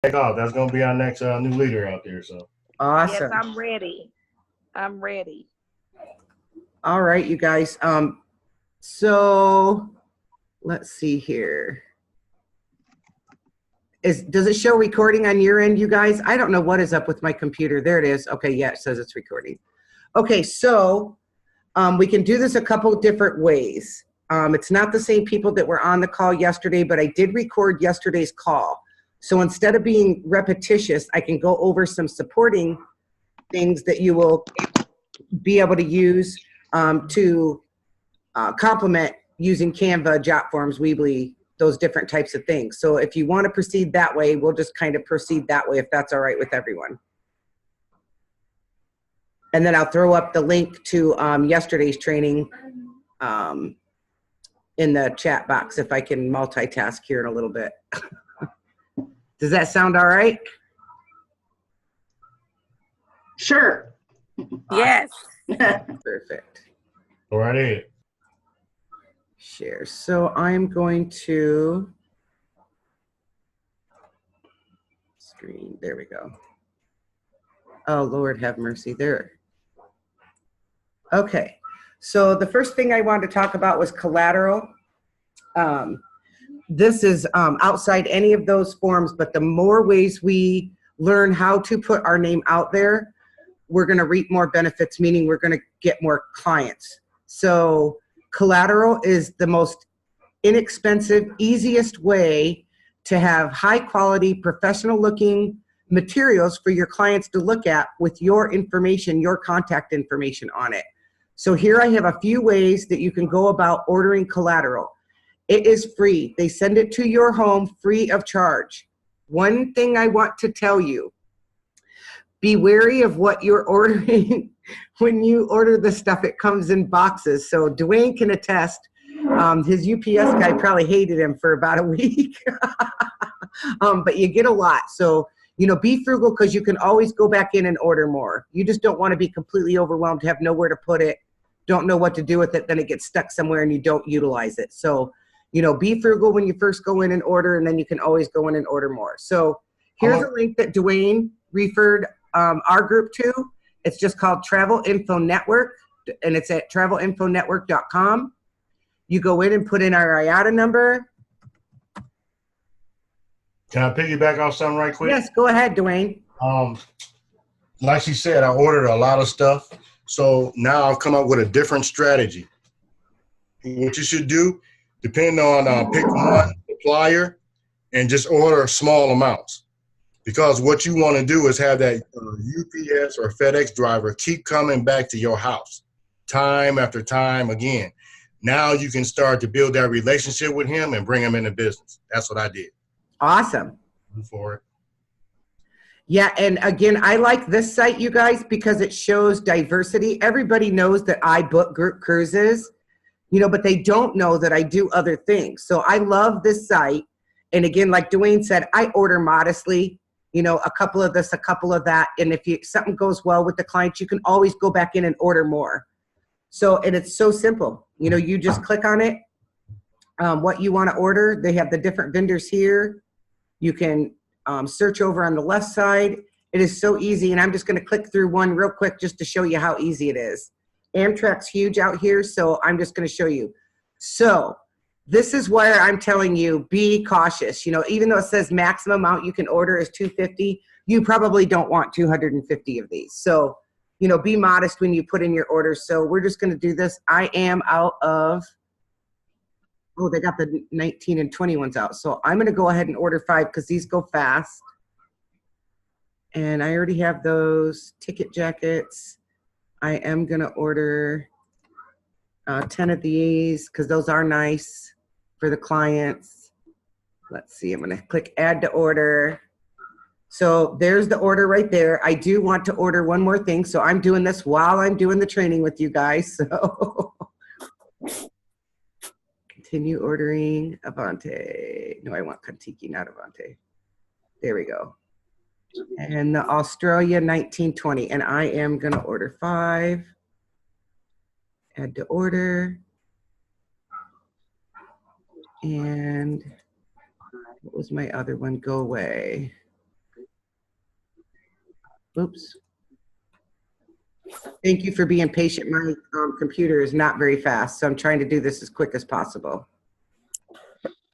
take off. That's going to be our next new leader out there. So Awesome. Yes, I'm ready. I'm ready. All right, you guys. So let's see here. Does it show recording on your end, you guys? I don't know what is up with my computer. There it is. Okay, yeah, it says it's recording. Okay, so we can do this a couple different ways. It's not the same people that were on the call yesterday, but I did record yesterday's call. So instead of being repetitious, I can go over some supporting things that you will be able to use to complement using Canva, Jotforms, Weebly, those different types of things. So if you want to proceed that way, we'll just kind of proceed that way if that's all right with everyone. And then I'll throw up the link to yesterday's training in the chat box if I can multitask here in a little bit. Does that sound all right? Sure. Yes. Perfect. go right ahead. Share. So I'm going to screen. There we go. Oh, Lord have mercy. There. Okay. So the first thing I wanted to talk about was collateral. This is outside any of those forms, but the more ways we learn how to put our name out there, we're going to reap more benefits, meaning we're going to get more clients. So collateral is the most inexpensive, easiest way to have high quality, professional looking materials for your clients to look at with your information, your contact information on it. So here I have a few ways that you can go about ordering collateral. It is free. They send it to your home free of charge. One thing I want to tell you, be wary of what you're ordering. When you order the stuff, it comes in boxes. So Dwayne can attest. His UPS guy probably hated him for about a week. But you get a lot. So, you know, be frugal because you can always go back in and order more. You just don't want to be completely overwhelmed, have nowhere to put it, don't know what to do with it, then it gets stuck somewhere and you don't utilize it. So, you know, be frugal when you first go in and order, and then you can always go in and order more. So here's a link that Dwayne referred our group to. It's just called Travel Info Network, and it's at travelinfonetwork.com. You go in and put in our IATA number. Can I piggyback off something right quick? Yes, go ahead, Dwayne. Like she said, I ordered a lot of stuff. So now I've come up with a different strategy. What you should do, depend on pick one supplier and just order small amounts. Because what you want to do is have that UPS or FedEx driver keep coming back to your house time after time again. Now you can start to build that relationship with him and bring him into business. That's what I did. Awesome. For it. Yeah, and again, I like this site, you guys, because it shows diversity. Everybody knows that I book group cruises, you know, but they don't know that I do other things. So I love this site. And again, like Dwayne said, I order modestly. You know, a couple of this, a couple of that. And if something goes well with the client, you can always go back in and order more. So, and it's so simple. You know, you just click on it, what you want to order. They have the different vendors here. You can search over on the left side. It is so easy. And I'm just going to click through one real quick just to show you how easy it is. Amtrak's huge out here, so I'm just going to show you. So this is where I'm telling you, be cautious. You know, even though it says maximum amount you can order is 250, you probably don't want 250 of these. So, you know, be modest when you put in your orders. So we're just going to do this. I am out of, oh, they got the 19 and 20 ones out. So I'm going to go ahead and order 5 because these go fast. And I already have those ticket jackets. I am going to order 10 of these because those are nice for the clients. Let's see, I'm going to click add to order. So there's the order right there. I do want to order one more thing. So I'm doing this while I'm doing the training with you guys. So continue ordering Avante. No, I want Kontiki, not Avante. There we go. And the Australia 1920. And I am going to order 5. Add to order. And what was my other one? Go away. Oops. Thank you for being patient. My computer is not very fast, so I'm trying to do this as quick as possible.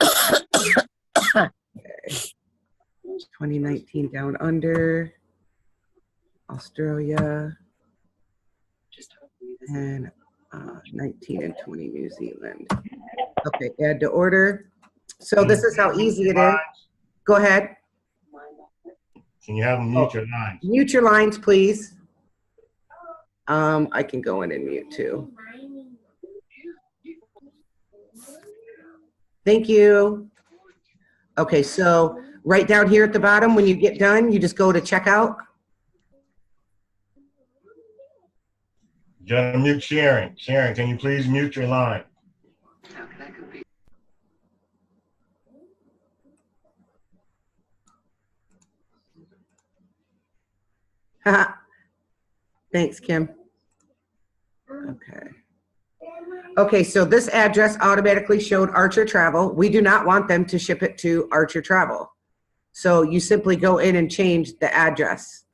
Okay. 2019 down under, Australia, and 19 and 20 New Zealand. Okay, add to order. So this is how easy it is. Go ahead. Can you have them mute your lines? Mute your lines, please. I can go in and mute too. Thank you. Okay, so right down here at the bottom, when you get done, you just go to checkout. You gotta mute Sharon. Sharon, can you please mute your line? Thanks, Kim. Okay. Okay, so this address automatically showed Archer Travel. We do not want them to ship it to Archer Travel. So you simply go in and change the address.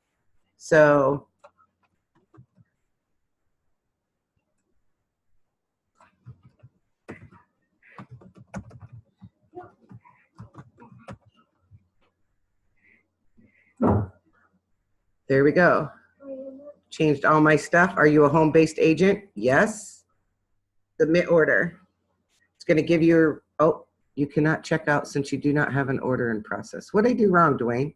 So there we go. Changed all my stuff. Are you a home-based agent? Yes. Submit order. It's going to give you, oh, you cannot check out since you do not have an order in process. What did I do wrong, Dwayne?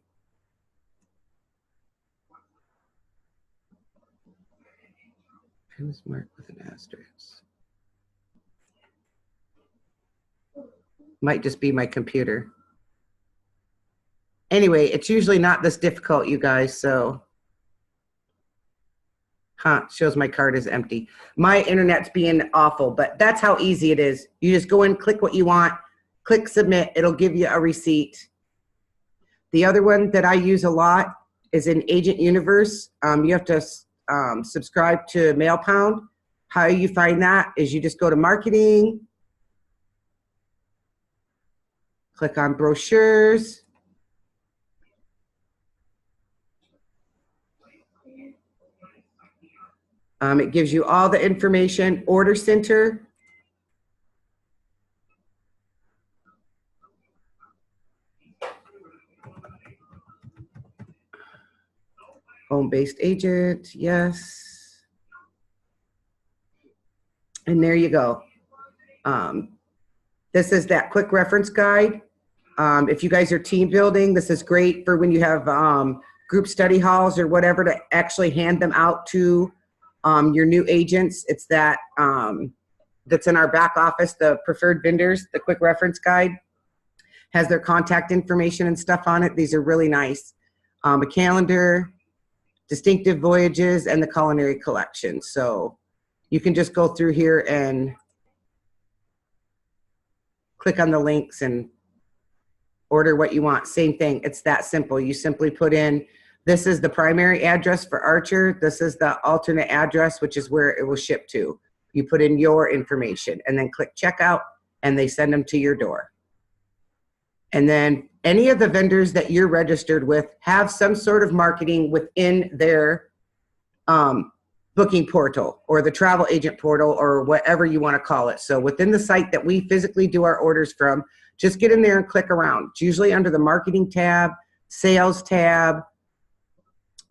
Pins marked with an asterisk. Might just be my computer. Anyway, it's usually not this difficult, you guys, so. Shows my card is empty. My internet's being awful, but that's how easy it is. You just go in, click what you want, click submit, it'll give you a receipt. The other one that I use a lot is in Agent Universe. You have to subscribe to MailPound. How you find that is you just go to marketing, click on brochures. It gives you all the information, order center. Home-based agent, yes. And there you go. This is that quick reference guide. If you guys are team building, this is great for when you have group study halls or whatever to actually hand them out to your new agents. It's that that's in our back office, the preferred vendors, the quick reference guide has their contact information and stuff on it. These are really nice. A calendar, distinctive voyages, and the culinary collection. So you can just go through here and click on the links and order what you want. Same thing. It's that simple. You simply put in, this is the primary address for Archer. This is the alternate address, which is where it will ship to. You put in your information and then click checkout and they send them to your door. And then any of the vendors that you're registered with have some sort of marketing within their booking portal or the travel agent portal or whatever you want to call it. So within the site that we physically do our orders from, just get in there and click around. It's usually under the marketing tab, sales tab.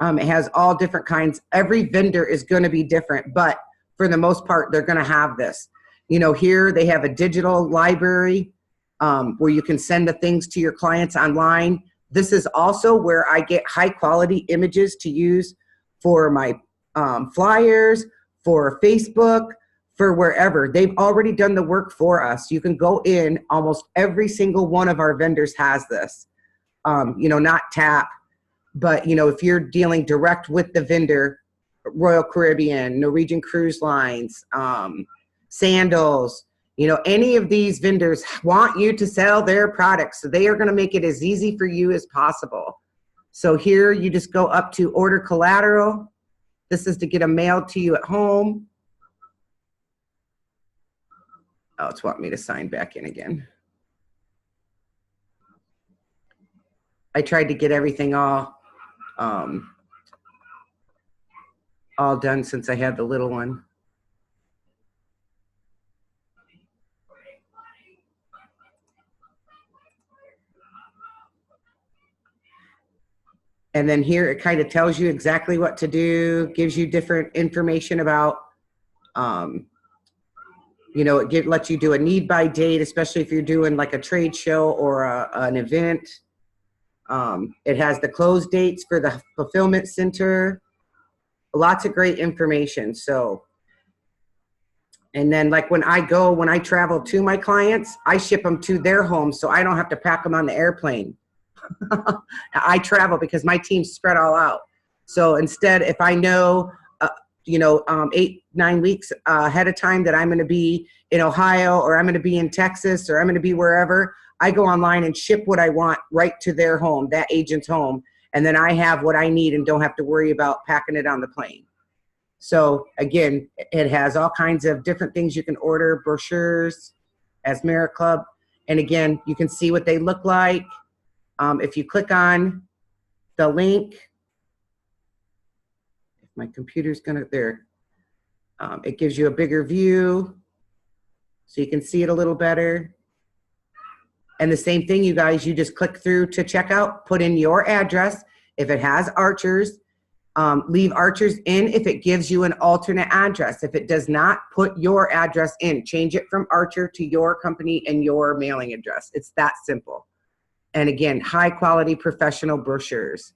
It has all different kinds. Every vendor is going to be different, but for the most part, they're going to have this. You know, here they have a digital library where you can send the things to your clients online. This is also where I get high quality images to use for my flyers, for Facebook, for wherever. They've already done the work for us. You can go in, almost every single one of our vendors has this. You know, not TAP, but you know, if you're dealing direct with the vendor, Royal Caribbean, Norwegian Cruise Lines, Sandals, you know, any of these vendors want you to sell their products. So they are going to make it as easy for you as possible. So here you just go up to order collateral. This is to get them mailed to you at home. Oh, it's wanting me to sign back in again. I tried to get everything all all done since I had the little one. And then here it kind of tells you exactly what to do, gives you different information about, you know, it lets you do a need by date, especially if you're doing like a trade show or an event. It has the close dates for the fulfillment center. Lots of great information. So, and then like when I travel to my clients, I ship them to their homes so I don't have to pack them on the airplane. I travel because my team's spread all out. So instead, if I know, 8-9 weeks ahead of time that I'm going to be in Ohio or I'm going to be in Texas or I'm going to be wherever, I go online and ship what I want right to their home, that agent's home. And then I have what I need and don't have to worry about packing it on the plane. So again, it has all kinds of different things you can order, brochures, as Merit Club. And again, you can see what they look like. If you click on the link, if my computer's it gives you a bigger view so you can see it a little better. And the same thing, you guys, you just click through to checkout, put in your address. If it has Archers, leave Archers in if it gives you an alternate address. If it does not, put your address in. Change it from Archer to your company and your mailing address. It's that simple. And again, high quality professional brochures.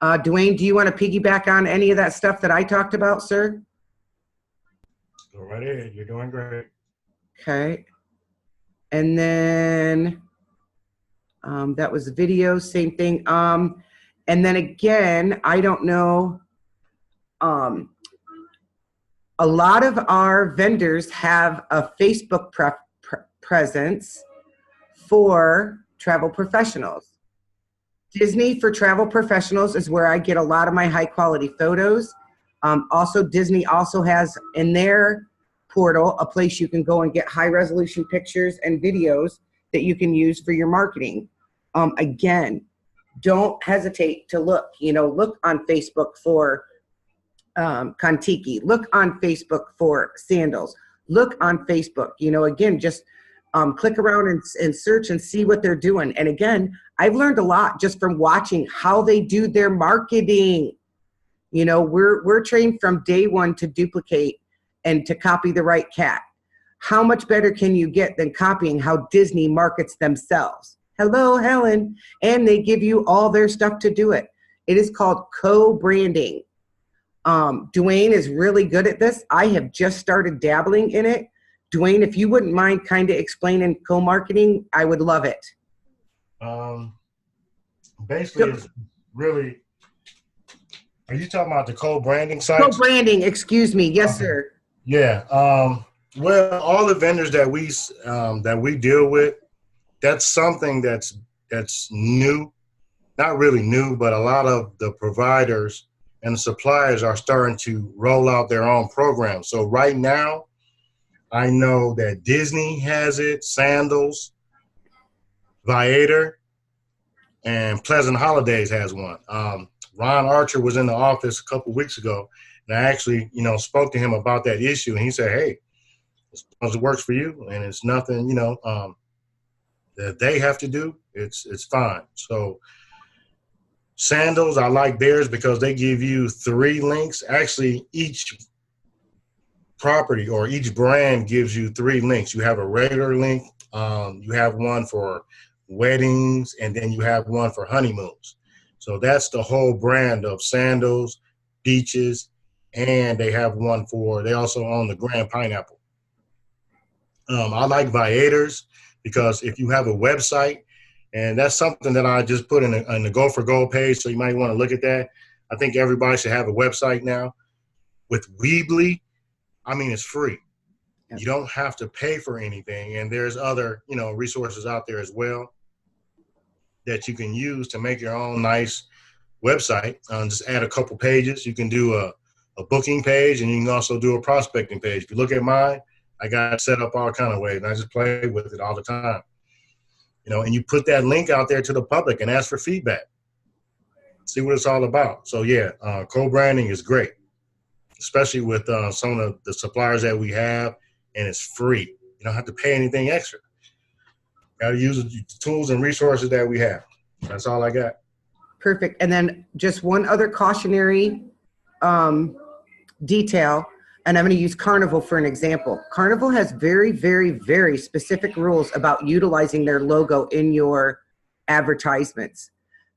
Dwayne, do you want to piggyback on any of that stuff that I talked about, sir? Go right ahead. You're doing great. Okay. And then that was the video, same thing. And then again, I don't know. A lot of our vendors have a Facebook presence for travel professionals. Disney for travel professionals is where I get a lot of my high quality photos. Also, Disney also has in their portal a place you can go and get high resolution pictures and videos that you can use for your marketing. Again, don't hesitate to look, look on Facebook for Kontiki, look on Facebook for sandals, look on Facebook, again, just click around and search and see what they're doing. And again, I've learned a lot just from watching how they do their marketing. We're trained from day one to duplicate and to copy the right cat. How much better can you get than copying how Disney markets themselves? Hello, Helen. And they give you all their stuff to do it. It is called co-branding. Dwayne is really good at this. I have just started dabbling in it. Dwayne, if you wouldn't mind kind of explaining co-marketing, I would love it. Basically, it's really, are you talking about the co-branding site? Co-branding, excuse me. Yes, sir. Yeah. Well, all the vendors that we deal with, that's something that's new. Not really new, but a lot of the providers and the suppliers are starting to roll out their own programs. So right now, I know that Disney has it, Sandals, Viator, and Pleasant Holidays has one. Ron Archer was in the office a couple weeks ago, and I actually, spoke to him about that issue, and he said, hey, as long as it works for you and it's nothing, that they have to do, it's fine. So Sandals, I like theirs because they give you 3 links. Actually, each property or each brand gives you 3 links. You have a regular link, you have one for weddings, and then you have one for honeymoons. So that's the whole brand of Sandals, Beaches, and they have one they also own the Grand Pineapple. I like Viators because if you have a website, and that's something that I just put in the Go for Gold page, so you might want to look at that. I think everybody should have a website now. With Weebly, it's free. You don't have to pay for anything, and there's other, resources out there as well that you can use to make your own nice website. Just add a couple pages. You can do a booking page, and you can also do a prospecting page. If you look at mine, I got it set up all kind of ways, and I just play with it all the time. And you put that link out there to the public and ask for feedback. see what it's all about. So yeah, co-branding is great, especially with some of the suppliers that we have, and it's free. You don't have to pay anything extra. Got to use the tools and resources that we have. That's all I got. Perfect. And then just one other cautionary detail, and I'm going to use Carnival for an example. Carnival has very, very, very specific rules about utilizing their logo in your advertisements.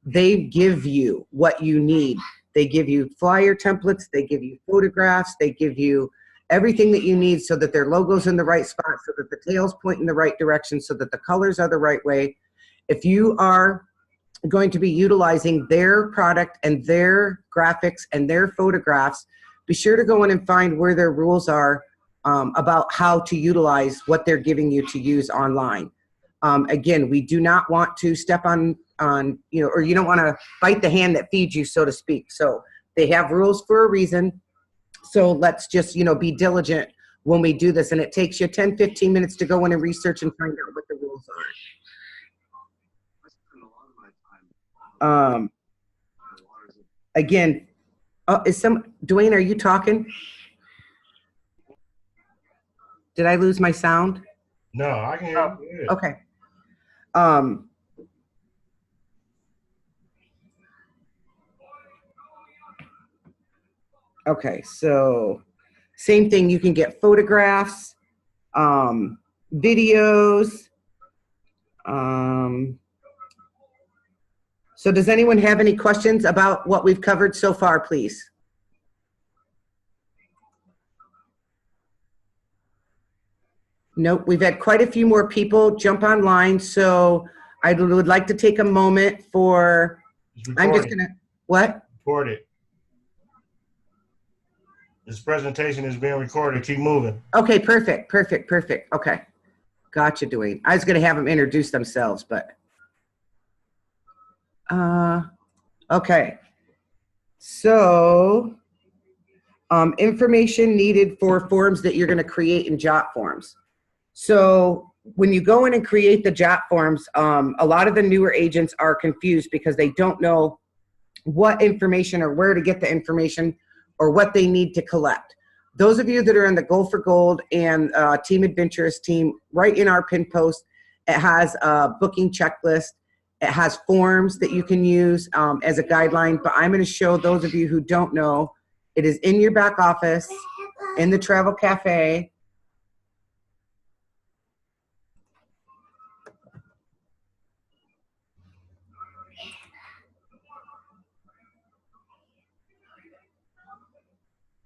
They give you what you need. They give you flyer templates. They give you photographs. They give you everything that you need so that their logo's in the right spot, so that the tails point in the right direction, so that the colors are the right way. If you are going to be utilizing their product and their graphics and their photographs, be sure to go in and find where their rules are about how to utilize what they're giving you to use online. Again, we do not want to step on, you know, or you don't want to bite the hand that feeds you, so to speak. So they have rules for a reason. So let's just, you know, be diligent when we do this. And it takes you 10, 15 minutes to go in and research and find out what the rules are. Again, Dwayne, are you talking? Did I lose my sound? No, I can hear you. Okay. Okay, so same thing, you can get photographs, videos. So does anyone have any questions about what we've covered so far, please? Nope, we've had quite a few more people jump online, so I would like to take a moment for, I'm just gonna, what? Record it. This presentation is being recorded. Keep moving. Okay, perfect, perfect, perfect. Okay, gotcha, Dwayne. I was gonna have them introduce themselves, but. Okay, so information needed for forms that you're gonna create in Jotforms. So when you go in and create the Jotforms, a lot of the newer agents are confused because they don't know what information or where to get the information or what they need to collect. Those of you that are in the Goal for Gold and Team Adventurous team, right in our pin post, it has a booking checklist. It has forms that you can use as a guideline, but I'm going to show those of you who don't know, it is in your back office, in the Travel Cafe.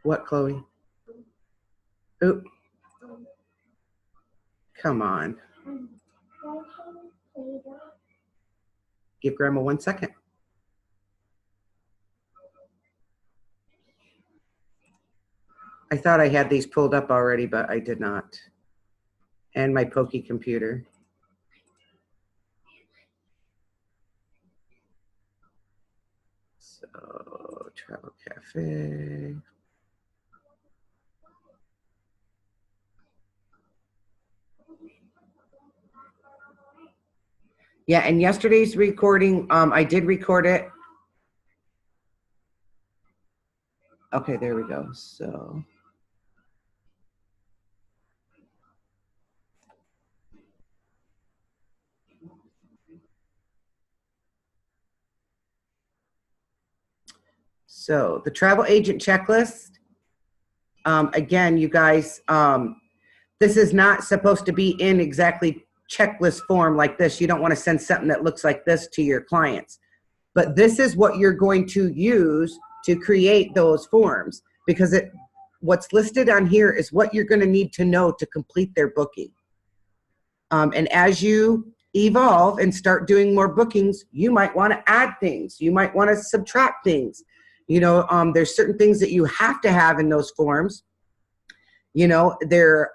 What, Chloe? Oop. Come on. Give Grandma 1 second. I thought I had these pulled up already, but I did not. And my pokey computer. So, Travel Cafe. Yeah, and yesterday's recording, I did record it. Okay, there we go. So. So the travel agent checklist, again, you guys, this is not supposed to be in exactly checklist form like this. You don't want to send something that looks like this to your clients. But this is what you're going to use to create those forms, because what's listed on here is what you're going to need to know to complete their booking. And as you evolve and start doing more bookings, you might want to add things. You might want to subtract things. You know, there's certain things that you have to have in those forms. You know, they're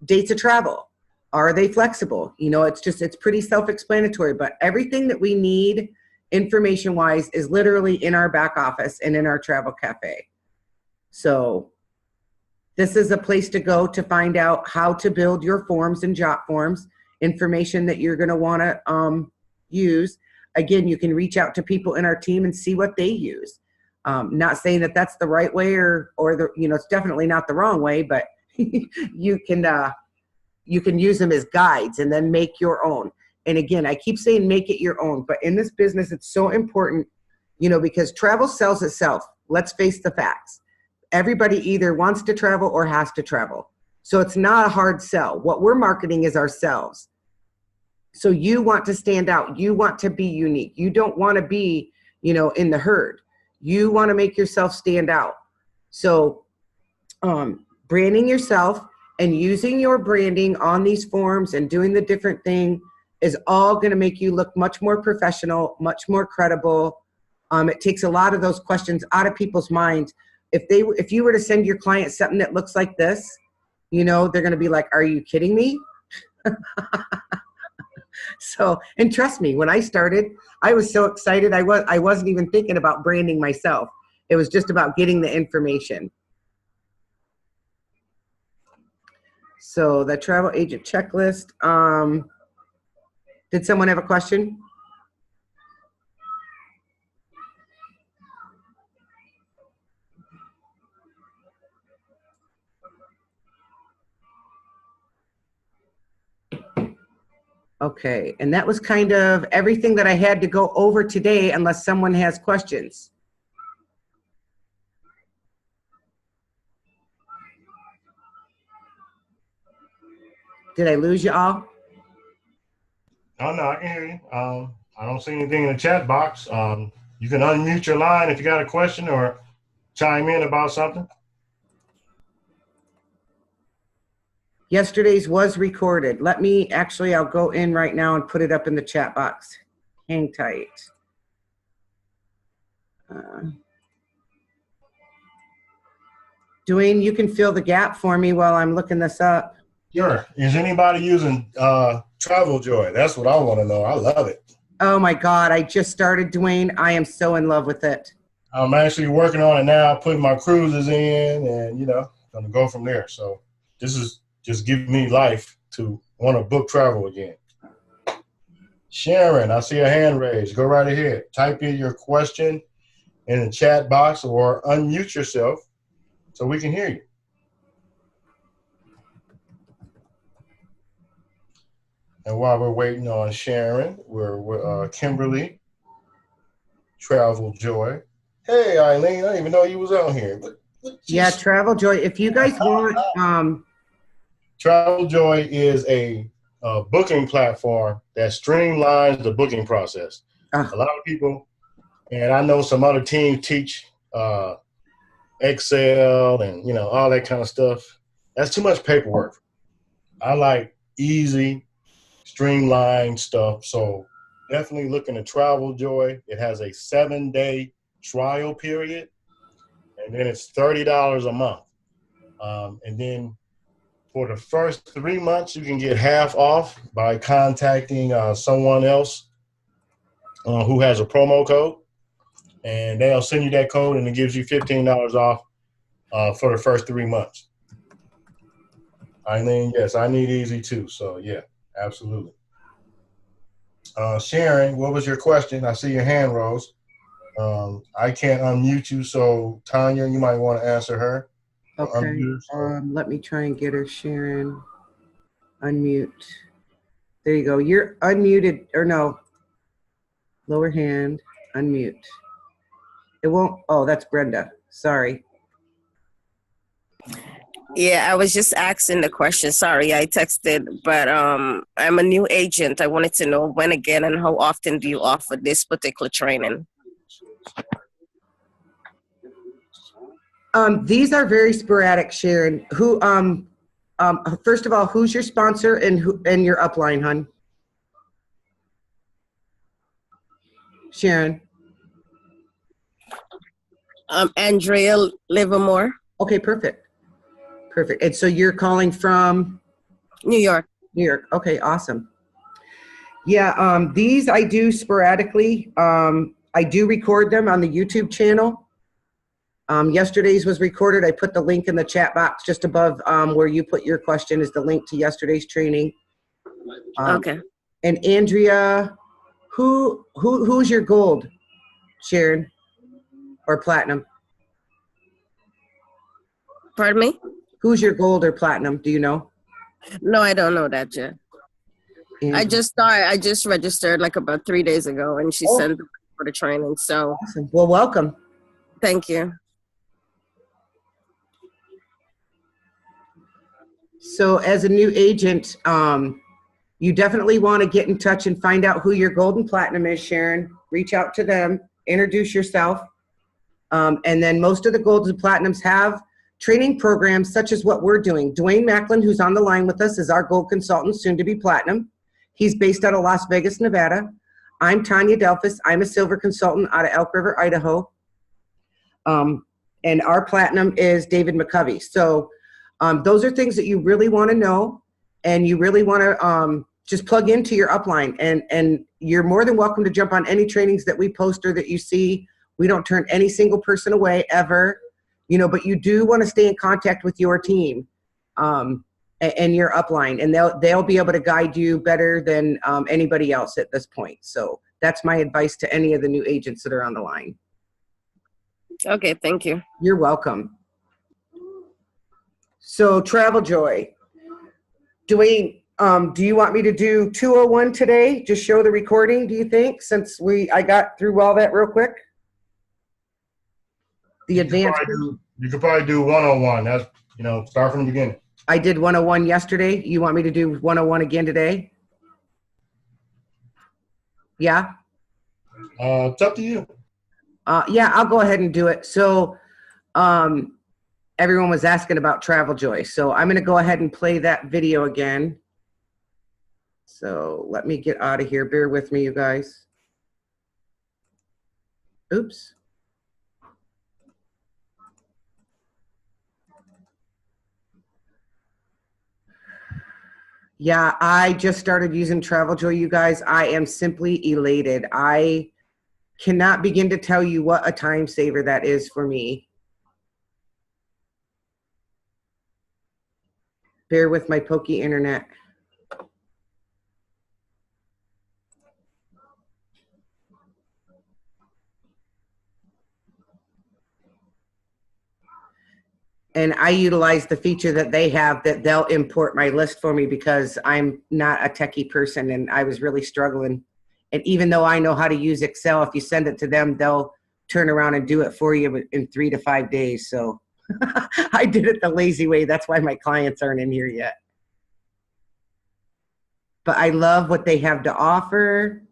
dates of travel. Are they flexible? You know, it's pretty self-explanatory, but everything that we need information-wise is literally in our back office and in our travel cafe. So this is a place to go to find out how to build your forms and Jotforms, information that you're going to want to use. again, you can reach out to people in our team and see what they use. Not saying that that's the right way or the, it's definitely not the wrong way, but you can use them as guides and then make your own. And again, I keep saying make it your own, but in this business, it's so important, because travel sells itself. Let's face the facts. Everybody either wants to travel or has to travel. So it's not a hard sell. What we're marketing is ourselves. So you want to stand out. You want to be unique. You don't want to be, in the herd. You want to make yourself stand out. So branding yourself and using your branding on these forms and doing the different thing is all going to make you look much more professional, much more credible. It takes a lot of those questions out of people's minds. If you were to send your client something that looks like this, they're going to be like, are you kidding me? So, and trust me, when I started, I was so excited. I wasn't even thinking about branding myself. It was just about getting the information. So the travel agent checklist. Did someone have a question? Okay, and that was kind of everything that I had to go over today, unless someone has questions. Did I lose you all? Oh, no, I can hear you. I don't see anything in the chat box. You can unmute your line if you got a question or chime in about something. Yesterday's was recorded. I'll go in right now and put it up in the chat box. Hang tight. Dwayne, you can fill the gap for me while I'm looking this up. Sure. Is anybody using Travel Joy? That's what I want to know. I love it. Oh my God, I just started, Dwayne. I am so in love with it. I'm actually working on it now, putting my cruises in and, going to go from there. So this is just giving me life to want to book travel again. Sharon, I see a hand raised. Go right ahead. Type in your question in the chat box or unmute yourself so we can hear you. And while we're waiting on Sharon, we're with Kimberly, Travel Joy. Hey, Eileen, I didn't even know you was out here. Yeah, Travel Joy. If you guys want... Travel Joy is a booking platform that streamlines the booking process. A lot of people, and I know some other teams teach Excel and, all that kind of stuff. That's too much paperwork. I like easy, streamlined stuff. So definitely look into Travel Joy. It has a 7-day trial period, and then it's $30 a month. And then for the first 3 months, you can get half off by contacting someone else who has a promo code, and they'll send you that code, and it gives you $15 off for the first 3 months. Eileen, yes, I need easy too. So yeah, absolutely. Sharon, what was your question? I see your hand rose. I can't unmute you, so Tanya, you might want to answer her. Okay, let me try and get her, Sharon. Unmute. There you go. You're unmuted, or no. Lower hand, unmute. It won't, oh, that's Brenda. Sorry. Yeah, I was just asking the question. Sorry, I texted, but I'm a new agent. I wanted to know when again and how often do you offer this particular training? These are very sporadic, Sharon. Who, first of all, who's your sponsor and your upline, hon? Sharon. Andrea Livermore. Okay, perfect. Perfect. And so you're calling from? New York. New York. Okay, awesome. Yeah, these I do sporadically. I do record them on the YouTube channel. Yesterday's was recorded. I put the link in the chat box just above where you put your question is the link to yesterday's training. Okay. And Andrea, Who's your gold, Sharon, or platinum? Pardon me? Who's your gold or platinum? Do you know? No, I don't know that yet. Andrew. I just registered like about 3 days ago, and she sent me for the training. So Awesome. Well, welcome. thank you. So as a new agent, you definitely want to get in touch and find out who your gold and platinum is, Sharon. Reach out to them, introduce yourself. And then most of the golds and platinums have training programs such as what we're doing. Dwayne Macklin, who's on the line with us, is our gold consultant, soon to be platinum. He's based out of Las Vegas, Nevada. I'm Tanya Delphus. I'm a silver consultant out of Elk River, Idaho. And our platinum is David McCovey. So those are things that you really want to know, and you really want to just plug into your upline. And you're more than welcome to jump on any trainings that we post or that you see. We don't turn any single person away ever, you know, but you do want to stay in contact with your team and your upline, and they'll be able to guide you better than anybody else at this point. So that's my advice to any of the new agents that are on the line. Okay, thank you. You're welcome. So Travel Joy, Dwayne, do you want me to do 201 today? Just show the recording, do you think, since I got through all that real quick? The advanced. You could probably do 101. That's, you know, start from the beginning. I did 101 yesterday. You want me to do 101 again today? Yeah? It's up to you. Yeah, I'll go ahead and do it. So everyone was asking about Travel Joy. So I'm going to go ahead and play that video again. So let me get out of here. Bear with me, you guys. Oops. Yeah, I just started using Travel Joy, you guys. I am simply elated. I cannot begin to tell you what a time saver that is for me. Bear with my pokey internet. And I utilize the feature that they have, that they'll import my list for me, because I'm not a techie person and I was really struggling. And even though I know how to use Excel, if you send it to them, they'll turn around and do it for you in 3 to 5 days. So I did it the lazy way. That's why my clients aren't in here yet. But I love what they have to offer.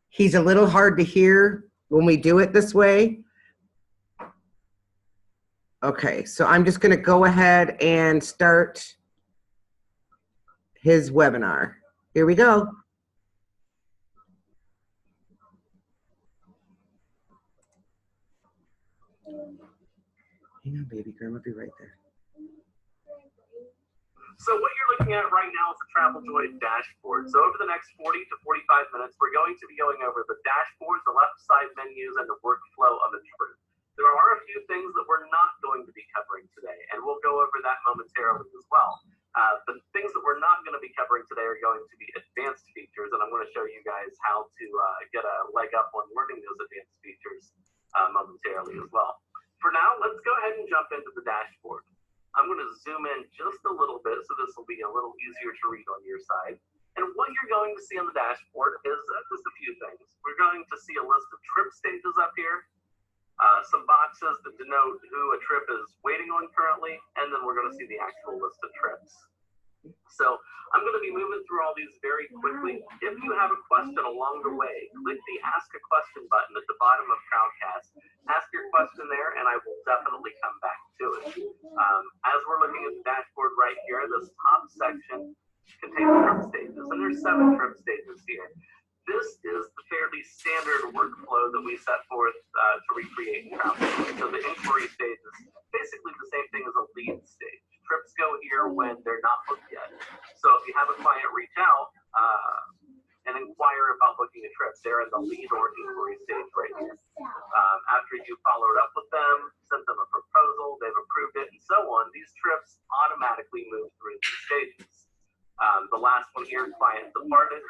He's a little hard to hear when we do it this way. Okay, so I'm just going to go ahead and start his webinar. Here we go. Hang on, baby girl, I'll be right there. So what you're looking at right now is the Travel Joy dashboard. So over the next 40 to 45 minutes, we're going to be going over the dashboard, the left side menus, and the workflow of a trip. There are a few things that we're not going to be covering today, and we'll go over that momentarily as well. The things that we're not going to be covering today are going to be advanced features, and I'm going to show you guys how to get a leg up on learning those advanced features momentarily as well. For now, let's go ahead and jump into the dashboard. I'm going to zoom in just a little bit, so this will be a little easier to read on your side. And what you're going to see on the dashboard is just a few things. We're going to see a list of trip stages up here, some boxes that denote who a trip is waiting on currently, and then we're going to see the actual list of trips. So I'm going to be moving through all these very quickly. If you have a question along the way, click the Ask a Question button at the bottom of Crowdcast. Ask your question there, and I will definitely come back to it. As we're looking at the dashboard right here, this top section contains trip stages, and there's 7 trip stages here. This is the fairly standard workflow that we set forth to recreate travel. So the inquiry stage is basically the same thing as a lead stage. Trips go here when they're not booked yet. So if you have a client reach out and inquire about booking a trip, they're in the lead or inquiry stage right here. After you followed up with them, sent them a proposal, they've approved it, and so on, these trips automatically move through these stages. The last one here, client departed,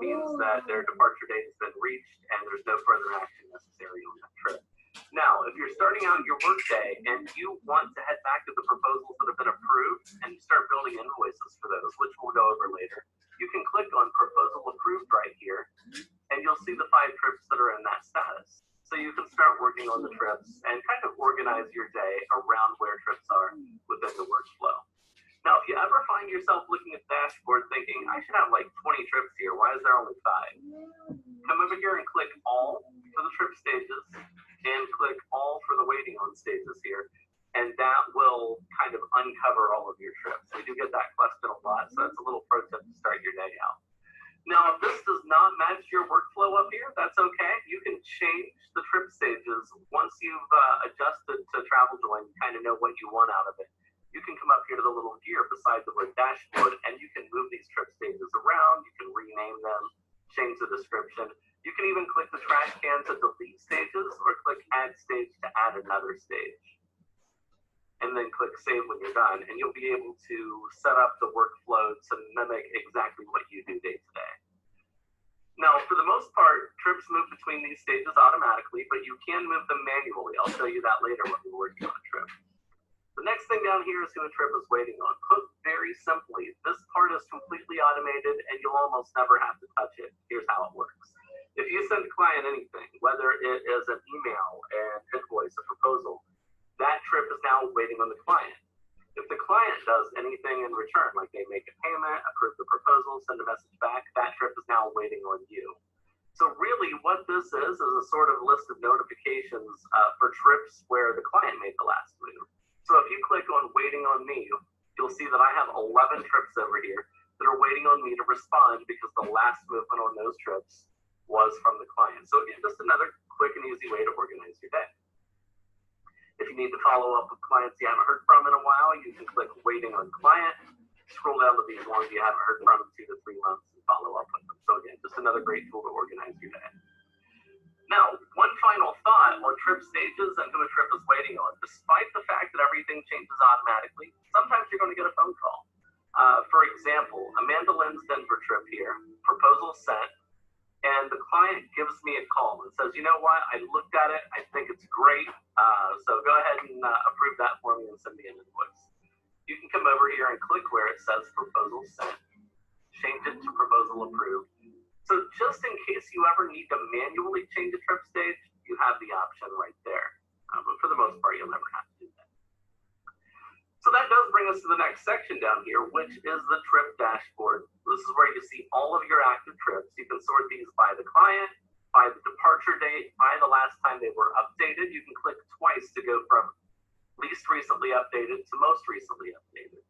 means that their departure date interaction necessary on that trip. Now, if you're starting out your workday and you want to head back to the proposals that have been approved and start building invoices for those, which we'll go over later, you can click on proposal approved right here, and you'll see the 5 trips that are in that status. So you can start working on the trips and kind of organize your day around where trips are within the workflow. Now, if you ever find yourself looking at the dashboard thinking, I should have like 20 trips here, why is there only 5? Come over here and click all for the trip stages and click all for the waiting on stages here. And that will kind of uncover all of your trips. We do get that question a lot, so that's a little pro tip to start your day out. Now, if this does not match your workflow up here, that's okay. You can change the trip stages once you've adjusted to TravelJoy and kind of know what you want out of it. You can come up here to the little gear beside the word dashboard, and you can move these trip stages around. You can rename them, change the description. You can even click the trash can to delete stages or click add stage to add another stage. And then click save when you're done, and you'll be able to set up the workflow to mimic exactly what you do day to day. Now, for the most part, trips move between these stages automatically, but you can move them manually. I'll show you that later when we're working on a trip. The next thing down here is who a trip is waiting on. Put very simply, this part is completely automated and you'll almost never have to touch it. Here's how it works. If you send a client anything, whether it is an email, an invoice, a proposal, that trip is now waiting on the client. If the client does anything in return, like they make a payment, approve the proposal, send a message back, that trip is now waiting on you. So really what this is a sort of list of notifications for trips where the client made the last move. So if you click on waiting on me, you'll see that I have 11 trips over here that are waiting on me to respond because the last movement on those trips was from the client. So again, just another quick and easy way to organize your day. If you need to follow up with clients you haven't heard from in a while, you can click waiting on client, scroll down to these ones you haven't heard from in 2 to 3 months and follow up with them. So again, just another great tool to organize your day. Now, one final thought on trip stages and who a trip is waiting on. Despite the fact that everything changes automatically, sometimes you're going to get a phone call. For example, Amanda Lynn's Denver trip here, proposal sent, and the client gives me a call and says, you know what, I looked at it, I think it's great, so go ahead and approve that for me and send me an invoice. You can come over here and click where it says proposal sent, change it to proposal approved. So just in case you ever need to manually change a trip stage, you have the option right there. But for the most part, you'll never have to do that. So that does bring us to the next section down here, which is the trip dashboard. This is where you see all of your active trips. You can sort these by the client, by the departure date, by the last time they were updated. You can click twice to go from least recently updated to most recently updated.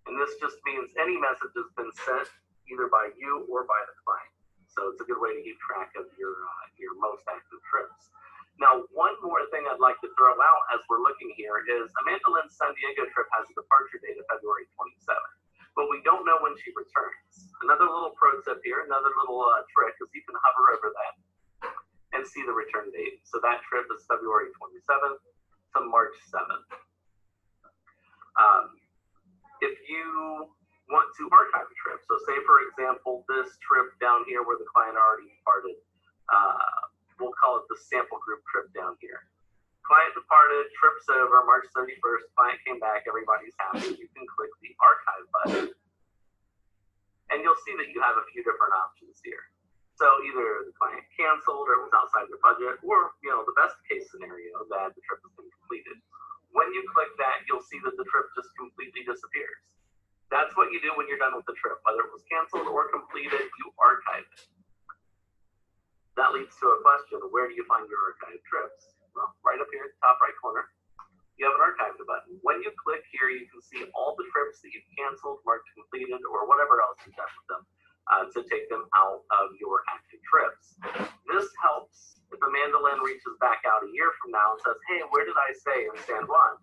And this just means any message has been sent either by you or by the client. So it's a good way to keep track of your most active trips. Now, one more thing I'd like to throw out as we're looking here is Amanda Lynn's San Diego trip has a departure date of February 27th, but we don't know when she returns. Another little pro tip here, another little trick is you can hover over that and see the return date. So that trip is February 27th to March 7th. If you want to archive a trip, so say for example, this trip down here where the client already departed, we'll call it the sample group trip down here. Client departed, trip's over, March 31st, client came back, everybody's happy. You can click the archive button, and you'll see that you have a few different options here. So either the client canceled or it was outside their budget, or the best case scenario that the trip has been completed. When you click that, you'll see that the trip just completely disappears. That's what you do when you're done with the trip. Whether it was canceled or completed, you archive it. That leads to a question, where do you find your archived trips? Well, right up here at the top right corner, you have an archive button. When you click here, you can see all the trips that you've canceled, marked completed, or whatever else you've done with them to take them out of your active trips. This helps if Amanda Lynn reaches back out a year from now and says, hey, where did I stay in San Juan?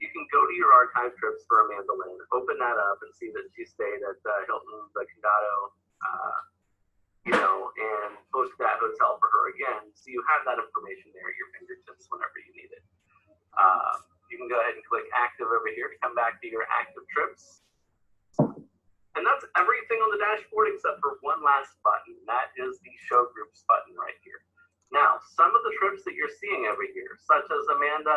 You can go to your archive trips for Amanda Lynn, open that up and see that she stayed at Hilton, the Condado, and book that hotel for her again. So you have that information there at your fingertips whenever you need it. You can go ahead and click active over here to come back to your active trips. And that's everything on the dashboard except for one last button. That is the show groups button right here. Now, some of the trips that you're seeing over here, such as Amanda,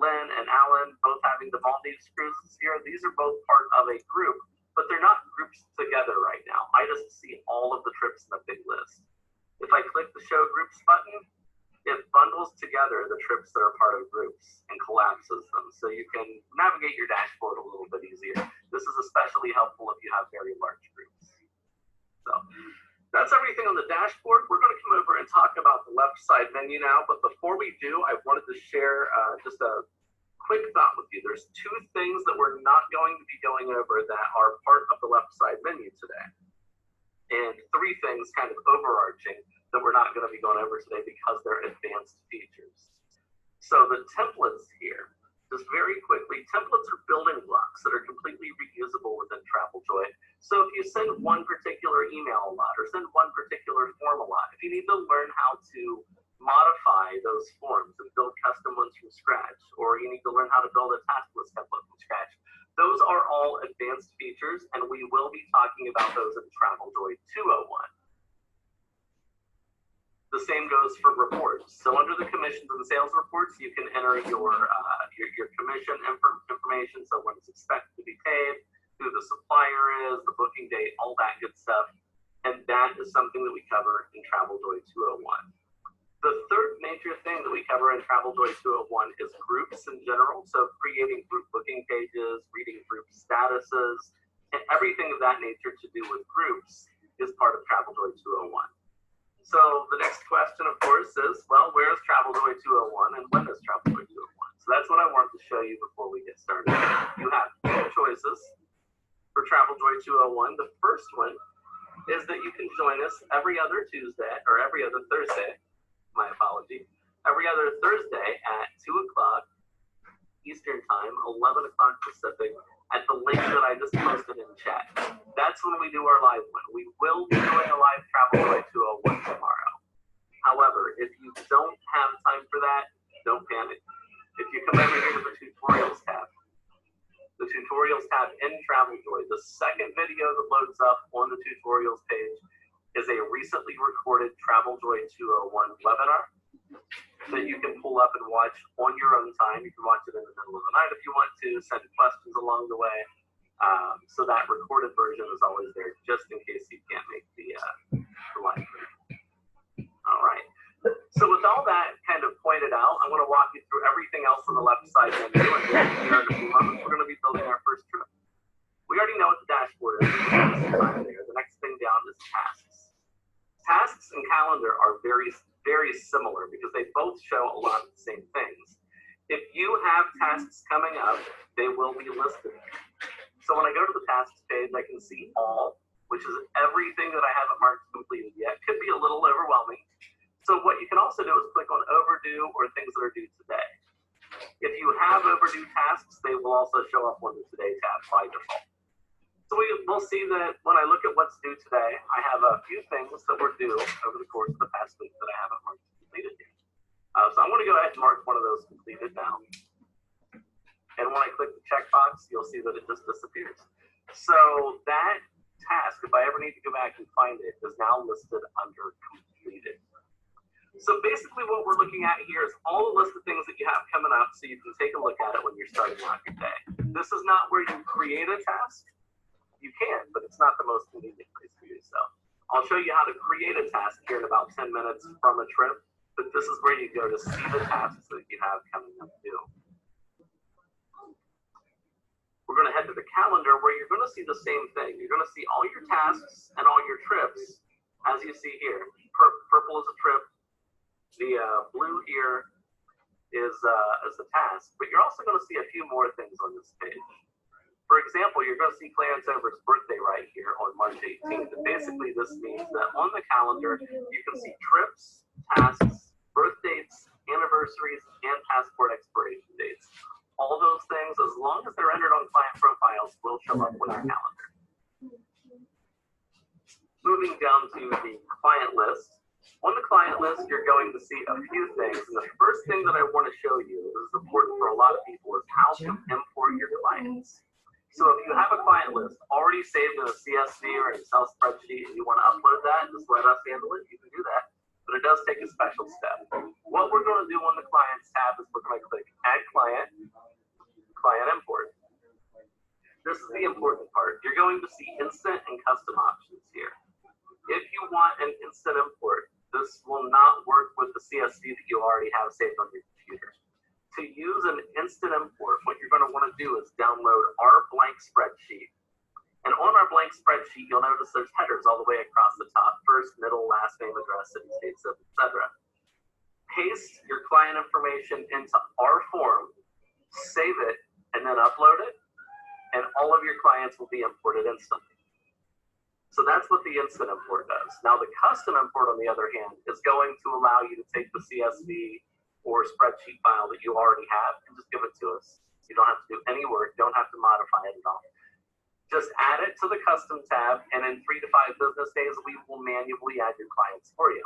Lynn, and Alan, both having the Maldives cruises here, these are both part of a group, but they're not grouped together right now. I just see all of the trips in a big list. If I click the Show Groups button, it bundles together the trips that are part of groups and collapses them, so you can navigate your dashboard a little bit easier. This is especially helpful if you have very large groups. So that's everything on the dashboard. We're going to come over and talk about the left side menu now, but before we do, I wanted to share just a quick thought with you. There's two things that we're not going to be going over that are part of the left side menu today, and three things kind of overarching that we're not going to be going over today because they're advanced features. So the templates here, just very quickly, templates are building blocks that are completely reusable within TravelJoy. So if you send one particular email a lot or send one particular form a lot, if you need to learn how to modify those forms and build custom ones from scratch, or you need to learn how to build a task list template from scratch, those are all advanced features, and we will be talking about those in TravelJoy 201. The same goes for reports. So under the commissions and sales reports, you can enter your commission information, so when it's expected to be paid, who the supplier is, the booking date, all that good stuff. And that is something that we cover in TravelJoy 201. The third major thing that we cover in TravelJoy 201 is groups in general. So creating group booking pages, reading group statuses, and everything of that nature to do with groups is part of TravelJoy 201. So the next question, of course, is, well, where is TravelJoy 201 and when is TravelJoy 201? So that's what I wanted to show you before we get started. You have two choices for TravelJoy 201. The first one is that you can join us every other Tuesday, or every other Thursday, my apology, every other Thursday at 2 o'clock Eastern Time, 11 o'clock Pacific, at the link that I just posted in chat. That's when we do our live one. We will be doing a live TravelJoy 201 tomorrow. However, if you don't have time for that, don't panic. If you come over here to the tutorials tab in TravelJoy, the second video that loads up on the tutorials page is a recently recorded TravelJoy 201 webinar that you can pull up and watch on your own time. You can watch it in the middle of the night if you want to, send questions along the way. So that recorded version is always there, just in case you can't make the live version. All right. So with all that kind of pointed out, I'm going to walk you through everything else on the left side menu. And then here in a few moments, we're going to be building our first trip. We already know what the dashboard is. The next thing down is tasks. Tasks and calendar are very, very similar because they both show a lot of the same things. If you have tasks coming up, they will be listed. So when I go to the tasks page, I can see all, which is everything that I haven't marked completed yet. Could be a little overwhelming. So what you can also do is click on overdue or things that are due today. If you have overdue tasks, they will also show up on the today tab by default. So we'll see that when I look at what's due today, I have a few things that were due over the course of the past week that I haven't marked completed yet. So I'm going to go ahead and mark one of those completed now. And when I click the checkbox, you'll see that it just disappears. So that task, if I ever need to go back and find it, is now listed under completed. So basically what we're looking at here is all the list of things that you have coming up so you can take a look at it when you're starting out your day. This is not where you create a task. You can, but it's not the most convenient place for you. So I'll show you how to create a task here in about 10 minutes from a trip, but this is where you go to see the tasks that you have coming up due. We're going to head to the calendar where you're going to see the same thing. You're going to see all your tasks and all your trips, as you see here. Purple is a trip. The blue here is the task, but you're also going to see a few more things on this page. For example, you're going to see Clarence Over's birthday right here on March 18th. And basically, this means that on the calendar, you can see trips, tasks, birth dates, anniversaries, and passport expiration dates. All those things, as long as they're entered on client profiles, will show up on your calendar. Moving down to the client list. On the client list, you're going to see a few things. And the first thing that I want to show you, this is important for a lot of people, is how to import your clients. So if you have a client list already saved in a CSV or an Excel spreadsheet and you want to upload that, just let us handle it, you can do that. but it does take a special step. What we're going to do on the Clients tab is we're going to click Add Client, Client Import. This is the important part. You're going to see instant and custom options here. If you want an instant import, this will not work with the CSV that you already have saved on your computer. To use an instant import, what you're going to want to do is download our blank spreadsheet. And on our blank spreadsheet, you'll notice there's headers all the way across the top: first, middle, last name, address, city, state, zip, etc. Paste your client information into our form, save it, and then upload it, and all of your clients will be imported instantly. So that's what the instant import does. Now the custom import, on the other hand, is going to allow you to take the CSV or spreadsheet file that you already have and just give it to us. You don't have to do any work, don't have to modify it at all. Just add it to the custom tab, and in 3 to 5 business days, we will manually add your clients for you.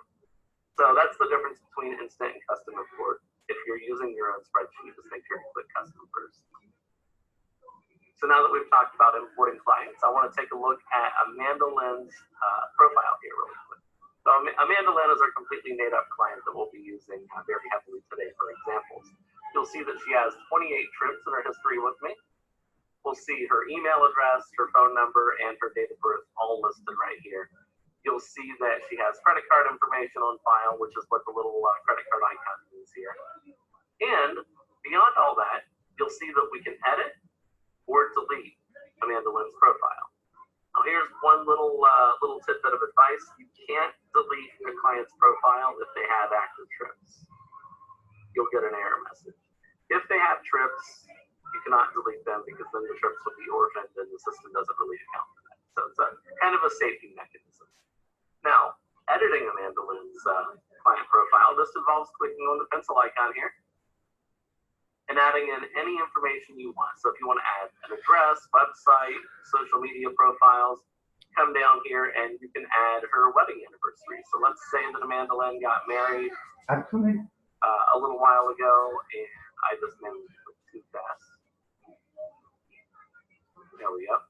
So that's the difference between instant and custom import. If you're using your own spreadsheet, just make sure you click custom first. So now that we've talked about importing clients, I want to take a look at Amanda Lynn's profile here really quick. So Amanda Lynn is our completely made up client that we'll be using very heavily today for examples. You'll see that she has 28 trips in her history with me. We'll see her email address, her phone number, and her date of birth all listed right here. You'll see that she has credit card information on file, which is what the little credit card icon is here. And beyond all that, you'll see that we can edit or delete Amanda Lynn's profile. Now here's one little tidbit of advice. You can't delete your client's profile if they have active trips. You'll get an error message. If they have trips, you cannot delete them because then the trips will be orphaned and the system doesn't really account for that. So it's a kind of a safety mechanism. Now, editing Amanda Lynn's client profile, this involves clicking on the pencil icon here and adding in any information you want. So if you want to add an address, website, social media profiles, come down here and you can add her wedding anniversary. So let's say that Amanda Lynn got married a little while ago, and I just named it too fast. There we go.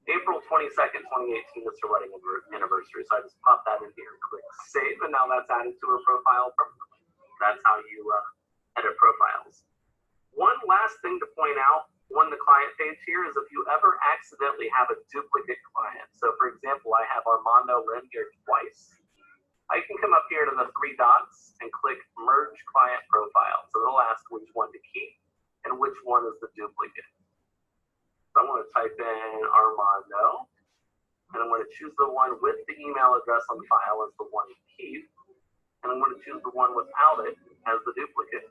April 22nd, 2018 is her wedding anniversary. So I just pop that in here and click save, and now that's added to her profile permanently. That's how you edit profiles. One last thing to point out on the client page here is if you ever accidentally have a duplicate client. So for example, I have Armando Lynn here twice. I can come up here to the 3 dots and click merge client profile. So it'll ask which one to keep and which one is the duplicate. So I'm going to type in Armando, and I'm going to choose the one with the email address on file as the one to keep, and I'm going to choose the one without it as the duplicate.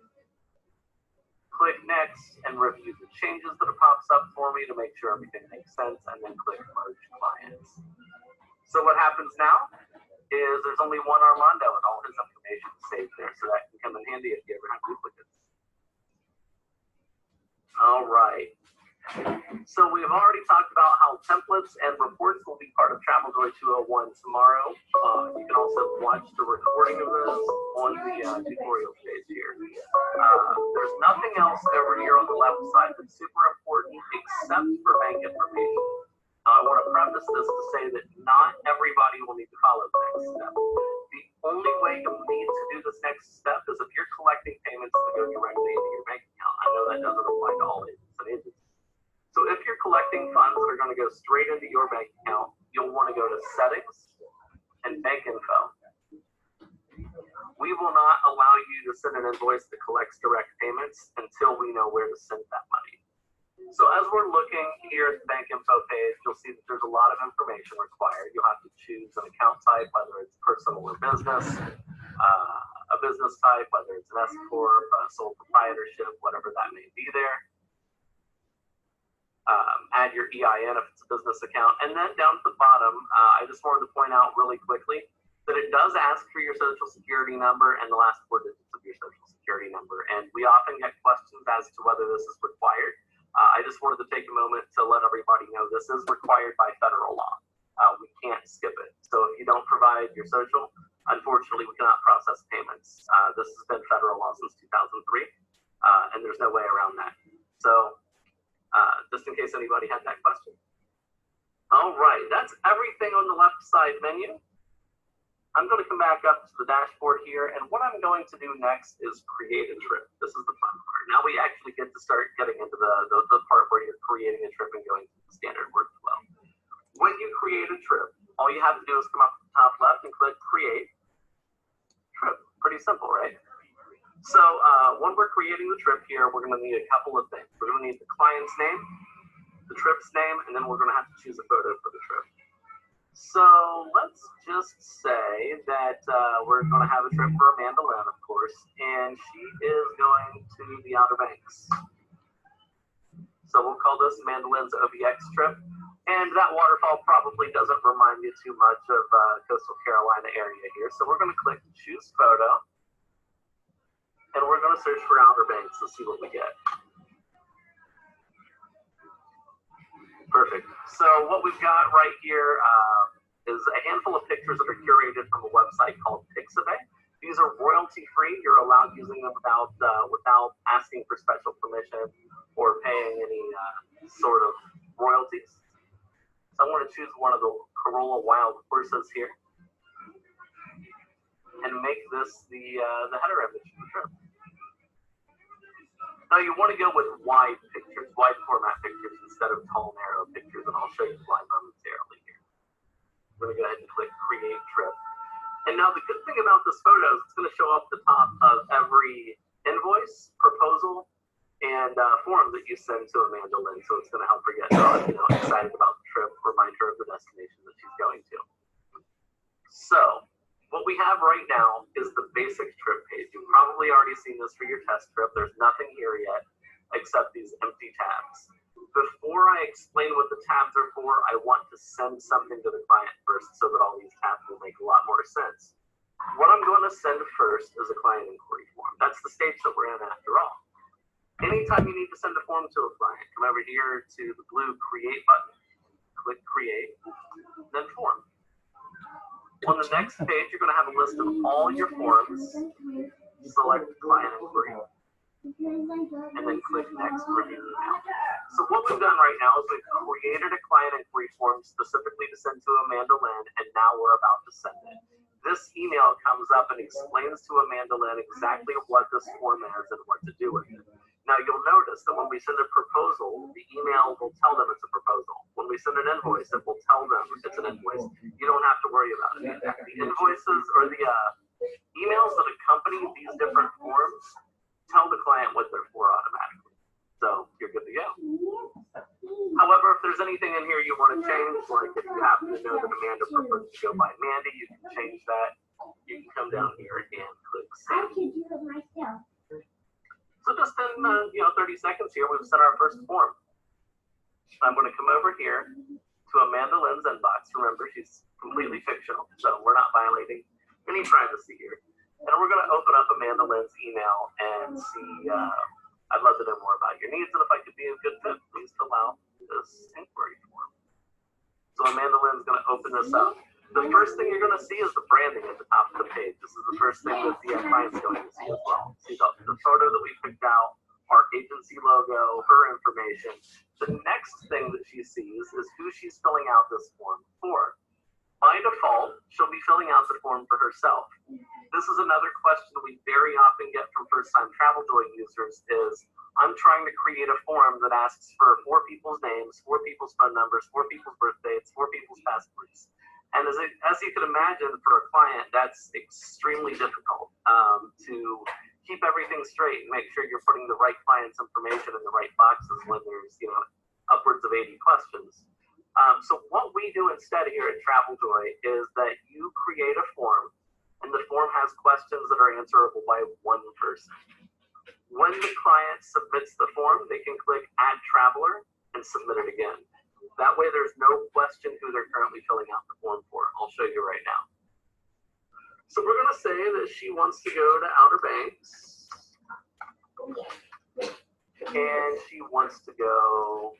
Click next and review the changes that it pops up for me to make sure everything makes sense, and then click merge clients. So what happens now is there's only one Armando and all his information is saved there, so that can come in handy if you ever have duplicates. All right. So we've already talked about how templates and reports will be part of Travel Joy 201 tomorrow. You can also watch the recording of this on the tutorial page here. There's nothing else over here on the left side that's super important except for bank information. I want to preface this to say that not everybody will need to follow the next step. The only way you'll need to do this next step is if you're collecting payments that go directly into your bank account. I know that doesn't apply to all agents and agents. So if you're collecting funds that are going to go straight into your bank account, you'll want to go to Settings and Bank Info. We will not allow you to send an invoice that collects direct payments until we know where to send that money. So as we're looking here at the Bank Info page, you'll see that there's a lot of information required. You'll have to choose an account type, whether it's personal or business, a business type, whether it's an S Corp, sole proprietorship, whatever that may be there. Add your EIN if it's a business account. And then down at the bottom, I just wanted to point out really quickly that it does ask for your social security number and the last 4 digits of your social security number. And we often get questions as to whether this is required. I just wanted to take a moment to let everybody know this is required by federal law. We can't skip it. So if you don't provide your social, unfortunately, we cannot process payments. This has been federal law since 2003, and there's no way around that. So just in case anybody had that question. All right, that's everything on the left side menu. I'm going to come back up to the dashboard here, and what I'm going to do next is create a trip. This is the fun part. Now we actually get to start getting into the part where you're creating a trip and going through the standard workflow. When you create a trip, all you have to do is come up to the top left and click Create Trip. Pretty simple, right? So when we're creating the trip here, we're going to need a couple of things. We're going to need the client's name, the trip's name, and then we're going to have to choose a photo for the trip. So let's just say that we're going to have a trip for Amanda Lynn, of course, and she is going to the Outer Banks. So we'll call this Amanda Lynn's OBX trip. And that waterfall probably doesn't remind you too much of Coastal Carolina area here. So we're going to click Choose Photo, and we're going to search for Outer Banks and see what we get. Perfect. So what we've got right here is a handful of pictures that are curated from a website called Pixabay. These are royalty-free. You're allowed using them without asking for special permission or paying any sort of royalties. So I'm going to choose one of the Corolla Wild Horses here and make this the header image of the trip. Now you want to go with wide pictures, wide format pictures instead of tall, narrow pictures, and I'll show you why momentarily here. We're going to go ahead and click Create Trip. And now the good thing about this photo is it's going to show up the top of every invoice, proposal, and form that you send to Amanda Lynn. So it's going to help her get excited about the trip, remind her of the destination that she's going to. So what we have right now is the basic trip page. You've probably already seen this for your test trip. There's nothing here yet except these empty tabs. Before I explain what the tabs are for, I want to send something to the client first so that all these tabs will make a lot more sense. What I'm going to send first is a client inquiry form. That's the stage that we're in after all. Anytime you need to send a form to a client, come over here to the blue Create button, click Create, then Form. On the next page, you're going to have a list of all your forms. Select Client Inquiry, and then click Next for the email. So what we've done right now is we've created a client inquiry form specifically to send to Amanda Lynn, and now we're about to send it. This email comes up and explains to Amanda Lynn exactly what this form is and what to do with it. Now you'll notice that when we send a proposal, the email will tell them it's a proposal. When we send an invoice, it will tell them it's an invoice. You don't have to worry about it. The invoices or the emails that accompany these different forms tell the client what they're for automatically. So you're good to go. However, if there's anything in here you want to change, like if you happen to know that Amanda prefers to go by Mandy, you can change that. You can come down here and click Save. So just in 30 seconds here, we've sent our first form. I'm going to come over here to Amanda Lynn's inbox. Remember, she's completely fictional, so we're not violating any privacy here. And we're going to open up Amanda Lynn's email and see, I'd love to know more about your needs, and if I could be a good fit, please fill out this inquiry form. So Amanda Lynn's going to open this up. The first thing you're going to see is the branding at the top of the page. This is the first thing that the client's going to see as well. See the photo that we picked out, our agency logo, her information. The next thing that she sees is who she's filling out this form for. By default, she'll be filling out the form for herself. This is another question we very often get from first-time TravelJoy users is, I'm trying to create a form that asks for 4 people's names, 4 people's phone numbers, 4 people's birth dates, 4 people's passports. And as you can imagine, for a client, that's extremely difficult to keep everything straight and make sure you're putting the right client's information in the right boxes when there's upwards of 80 questions. So what we do instead here at TravelJoy is that you create a form, and the form has questions that are answerable by one person. When the client submits the form, they can click Add Traveler and submit it again. That way there's no question who they're currently filling out the form for. I'll show you right now. So we're going to say that she wants to go to Outer Banks. And she wants to go,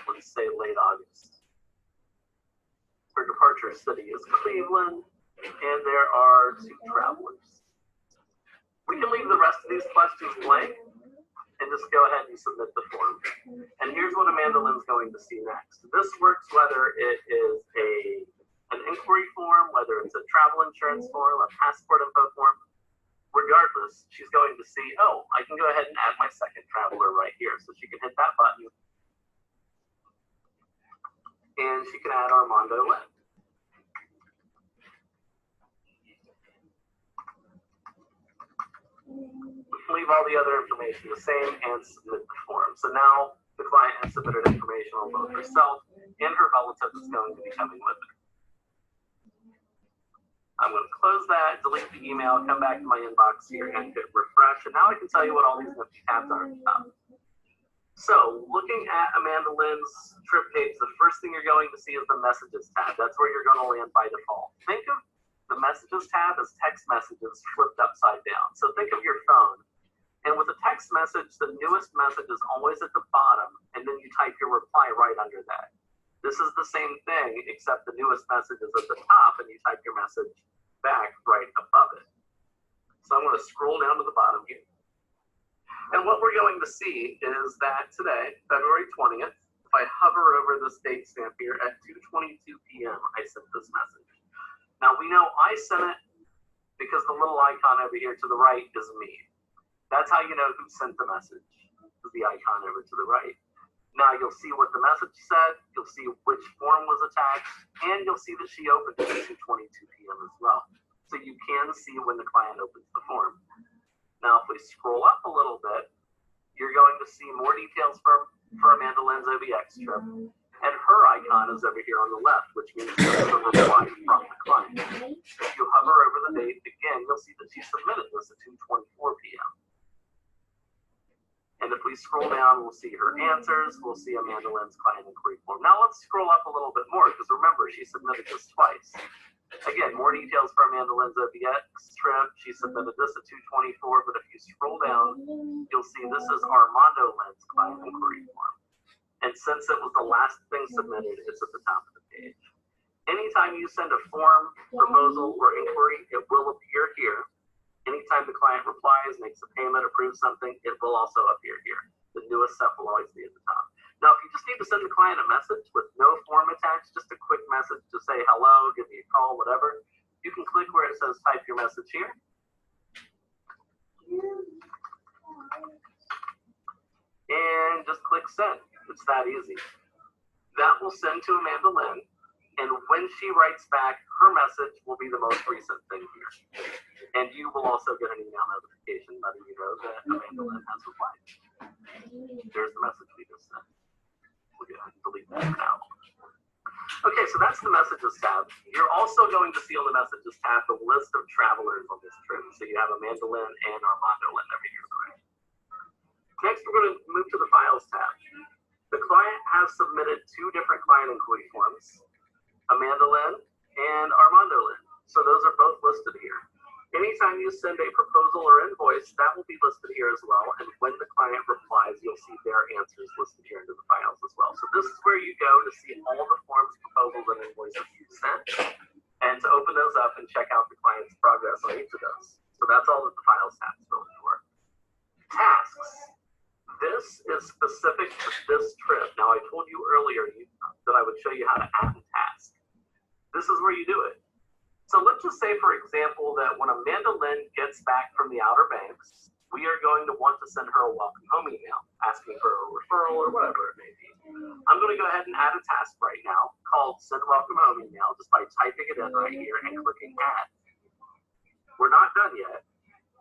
let's say, late August. Her departure city is Cleveland, and there are 2 travelers. We can leave the rest of these questions blank and just go ahead and submit the form. And here's what Amanda Lynn's going to see next. This works whether it is an inquiry form, whether it's a travel insurance form, a passport info form, regardless, she's going to see, oh, I can go ahead and add my second traveler right here. So she can hit that button and she can add Armando Lynn. We can leave all the other information the same and submit the form. So now the client has submitted information on both herself and her relative that's going to be coming with her. I'm going to close that, delete the email, come back to my inbox here and hit refresh. And now I can tell you what all these nifty tabs are at the top. So looking at Amanda Lynn's trip page, the first thing you're going to see is the messages tab. That's where you're going to land by default. Think of the messages tab as text messages flipped upside down. So think of your phone. And with a text message, the newest message is always at the bottom, and then you type your reply right under that. This is the same thing, except the newest message is at the top, and you type your message back right above it. So I'm going to scroll down to the bottom here. And what we're going to see is that today, February 20th, if I hover over this date stamp here at 2:22 p.m., I sent this message. Now we know I sent it because the little icon over here to the right is me. That's how you know who sent the message, is the icon over to the right. Now you'll see what the message said, you'll see which form was attached, and you'll see that she opened it at 2:22 p.m. as well. So you can see when the client opens the form. Now if we scroll up a little bit, you're going to see more details for Amanda Lynn's OBX trip. And her icon is over here on the left, which means there's a reply from the client. If you hover over the date, again, you'll see that she submitted this at 2:24 p.m. And if we scroll down, we'll see her answers. We'll see Amanda Lynn's client inquiry form. Now let's scroll up a little bit more, because remember, she submitted this twice. Again, more details for Amanda Lynn's OBX trip. She submitted this at 2:24, but if you scroll down, you'll see this is Armando Lynn's client inquiry form. And since it was the last thing submitted, it's at the top of the page. Anytime you send a form, proposal, or inquiry, it will appear here. Anytime the client replies, makes a payment, approves something, it will also appear here. The newest stuff will always be at the top. Now, if you just need to send the client a message with no form attached, just a quick message to say hello, give me a call, whatever, you can click where it says type your message here. And just click send. It's that easy. That will send to Amanda Lynn. And when she writes back, her message will be the most recent thing here. And you will also get an email notification letting you know that Amanda Lynn has replied. There's the message we just sent. We'll go ahead and delete that now. Okay, so that's the messages tab. You're also going to see on the messages tab the list of travelers on this trip. So you have Amanda Lynn and Armando Lynn over here. Next, we're going to move to the files tab. The client has submitted 2 different client inquiry forms. Amanda Lynn and Armando Lynn. So those are both listed here. Anytime you send a proposal or invoice, that will be listed here as well. And when the client replies, you'll see their answers listed here into the files as well. So this is where you go to see all the forms, proposals, and invoices you sent, and to open those up and check out the client's progress on each of those. So that's all that the files tab is really for. Tasks. This is specific to this trip. Now, I told you earlier that I would show you how to add a task. This is where you do it. So let's just say, for example, that when Amanda Lynn gets back from the Outer Banks, we are going to want to send her a welcome home email, asking for a referral or whatever it may be. I'm going to go ahead and add a task right now called send welcome home email just by typing it in right here and clicking add. We're not done yet.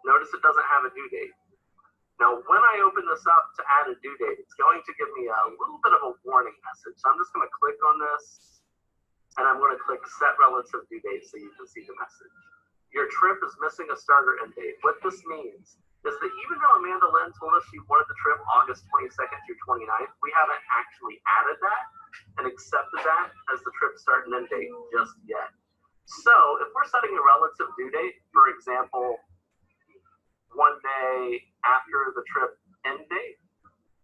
Notice it doesn't have a due date. Now, when I open this up to add a due date, it's going to give me a little bit of a warning message. So I'm just going to click on this, and I'm going to click Set Relative Due Date so you can see the message. Your trip is missing a start or end date. What this means is that even though Amanda Lynn told us she wanted the trip August 22nd through 29th, we haven't actually added that and accepted that as the trip start and end date just yet. So if we're setting a relative due date, for example, one day after the trip end date,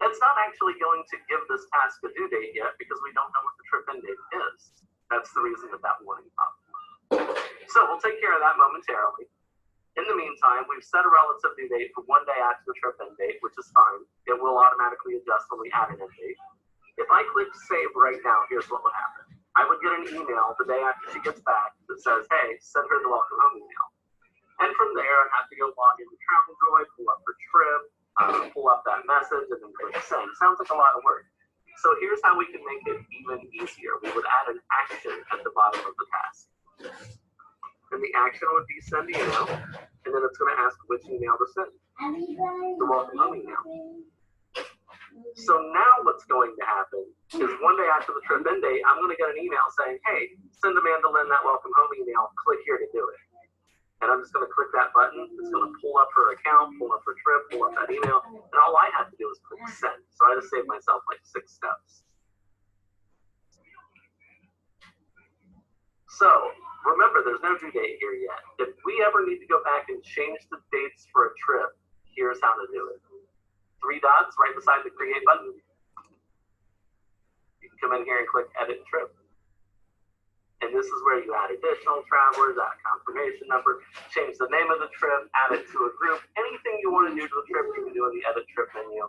it's not actually going to give this task a due date yet because we don't know what the trip end date is. That's the reason that warning popped up. So we'll take care of that momentarily. In the meantime, we've set a relative due date for 1 day after the trip end date, which is fine. It will automatically adjust when we add an end date. If I click save right now, here's what would happen. I would get an email the day after she gets back that says, hey, send her the welcome home email. And from there, I have to go log into TravelJoy, pull up her trip, pull up that message, and then click send. Sounds like a lot of work. So here's how we can make it even easier. We would add an action at the bottom of the task. And the action would be send email, and then it's going to ask which email to send. The welcome home email. So now what's going to happen is one day after the trip end date, I'm going to get an email saying, hey, send Amanda Lynn that welcome home email. Click here to do it. And I'm just going to click that button. It's going to pull up her account, pull up her trip, pull up that email. And all I have to do is click send. So I just saved myself like 6 steps. So remember, there's no due date here yet. If we ever need to go back and change the dates for a trip, here's how to do it. 3 dots right beside the create button. You can come in here and click edit trip. And this is where you add additional travelers, add confirmation number, change the name of the trip, add it to a group. Anything you want to do to the trip, you can do in the edit trip menu.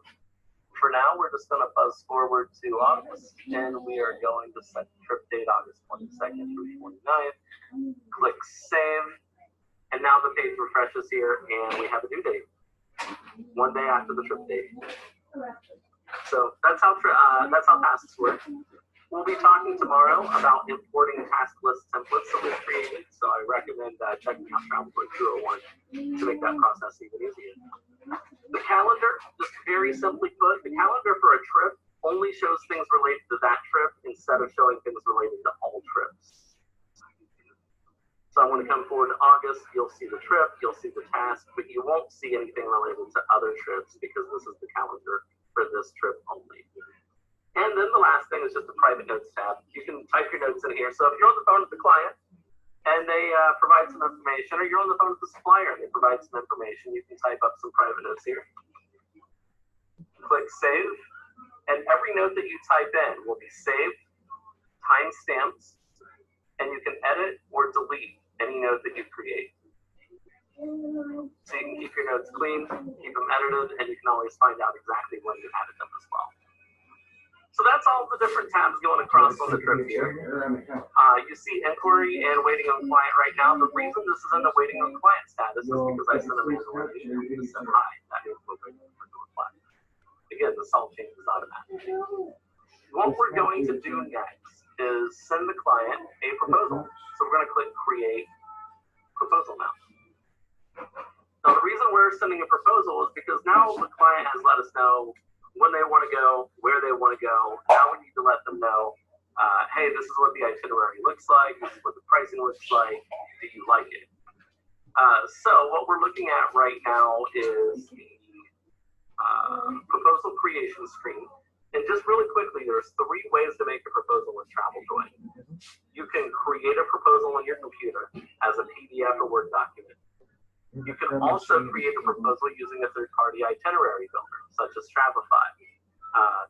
For now, we're just going to buzz forward to August, and we are going to set the trip date August 22nd through 29th. Click save, and now the page refreshes here, and we have a due date. 1 day after the trip date. So that's how tasks work. We'll be talking tomorrow about importing task list templates that we've created. So I recommend checking out TravelJoy 201 to make that process even easier. The calendar, just very simply put, the calendar for a trip only shows things related to that trip instead of showing things related to all trips. So when we come forward to August, you'll see the trip, you'll see the task, but you won't see anything related to other trips because this is the calendar for this trip only. And then the last thing is just the private notes tab. You can type your notes in here. So if you're on the phone with the client and they provide some information, or you're on the phone with the supplier and they provide some information, you can type up some private notes here. Click save, and every note that you type in will be saved, time-stamped, and you can edit or delete any note that you create. So you can keep your notes clean, keep them edited, and you can always find out exactly when you added them as well. So that's all the different tabs going across on the trip here. You see inquiry and waiting on client right now. The reason this is in the waiting on client status is because I sent a mail to send hi. That means we're waiting for the reply. Again, this all changes automatically. What we're going to do next is send the client a proposal. So we're going to click create proposal now. Now the reason we're sending a proposal is because now the client has let us know when they want to go, where they want to go. Now we need to let them know, hey, this is what the itinerary looks like, this is what the pricing looks like, do you like it? So what we're looking at right now is the proposal creation screen. And just really quickly, there's 3 ways to make a proposal with TravelJoy. You can create a proposal on your computer as a PDF or Word document. You can also create a proposal using a third-party itinerary builder, such as Travify.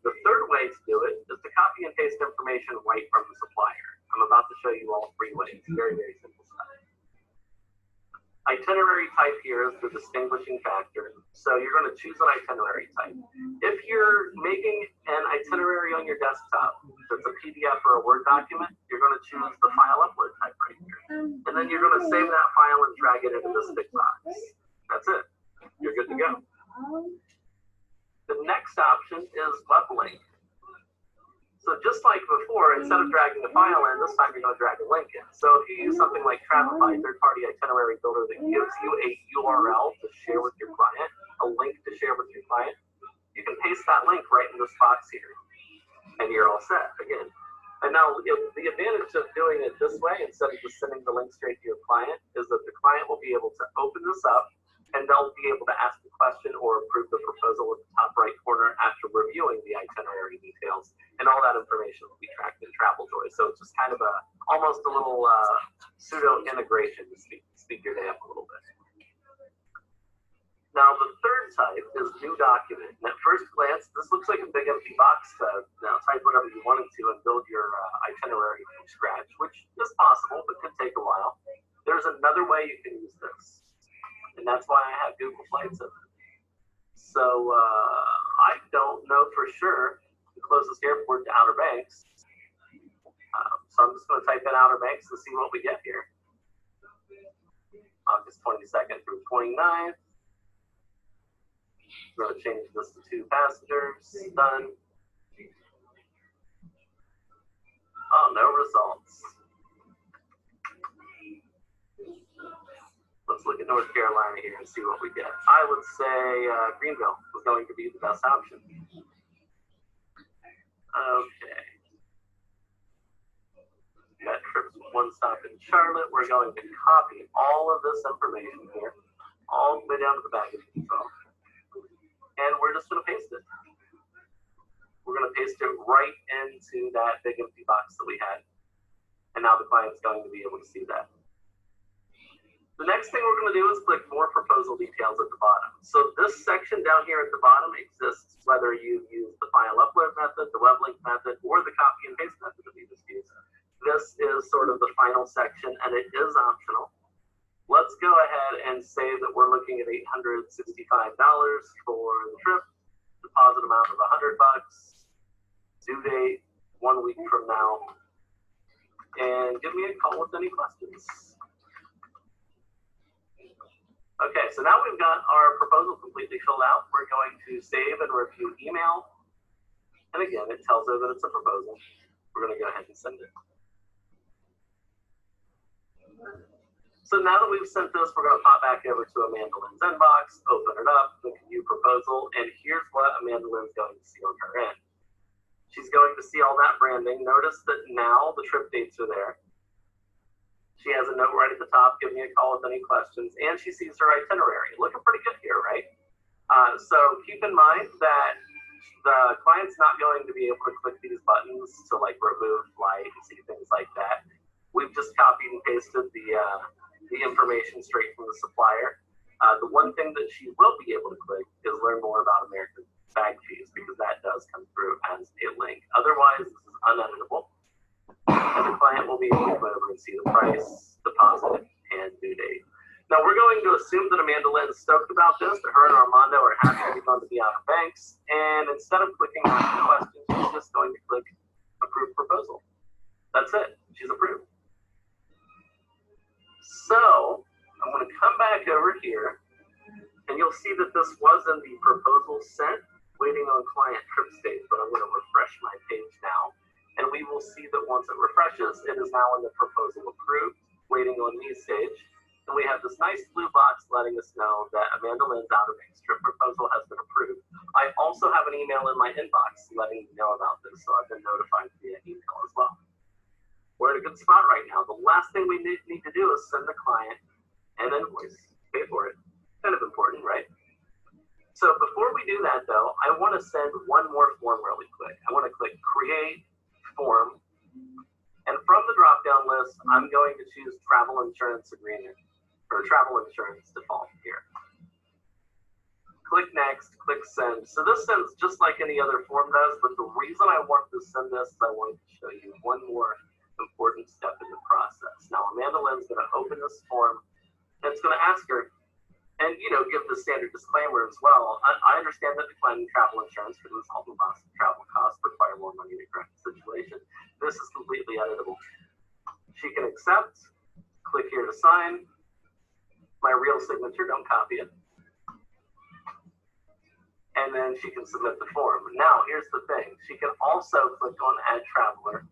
The third way to do it is to copy and paste information right from the supplier. I'm about to show you all 3 ways. Very, very simple stuff. Itinerary type here is the distinguishing factor. So you're going to choose an itinerary type. If you're making an itinerary on your desktop that's a PDF or a Word document, you're going to choose the file upload type right here. And then you're going to save that file and drag it into this big box. That's it. You're good to go. The next option is web link. So just like before, instead of dragging the file in, this time you're going to drag a link in. So if you use something like Travify, third-party itinerary builder that gives you a URL to share with your client, a link to share with your client, you can paste that link right in this box here, and you're all set again. And now the advantage of doing it this way, instead of just sending the link straight to your client, is that the client will be able to open this up, and they'll be able to ask the question or approve the proposal at the top right corner after reviewing the itinerary details, and all that information will be tracked in TravelJoy. So it's just kind of almost a little pseudo integration to speed your day up a little bit. Now the third type is new document. And at first glance, this looks like a big empty box to type whatever you wanted to and build your itinerary from scratch, which is possible but could take a while. There's another way you can use this. And that's why I have Google Flights in it. So I don't know for sure the closest airport to Outer Banks. So So I'm just going to type in Outer Banks to see what we get here. August 22nd through 29th. I'm going to change this to 2 passengers. Done. Oh, no results. Let's look at North Carolina here and see what we get. I would say Greenville was going to be the best option. Okay. Got trips with 1 stop in Charlotte. We're going to copy all of this information here, all the way down to the baggage control. And we're just going to paste it. We're going to paste it right into that big empty box that we had. And now the client's going to be able to see that. The next thing we're going to do is click more proposal details at the bottom. So this section down here at the bottom exists whether you use the file upload method, the web link method, or the copy and paste method that we just used. This is sort of the final section, and it is optional. Let's go ahead and say that we're looking at $865 for the trip, deposit amount of $100, due date 1 week from now, and give me a call with any questions. Okay, so now we've got our proposal completely filled out. We're going to save and review email. And again, it tells her that it's a proposal. We're going to go ahead and send it. So now that we've sent this, we're going to pop back over to Amanda Lynn's inbox, open it up, click View Proposal, and here's what Amanda Lynn's going to see on her end. She's going to see all that branding. Notice that now the trip dates are there. She has a note right at the top, give me a call with any questions, and she sees her itinerary. Looking pretty good here, right? So keep in mind that the client's not going to be able to click these buttons to like remove flight and see things like that. We've just copied and pasted the information straight from the supplier. The one thing that she will be able to click is learn more about American bag fees, because that does come through as a link. Otherwise, this is uneditable. And the client will be able to come over and see the price, deposit, and due date. Now we're going to assume that Amanda Lynn is stoked about this, that her and Armando are happy to be Outer Banks, and instead of clicking on the question, she's just going to click Approve Proposal. That's it. She's approved. So I'm going to come back over here, and you'll see that this was in the proposal sent, waiting on client trip stage, but I'm going to refresh my page now. And we will see that once it refreshes, it is now in the proposal approved, waiting on me stage. And we have this nice blue box letting us know that Amanda Lynn's Outer Banks trip proposal has been approved. I also have an email in my inbox letting me know about this, so I've been notified via email as well. We're in a good spot right now. The last thing we need to do is send the client an invoice, pay for it. Kind of important, right? So before we do that, though, I want to send one more form really quick. I want to click Create Form, and from the drop-down list, I'm going to choose Travel Insurance Agreement, or Travel Insurance Default here. Click Next, click Send. So this sends just like any other form does, but the reason I want to send this is I want to show you one more important step in the process. Now, Amanda Lynn's going to open this form, and it's going to ask her, and, you know, give the standard disclaimer as well. I understand that declining travel insurance could result in loss of travel costs, require more money to correct the situation. This is completely editable. She can accept, click here to sign. My real signature, don't copy it. And then she can submit the form. Now, here's the thing. She can also click on Add Traveler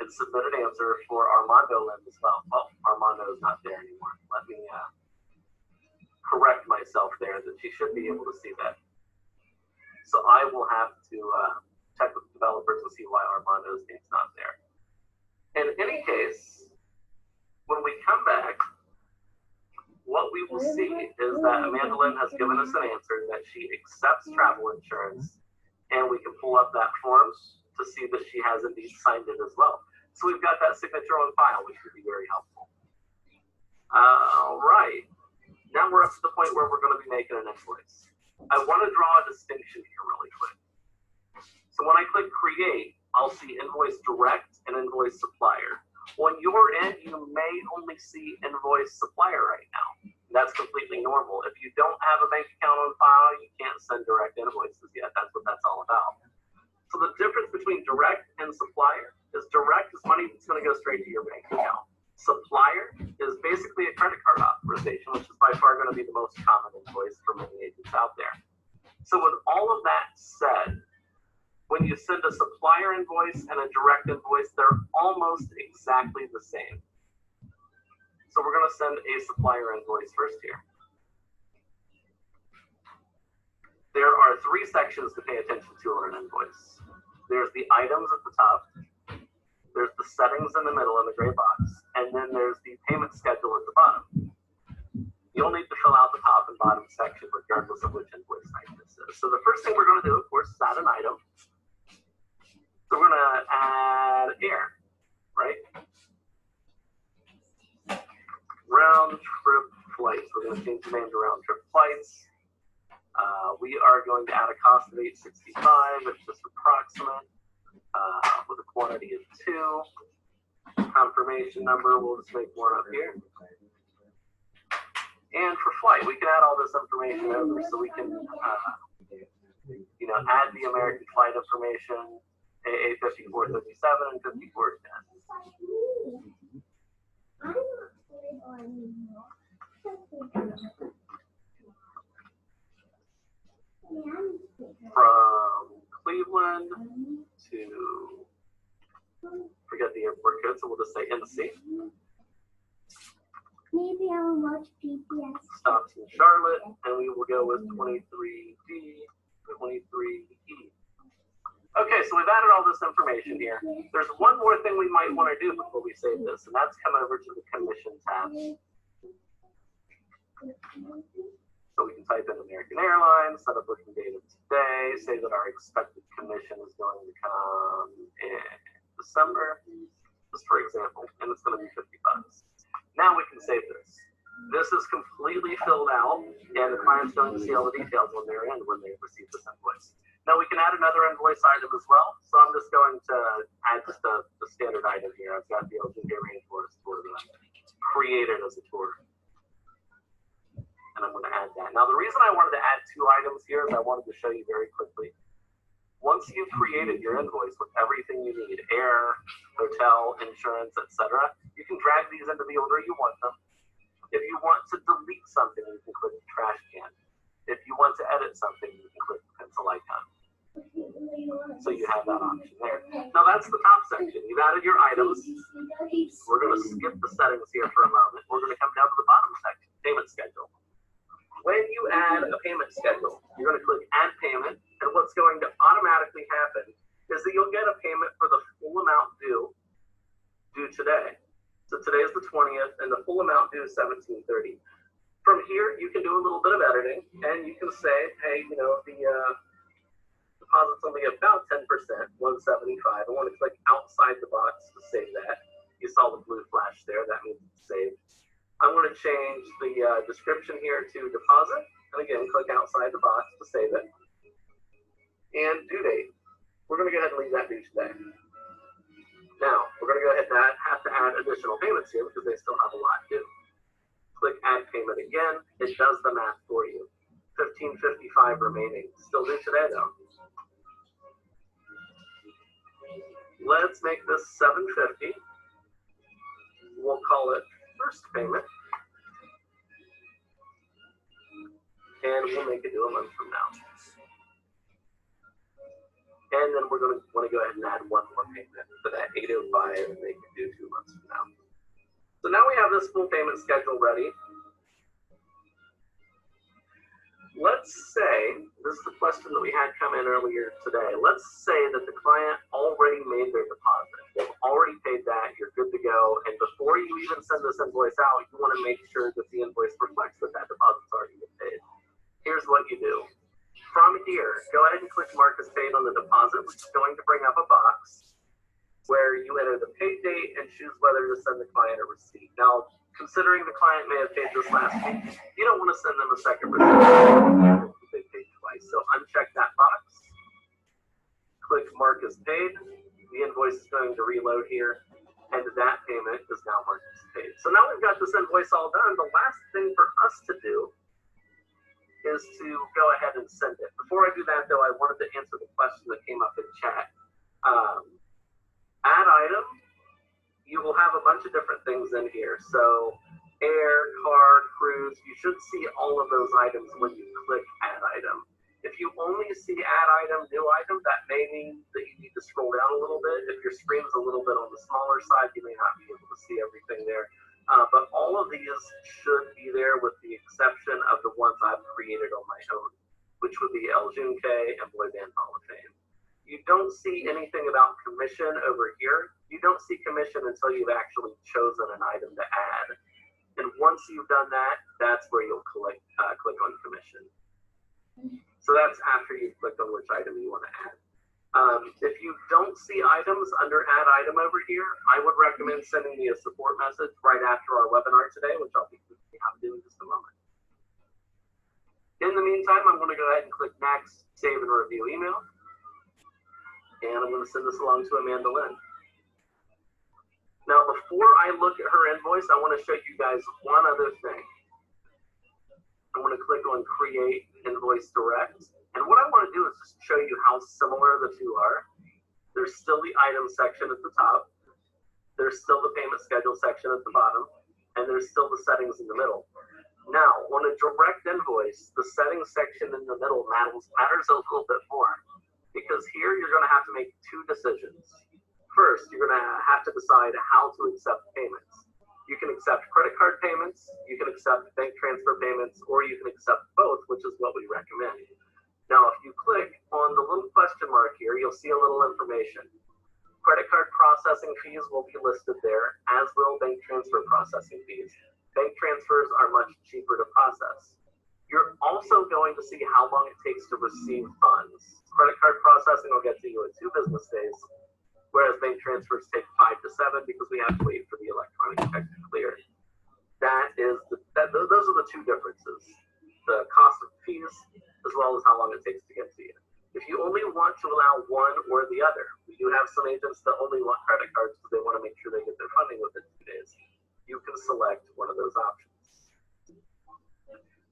and submit an answer for Armando Lynn as well. Well, Armando is not there anymore. Let me correct myself there, that she should be able to see that. So I will have to check with developers to see why Armando's name's not there. In any case, when we come back, what we will see is that Amanda Lynn has given us an answer that she accepts travel insurance, and we can pull up that form to see that she has indeed signed it as well. So we've got that signature on file, which would be very helpful. All right. Now we're up to the point where we're going to be making an invoice. I want to draw a distinction here really quick. So when I click Create, I'll see Invoice Direct and Invoice Supplier. On your end, you may only see Invoice Supplier right now. That's completely normal. If you don't have a bank account on file, you can't send direct invoices yet. That's what that's all about. So the difference between direct and supplier is is direct is money that's going to go straight to your bank account. Supplier is basically a credit card authorization, which is by far going to be the most common invoice for many agents out there. So with all of that said, when you send a supplier invoice and a direct invoice, they're almost exactly the same. So we're going to send a supplier invoice first here. There are 3 sections to pay attention to on an invoice. There's the items at the top, there's the settings in the middle in the gray box, and then there's the payment schedule at the bottom. You'll need to fill out the top and bottom section regardless of which invoice type this is. So the first thing we're going to do, of course, is add an item. So we're going to add air, right? Round trip flights. We're going to change the name to round trip flights. We are going to add a cost of $865. It's just approximate. With a quantity of 2. Confirmation number, we'll just make one up here. And for flight, we can add all this information over, so we can, add the American flight information, AA 5437 and 5410. From Cleveland to, forget the airport code, so we'll just say NC. Maybe I'll watch PBS. Stops in Charlotte, and we will go with 23D, 23E. Okay, so we've added all this information here. There's one more thing we might want to do before we save this, and that's come over to the commission tab. So we can type in American Airlines, set up booking date of today, say that our expected commission is going to come in December, just for example, and it's going to be $50. Now we can save this. This is completely filled out, and the client's going to see all the details on their end when they receive this invoice. Now we can add another invoice item as well, so I'm just going to add just the standard item here. I've got the LGK Rainforest tour that I created as a tour. And I'm going to add that. Now, the reason I wanted to add 2 items here is I wanted to show you very quickly. Once you've created your invoice with everything you need, air, hotel, insurance, etc., you can drag these into the order you want them. If you want to delete something, you can click the trash can. If you want to edit something, you can click the pencil icon. So you have that option there. Now, that's the top section. You've added your items. We're going to skip the settings here for a moment. We're going to come down to the bottom section, payment schedule. When you add a payment schedule, you're going to click Add Payment, and what's going to automatically happen is that you'll get a payment for the full amount due today. So today is the 20th, and the full amount due is $17.30. From here, you can do a little bit of editing, and you can say, hey, the deposit's only about 10%, $175. I want to click outside the box to save that. You saw the blue flash there. That means it's saved. I'm going to change the description here to deposit, and again, click outside the box to save it. And due date, we're going to go ahead and leave that due today. Now, we're going to go ahead and have to add additional payments here because they still have a lot due. Click Add Payment again. It does the math for you. $15.55 remaining. Still due today, though. Let's make this $7.50. We'll call it first payment, and we'll make it due a month from now. And then we're going to want to go ahead and add one more payment to that $805 and make it due 2 months from now. So now we have this full payment schedule ready. Let's say, this is the question that we had come in earlier today. Let's say that the client already made their deposit. They've already paid that, you're good to go. And before you even send this invoice out, you want to make sure that the invoice reflects that that deposit's already been paid. Here's what you do. From here, go ahead and click Mark as Paid on the deposit, which is going to bring up a box where you enter the paid date and choose whether to send the client a receipt. Now, considering the client may have paid this last week, you don't want to send them a second receipt. They paid twice. So uncheck that box. Click Mark as Paid. The invoice is going to reload here, and that payment is now marked as paid. So now we've got this invoice all done. The last thing for us to do is to go ahead and send it. Before I do that, though, I wanted to answer the question that came up in chat. Add item, you will have a bunch of different things in here. So air, car, cruise, you should see all of those items when you click add item. If you only see add item, new item, that may mean that you need to scroll down a little bit. If your screen is a little bit on the smaller side, you may not be able to see everything there. But all of these should be there with the exception of the ones I've created on my own, which would be El Junque and Boy Band Hall of Fame. You don't see anything about commission over here. You don't see commission until you've actually chosen an item to add. And once you've done that, that's where you'll click on commission. So that's after you've clicked on which item you want to add. If you don't see items under add item over here, I would recommend sending me a support message right after our webinar today, which I'll be happy to do in just a moment. In the meantime, I'm going to go ahead and click next, save and review email. And I'm going to send this along to Amanda Lynn. Now, before I look at her invoice, I want to show you guys one other thing. I want to click on Create Invoice Direct. And what I want to do is just show you how similar the two are. There's still the item section at the top. There's still the payment schedule section at the bottom. And there's still the settings in the middle. Now, on a direct invoice, the settings section in the middle matters a little bit more. Because here you're going to have to make two decisions. First, you're going to have to decide how to accept payments. You can accept credit card payments, you can accept bank transfer payments, or you can accept both, which is what we recommend. Now, if you click on the little question mark here, you'll see a little information. Credit card processing fees will be listed there, as will bank transfer processing fees. Bank transfers are much cheaper to process. You're also going to see how long it takes to receive funds. Credit card processing will get to you in 2 business days, whereas bank transfers take 5 to 7 because we have to wait for the electronic check to clear. Those are the 2 differences, the cost of fees as well as how long it takes to get to you. If you only want to allow one or the other, we do have some agents that only want credit cards because they want to make sure they get their funding within 2 days. You can select one of those options.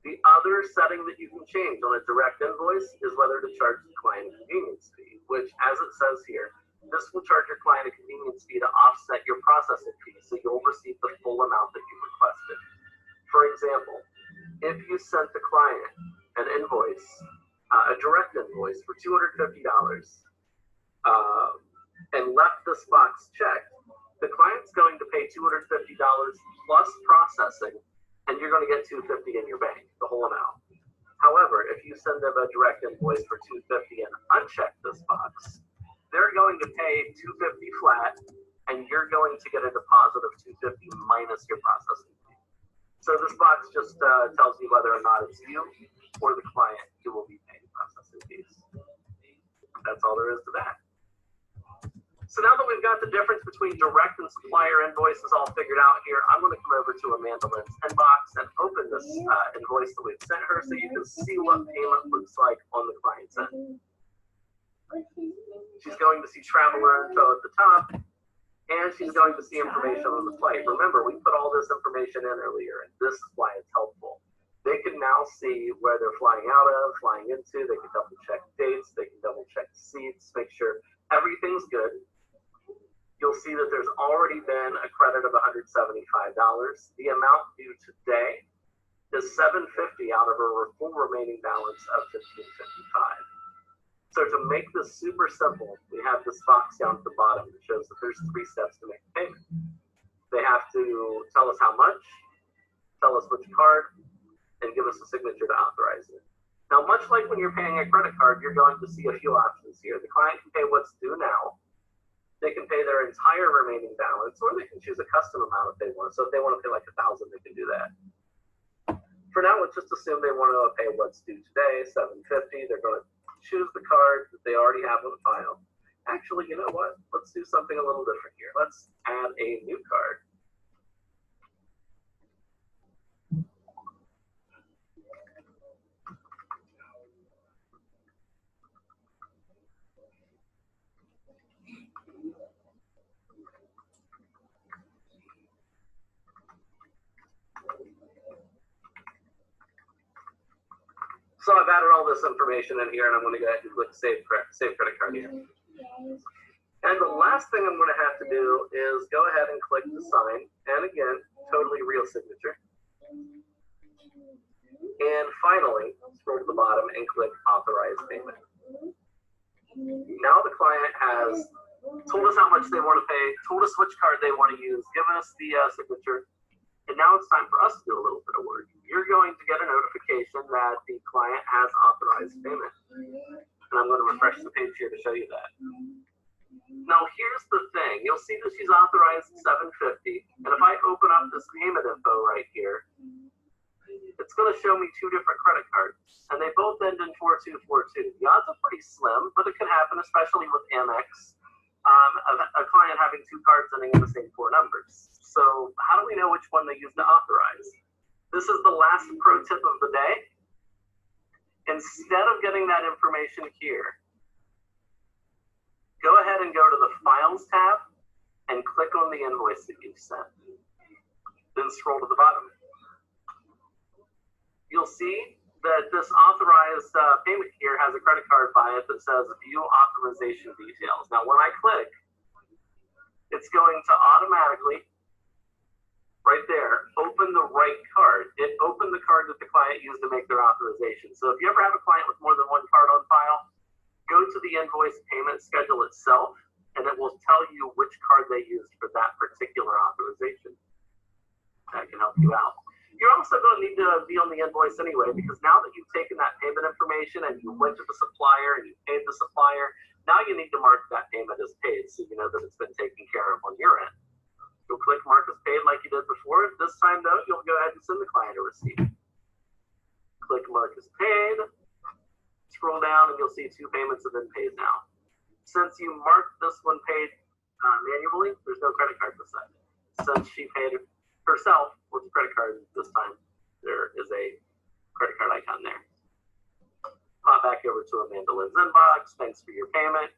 The other setting that you can change on a direct invoice is whether to charge the client a convenience fee, which, as it says here, this will charge your client a convenience fee to offset your processing fee, so you'll receive the full amount that you requested. For example, if you sent the client an invoice, a direct invoice for $250, and left this box checked, the client's going to pay $250 plus processing, and you're going to get $250 in your bank, the whole amount. However, if you send them a direct invoice for $250 and uncheck this box, they're going to pay $250 flat, and you're going to get a deposit of $250 minus your processing fee. So this box just tells you whether or not it's you or the client who will be paying processing fees. That's all there is to that. So now that we've got the difference between direct and supplier invoices all figured out here, I'm going to come over to Amanda Lynn's inbox and open this invoice that we've sent her so you can see what payment looks like on the client's end. She's going to see traveler info at the top, and she's going to see information on the flight. Remember, we put all this information in earlier, and this is why it's helpful. They can now see where they're flying out of, flying into. They can double check dates. They can double check seats, make sure everything's good. You'll see that there's already been a credit of $175. The amount due today is $750 out of her full remaining balance of $1,555. So to make this super simple, we have this box down at the bottom that shows that there's 3 steps to make a payment. They have to tell us how much, tell us which card, and give us a signature to authorize it. Now, much like when you're paying a credit card, you're going to see a few options here. The client can pay what's due now. They can pay their entire remaining balance, or they can choose a custom amount if they want. So if they want to pay like $1,000, they can do that. For now, let's just assume they want to pay what's due today, $750. They're going to choose the card that they already have on file. Actually, you know what? Let's do something a little different here. Let's add a new card. So I've added all this information in here, and I'm going to go ahead and click Save Credit Card here. And the last thing I'm going to have to do is go ahead and click the sign. And again, totally real signature. And finally, scroll to the bottom and click authorize payment. Now the client has told us how much they want to pay, told us which card they want to use, given us the signature. And now it's time for us to do a little bit of work. You're going to get a notification that the client has authorized payment. And I'm going to refresh the page here to show you that. Now here's the thing. You'll see that she's authorized $750. And if I open up this payment info right here, it's going to show me two different credit cards. And they both end in 4242. The odds are pretty slim, but it can happen, especially with Amex. A client having two cards ending in the same four numbers. So how do we know which one they use to authorize? This is the last pro tip of the day. Instead of getting that information here, go ahead and go to the Files tab and click on the invoice that you've sent. Then scroll to the bottom. You'll see that this authorized payment here has a credit card by it that says view authorization details. Now when I click, it's going to automatically, right there, open the right card. It opened the card that the client used to make their authorization. So if you ever have a client with more than one card on file, go to the invoice payment schedule itself, and it will tell you which card they used for that particular authorization. That can help you out. You're also going to need to be on the invoice anyway, because now that you've taken that payment information and you went to the supplier and you paid the supplier, now you need to mark that payment as paid so you know that it's been taken care of on your end. You'll click mark as paid like you did before. This time though, you'll go ahead and send the client a receipt. Click mark as paid. Scroll down and you'll see two payments have been paid now. Since you marked this one paid manually, there's no credit card this time. Since she paid herself with a credit card this time, there is a credit card icon there. Pop back over to Amanda Lynn's inbox. Thanks for your payment.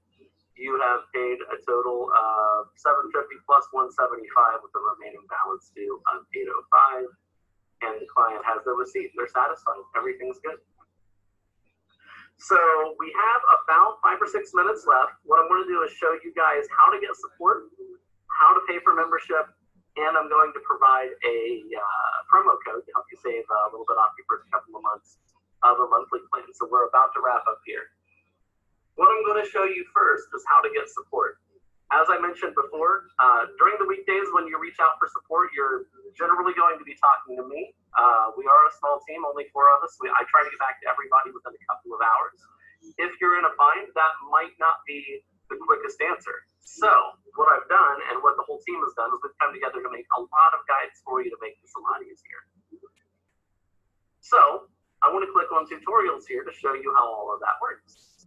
You have paid a total of $750 plus $175 with the remaining balance due of $805. And the client has the receipt. They're satisfied. Everything's good. So we have about 5 or 6 minutes left. What I'm going to do is show you guys how to get support, how to pay for membership, and I'm going to provide a promo code to help you save a little bit off your first couple of months of a monthly plan. So we're about to wrap up here. What I'm going to show you first is how to get support. As I mentioned before, during the weekdays when you reach out for support, you're generally going to be talking to me. We are a small team, only 4 of us. I try to get back to everybody within a couple of hours. If you're in a bind, that might not be the quickest answer. So what I've done and what the whole team has done is we've come together to make a lot of guides for you to make this a lot easier. So I want to click on tutorials here to show you how all of that works.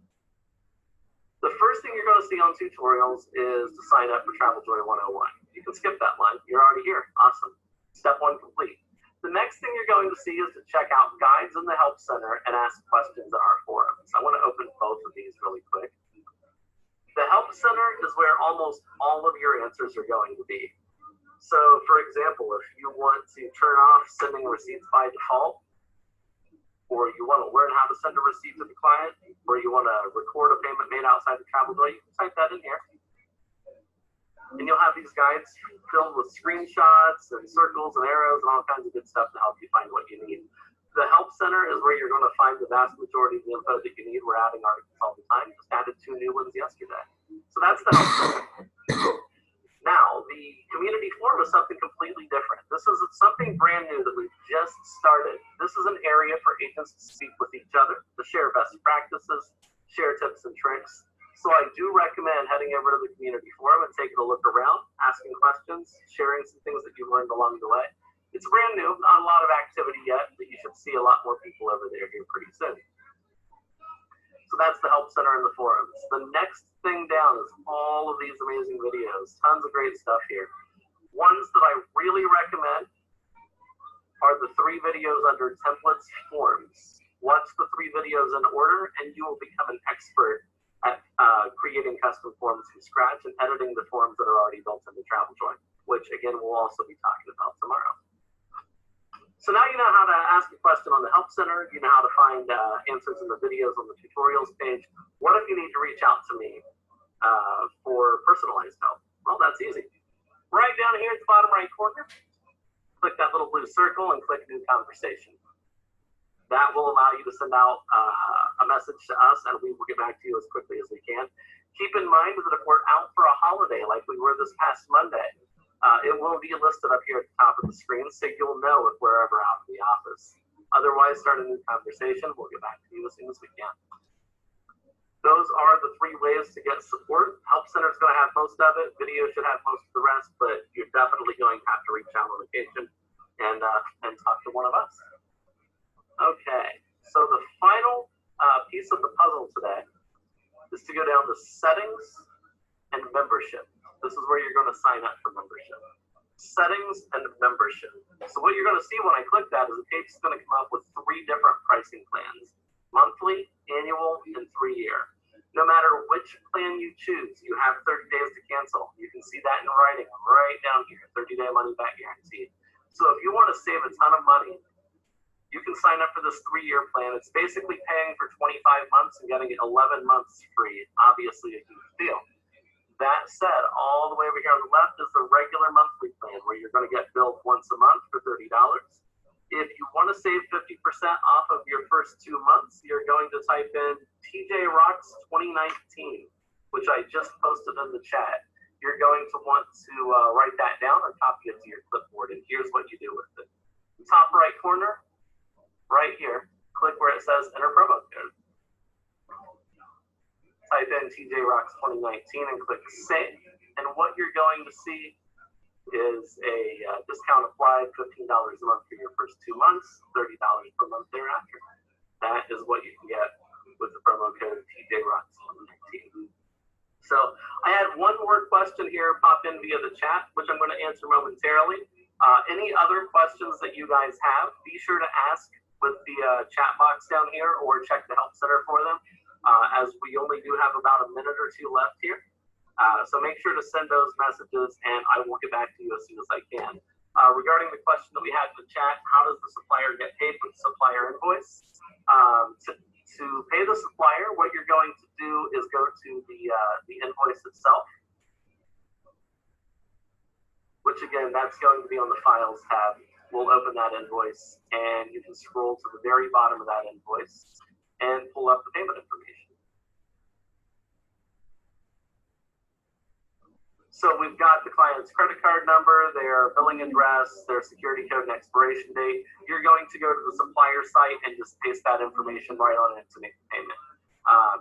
The first thing you're going to see on tutorials is to sign up for Travel Joy 101. You can skip that line. You're already here. Awesome. Step 1 complete. The next thing you're going to see is to check out guides in the Help Center and ask questions in our forums. I want to open both of these really quick. The Help Center is where almost all of your answers are going to be. So, for example, if you want to turn off sending receipts by default, or you want to learn how to send a receipt to the client, or you want to record a payment made outside the Travel Joy, you can type that in here. And you'll have these guides filled with screenshots and circles and arrows and all kinds of good stuff to help you find what you need. The Help Center is where you're going to find the vast majority of the info that you need. We're adding articles all the time. Just added 2 new ones yesterday. So that's the Help Center. Now, the community forum is something completely different. This is something brand new that we've just started. This is an area for agents to speak with each other, to share best practices, share tips and tricks. So I do recommend heading over to the community forum and taking a look around, asking questions, sharing some things that you've learned along the way. It's brand new, not a lot of activity yet, but you should see a lot more people over there here pretty soon. So that's the Help Center and the forums. The next thing down is all of these amazing videos. Tons of great stuff here. Ones that I really recommend are the 3 videos under templates forms. Watch the 3 videos in order and you will become an expert at creating custom forms from scratch and editing the forms that are already built into Travel Joy, which again we'll also be talking about tomorrow. So now you know how to ask a question on the Help Center. You know how to find answers in the videos on the tutorials page. What if you need to reach out to me for personalized help? Well, that's easy. Right down here at the bottom right corner, click that little blue circle and click New Conversation. That will allow you to send out a message to us, and we will get back to you as quickly as we can. Keep in mind that if we're out for a holiday like we were this past Monday, it will be listed up here at the top of the screen, so you'll know if we're ever out in the office. Otherwise, start a new conversation. We'll get back to you as soon as we can. Those are the 3 ways to get support. Help Center is going to have most of it. Video should have most of the rest, but you're definitely going to have to reach out on occasion and talk to one of us. Okay, so the final piece of the puzzle today is to go down to Settings and Membership. This is where you're going to sign up for membership. Settings and Membership. So what you're going to see when I click that is the page is going to come up with 3 different pricing plans: monthly, annual, and 3-year. No matter which plan you choose, you have 30 days to cancel. You can see that in writing right down here, 30-day money back guarantee. So if you want to save a ton of money, you can sign up for this 3-year plan. It's basically paying for 25 months and getting 11 months free. Obviously a huge deal. That said, all the way over here on the left is the regular monthly plan where you're going to get billed once a month for $30. If you want to save 50% off of your first 2 months, you're going to type in TJ Rocks 2019, which I just posted in the chat. You're going to want to write that down or copy it to your clipboard, and here's what you do with it. Top right corner, right here, click where it says enter promo code. Type in TJ Rocks 2019 and click save, and what you're going to see is a discount applied, $15 a month for your first 2 months, $30 per month thereafter. That is what you can get with the promo code TJ Rocks 2019. So I had one more question here pop in via the chat, which I'm going to answer momentarily. Any other questions that you guys have, be sure to ask with the chat box down here or check the help center for them, as we only do have about a minute or 2 left here. So make sure to send those messages and I will get back to you as soon as I can. Regarding the question that we had in the chat, how does the supplier get paid with the supplier invoice? To pay the supplier, what you're going to do is go to the invoice itself, which again, that's going to be on the Files tab. We'll open that invoice and you can scroll to the very bottom of that invoice and pull up the payment information. So we've got the client's credit card number, their billing address, their security code and expiration date. You're going to go to the supplier site and just paste that information right on it to make the payment.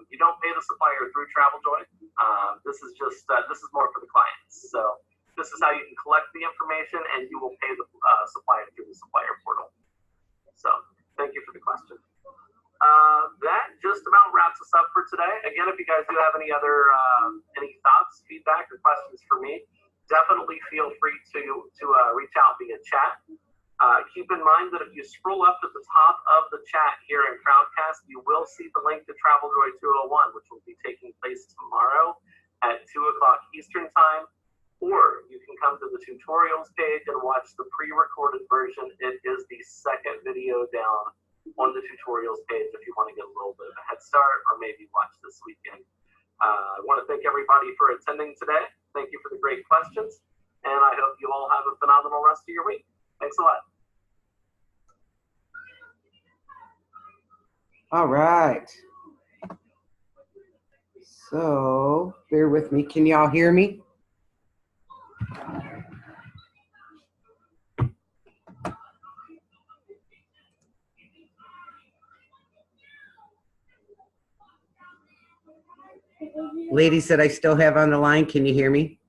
You don't pay the supplier through TravelJoy. This is just this is more for the clients. So this is how you can collect the information and you will pay the supplier through the supplier portal. So thank you for the question. That just about wraps us up for today. Again, if you guys do have any other any thoughts, feedback, or questions for me, definitely feel free to reach out via chat. Keep in mind that if you scroll up to the top of the chat here in Crowdcast, you will see the link to TravelJoy 201, which will be taking place tomorrow at 2 o'clock Eastern Time. Or you can come to the tutorials page and watch the pre-recorded version. It is the second video down on the tutorials page if you want to get a little bit of a head start or maybe watch this weekend. I want to thank everybody for attending today. Thank you for the great questions, and I hope you all have a phenomenal rest of your week. Thanks a lot. All right. So bear with me. Can y'all hear me? Ladies that I still have on the line, can you hear me?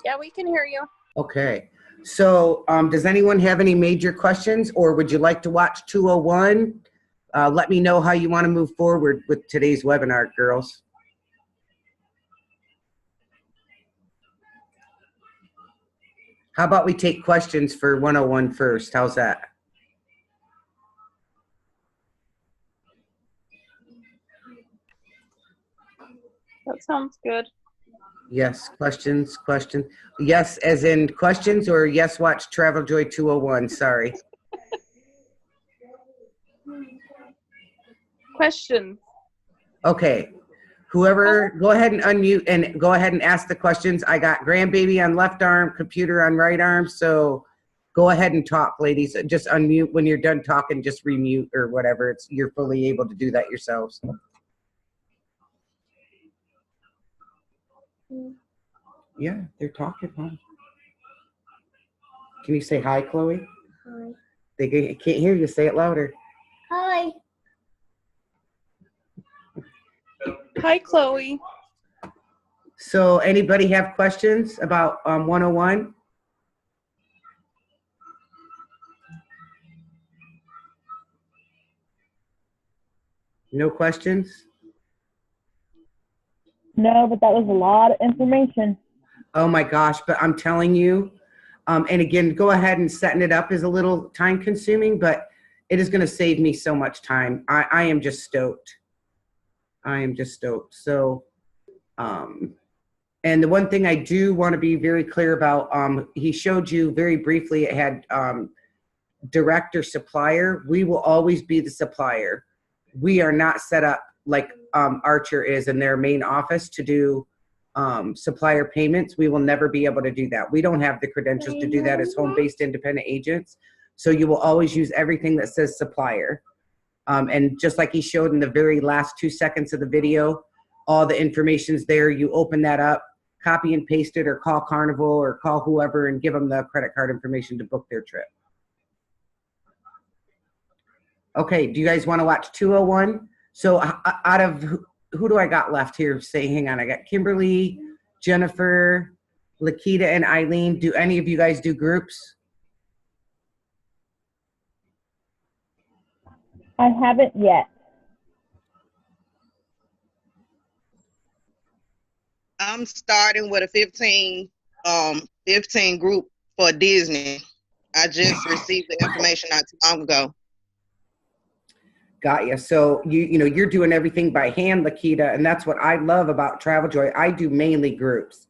Yeah, we can hear you. Okay. So does anyone have any major questions, or would you like to watch 201? Let me know how you want to move forward with today's webinar, girls. How about we take questions for 101 first? How's that? That sounds good. Yes, questions. Yes, as in questions, or yes, watch TravelJoy 201, sorry. Questions. Okay. Whoever, go ahead and unmute and go ahead and ask the questions. I got grandbaby on left arm, computer on right arm. So go ahead and talk, ladies. Just unmute when you're done talking, just remute or whatever. You're fully able to do that yourselves. Yeah, they're talking, huh? Can you say hi, Chloe? Hi. They can't hear you. Say it louder. Hi. Hi, Chloe. So anybody have questions about 101? No questions? No, but that was a lot of information. Oh my gosh, but I'm telling you, and again, go ahead and setting it up is a little time consuming, but it is going to save me so much time. I am just stoked. I am just stoked. So, and the one thing I do want to be very clear about, he showed you very briefly, it had direct or supplier. We will always be the supplier. We are not set up like Archer is in their main office to do supplier payments. We will never be able to do that. We don't have the credentials to do that as home-based independent agents. So you will always use everything that says supplier. And just like he showed in the very last 2 seconds of the video, all the information's there. You open that up, copy and paste it, or call Carnival or call whoever and give them the credit card information to book their trip. Okay, do you guys want to watch 201? So out of, who do I got left here? Say, hang on, I got Kimberly, Jennifer, Lakita, and Eileen. Do any of you guys do groups? I haven't yet. I'm starting with a 15 group for Disney. I just received the information not too long ago. Got you. So you know you're doing everything by hand, Lakita, and that's what I love about Travel Joy. I do mainly groups.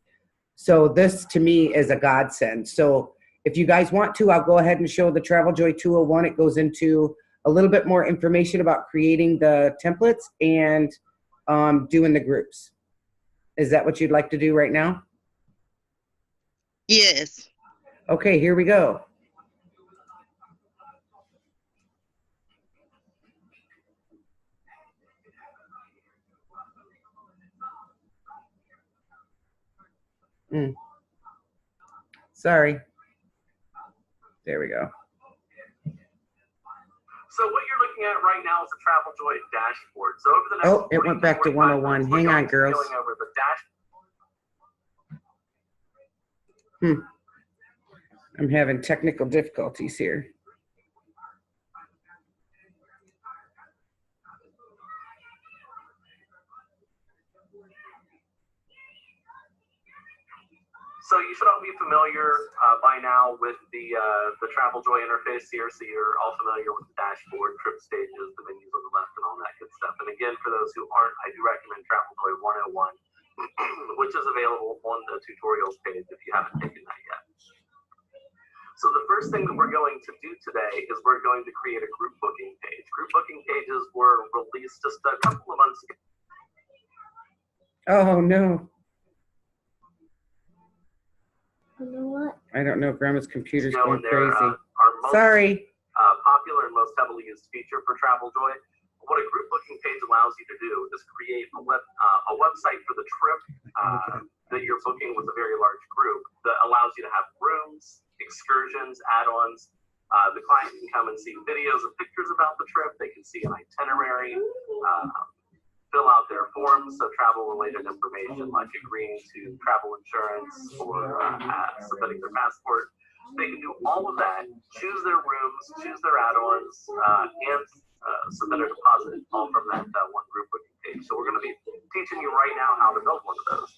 So this to me is a godsend. So if you guys want to, I'll go ahead and show the Travel Joy 201. It goes into a little bit more information about creating the templates and doing the groups. Is that what you'd like to do right now? Yes. Okay, here we go. Sorry. There we go. So what you're looking at right now is the Travel Joy dashboard. So over the next Oh, it went back to 101. Hang on, girls. Going over the dash. I'm having technical difficulties here. So you should all be familiar by now with the Travel Joy interface here. So you're all familiar with the dashboard, trip stages, the menus on the left, and all that good stuff. And again, for those who aren't, I do recommend Travel Joy 101, which is available on the tutorials page if you haven't taken that yet. So the first thing that we're going to do today is we're going to create a group booking page. Group booking pages were released just a couple of months ago. Oh, no. You know what? I don't know. Grandma's computer's Going going there, crazy. our most, Sorry. popular and most heavily used feature for Travel Joy. What a group booking page allows you to do is create a website for the trip that you're booking with a very large group that allows you to have rooms, excursions, add-ons. The client can come and see videos and pictures about the trip. They can see an itinerary, fill out their forms, so travel-related information like agreeing to travel insurance or submitting their passport. They can do all of that, choose their rooms, choose their add-ons, and submit a deposit all from that one group booking page. So we're going to be teaching you right now how to build one of those.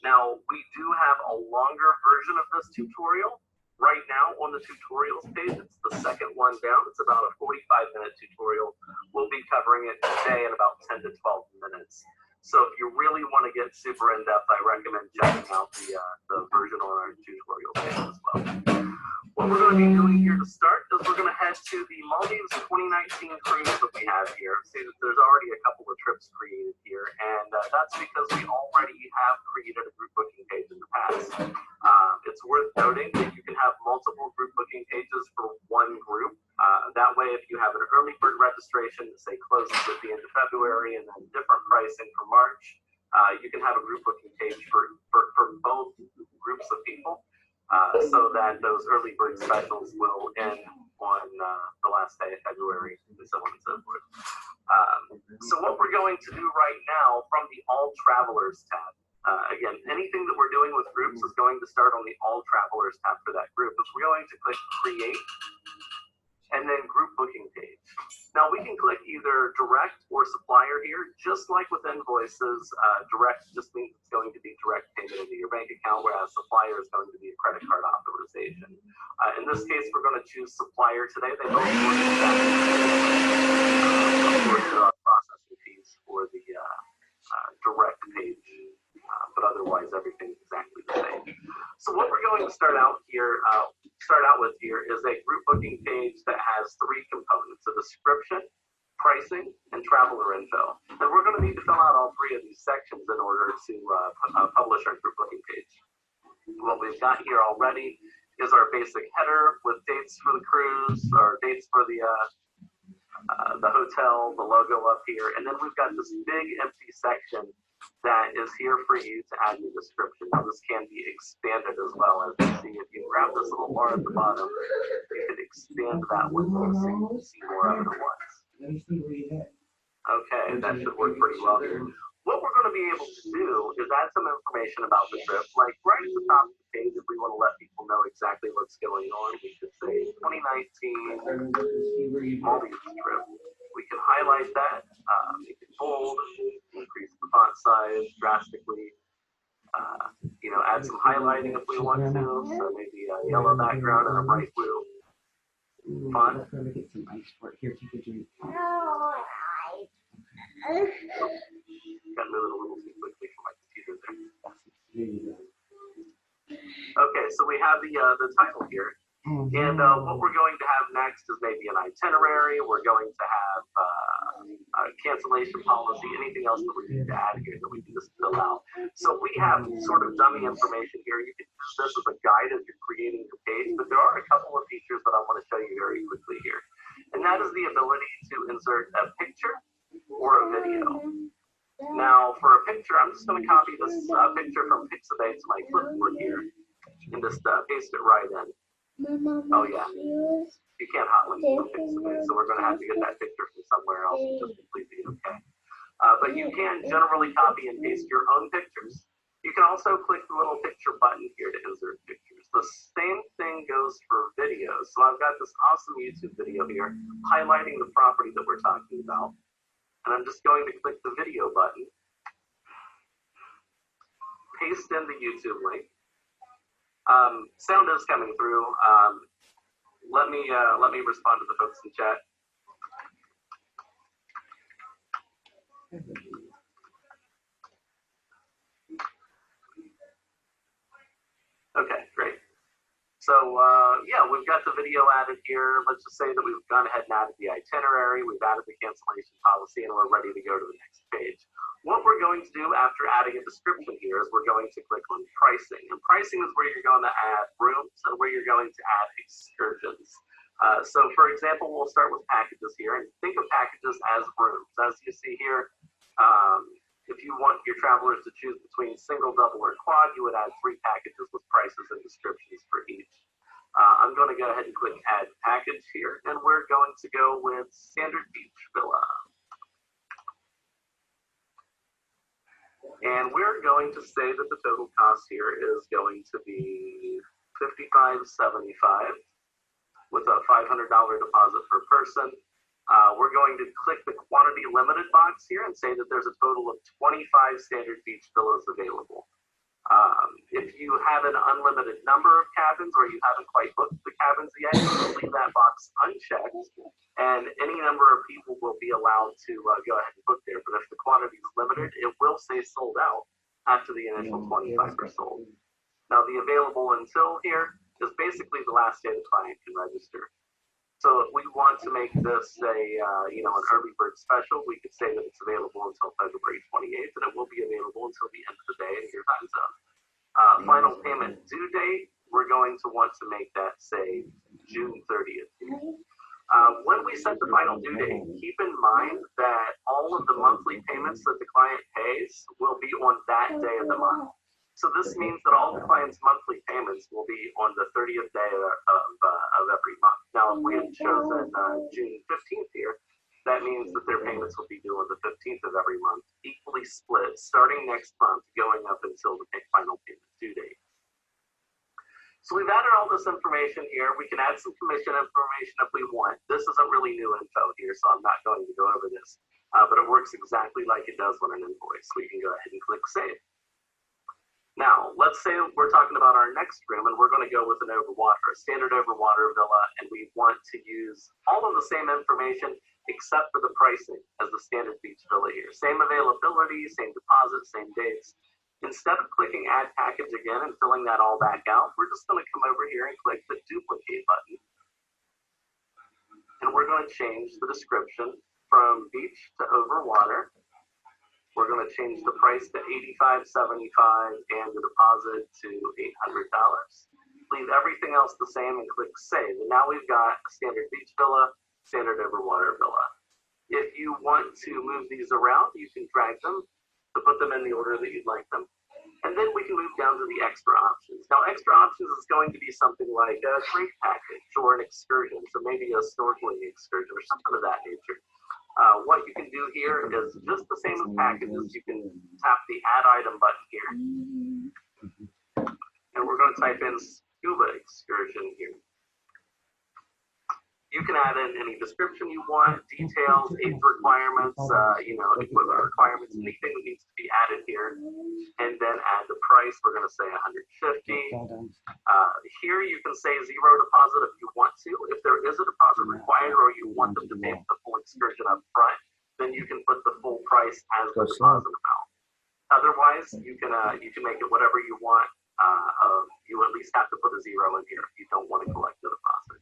Now, we do have a longer version of this tutorial. Right now on the tutorials page, it's the second one down. It's about a 45-minute tutorial. We'll be covering it today in about 10 to 12 minutes. So if you really want to get super in-depth, I recommend checking out the version on our tutorial page as well. What we're going to be doing here to start is we're going to head to the Maldives 2019 cruise that we have here. See that there's already a couple of trips created here, and that's because we already have created a group booking page in the past. It's worth noting that you can have multiple group booking pages for one group. That way, if you have an early bird registration that say closes at the end of February and then different pricing for March, you can have a group booking page for both groups of people. So that those early bird specials will end on the last day of February, and so on and so forth. So what we're going to do right now from the All Travelers tab, again, anything that we're doing with groups is going to start on the All Travelers tab for that group. Is we're going to click Create and then Group Booking Page. Now we can click either direct or supplier here. Just like with invoices, direct just means it's going to be direct payment into your bank account, whereas supplier is going to be a credit card authorization. In this case, we're going to choose supplier today. They both work exactly the same. Of course, there are processing fees for the direct page, but otherwise everything's exactly the same. So what we're going to start out with here is a group booking page that has three components: a description, pricing, and traveler info. And we're going to need to fill out all three of these sections in order to publish our group booking page. What we've got here already is our basic header with dates for the cruise, or dates for the hotel, the logo up here, and then we've got this big empty section that is here for you to add your description. Now this can be expanded as well. As you see, if you grab this little bar at the bottom, you can expand that window so you can see more of it at once. Okay, that should work pretty well here. What we're going to be able to do is add some information about the trip, like right at the top of the page. If we want to let people know exactly what's going on, we could say 2019 Maldives trip. We can highlight that, make it bold, increase the font size drastically, add some highlighting if we want to, so maybe a yellow background and a bright blue font. Got me a little too quickly for my computer there. Okay, so we have the title here. And what we're going to have next is maybe an itinerary. We're going to have a cancellation policy, anything else that we need to add here that we can just fill out. So we have sort of dummy information here. You can use this as a guide as you're creating your page, but there are a couple of features that I want to show you very quickly here. And that is the ability to insert a picture or a video. Now, for a picture, I'm just going to copy this picture from Pixabay to my clipboard here and just paste it right in. Oh yeah, you can't hot link from Pixabay, so we're going to have to get that picture from somewhere else, which is completely okay. But you can generally copy and paste your own pictures. You can also click the little picture button here to insert pictures. The same thing goes for videos. So I've got this awesome YouTube video here highlighting the property that we're talking about. And I'm just going to click the video button, paste in the YouTube link. Sound is coming through. Let me respond to the folks in chat. Okay, great. So yeah, we've got the video added here. Let's just say that we've gone ahead and added the itinerary, we've added the cancellation policy, and we're ready to go to the next page. What we're going to do after adding a description here is we're going to click on pricing. And pricing is where you're going to add rooms and where you're going to add excursions. So for example, we'll start with packages here, and think of packages as rooms. As you see here, if you want your travelers to choose between single, double, or quad, you would add 3 packages with prices and descriptions for each. I'm going to go ahead and click Add Package here, and we're going to go with Standard Beach Villa. And we're going to say that the total cost here is going to be $55.75 with a $500 deposit per person. We're going to click the quantity limited box here and say that there's a total of 25 standard beach villas available. If you have an unlimited number of cabins or you haven't quite booked the cabins yet, you can leave that box unchecked and any number of people will be allowed to go ahead and book there. But if the quantity is limited, it will say sold out after the initial 25 are sold. Now the available until here is basically the last day the client can register. So if we want to make this a, you know, an early bird special, we could say that it's available until February 28th, and it will be available until the end of the day in your time zone. Final payment due date, we're going to want to make that, say, June 30th. When we set the final due date, keep in mind that all of the monthly payments that the client pays will be on that day of the month. So this means that all the client's monthly payments will be on the 30th day of every month. Now, if we had chosen June 15th here, that means that their payments will be due on the 15th of every month, equally split, starting next month, going up until the final payment due date. So we've added all this information here. We can add some commission information if we want. This isn't really new info here, so I'm not going to go over this. But it works exactly like it does on an invoice. We can go ahead and click Save. Now, let's say we're talking about our next room, and we're going to go with an overwater, a standard overwater villa, and we want to use all of the same information except for the pricing as the standard beach villa here. Same availability, same deposit, same dates. Instead of clicking Add Package again and filling that all back out, we're just going to come over here and click the Duplicate button. And we're going to change the description from beach to overwater. We're going to change the price to $85.75 and the deposit to $800. Leave everything else the same and click Save. And now we've got a standard beach villa, standard overwater villa. If you want to move these around, you can drag them to put them in the order that you'd like them. And then we can move down to the extra options. Now, extra options is going to be something like a drink package or an excursion, so maybe a snorkeling excursion or something of that nature. What you can do here is just the same as packages. You can tap the Add Item button here. And we're going to type in scuba excursion here. You can add in any description you want, details, age requirements, you know, equipment requirements, anything that needs to be added here. And then add the price. We're going to say $150. Here you can say zero deposit if you want to. If there is a deposit required or you want them to pay for the full excursion up front, then you can put the full price as the deposit amount. Otherwise, you can make it whatever you want. You at least have to put a zero in here if you don't want to collect the deposit.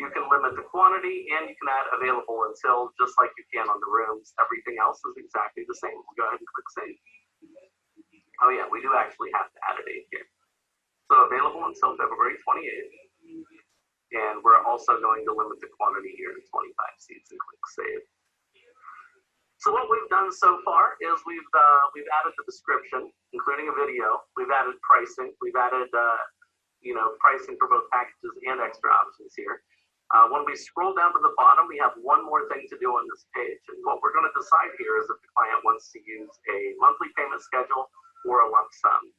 You can limit the quantity, and you can add available until, just like you can on the rooms. Everything else is exactly the same. We'll go ahead and click Save. Oh yeah, we do actually have to add a date here. So available until February 28th. And we're also going to limit the quantity here to 25 seats and click Save. So what we've done so far is we've added the description, including a video. We've added pricing. We've added you know, pricing for both packages and extra options here. When we scroll down to the bottom, we have one more thing to do on this page. And what we're going to decide here is if the client wants to use a monthly payment schedule or a lump sum.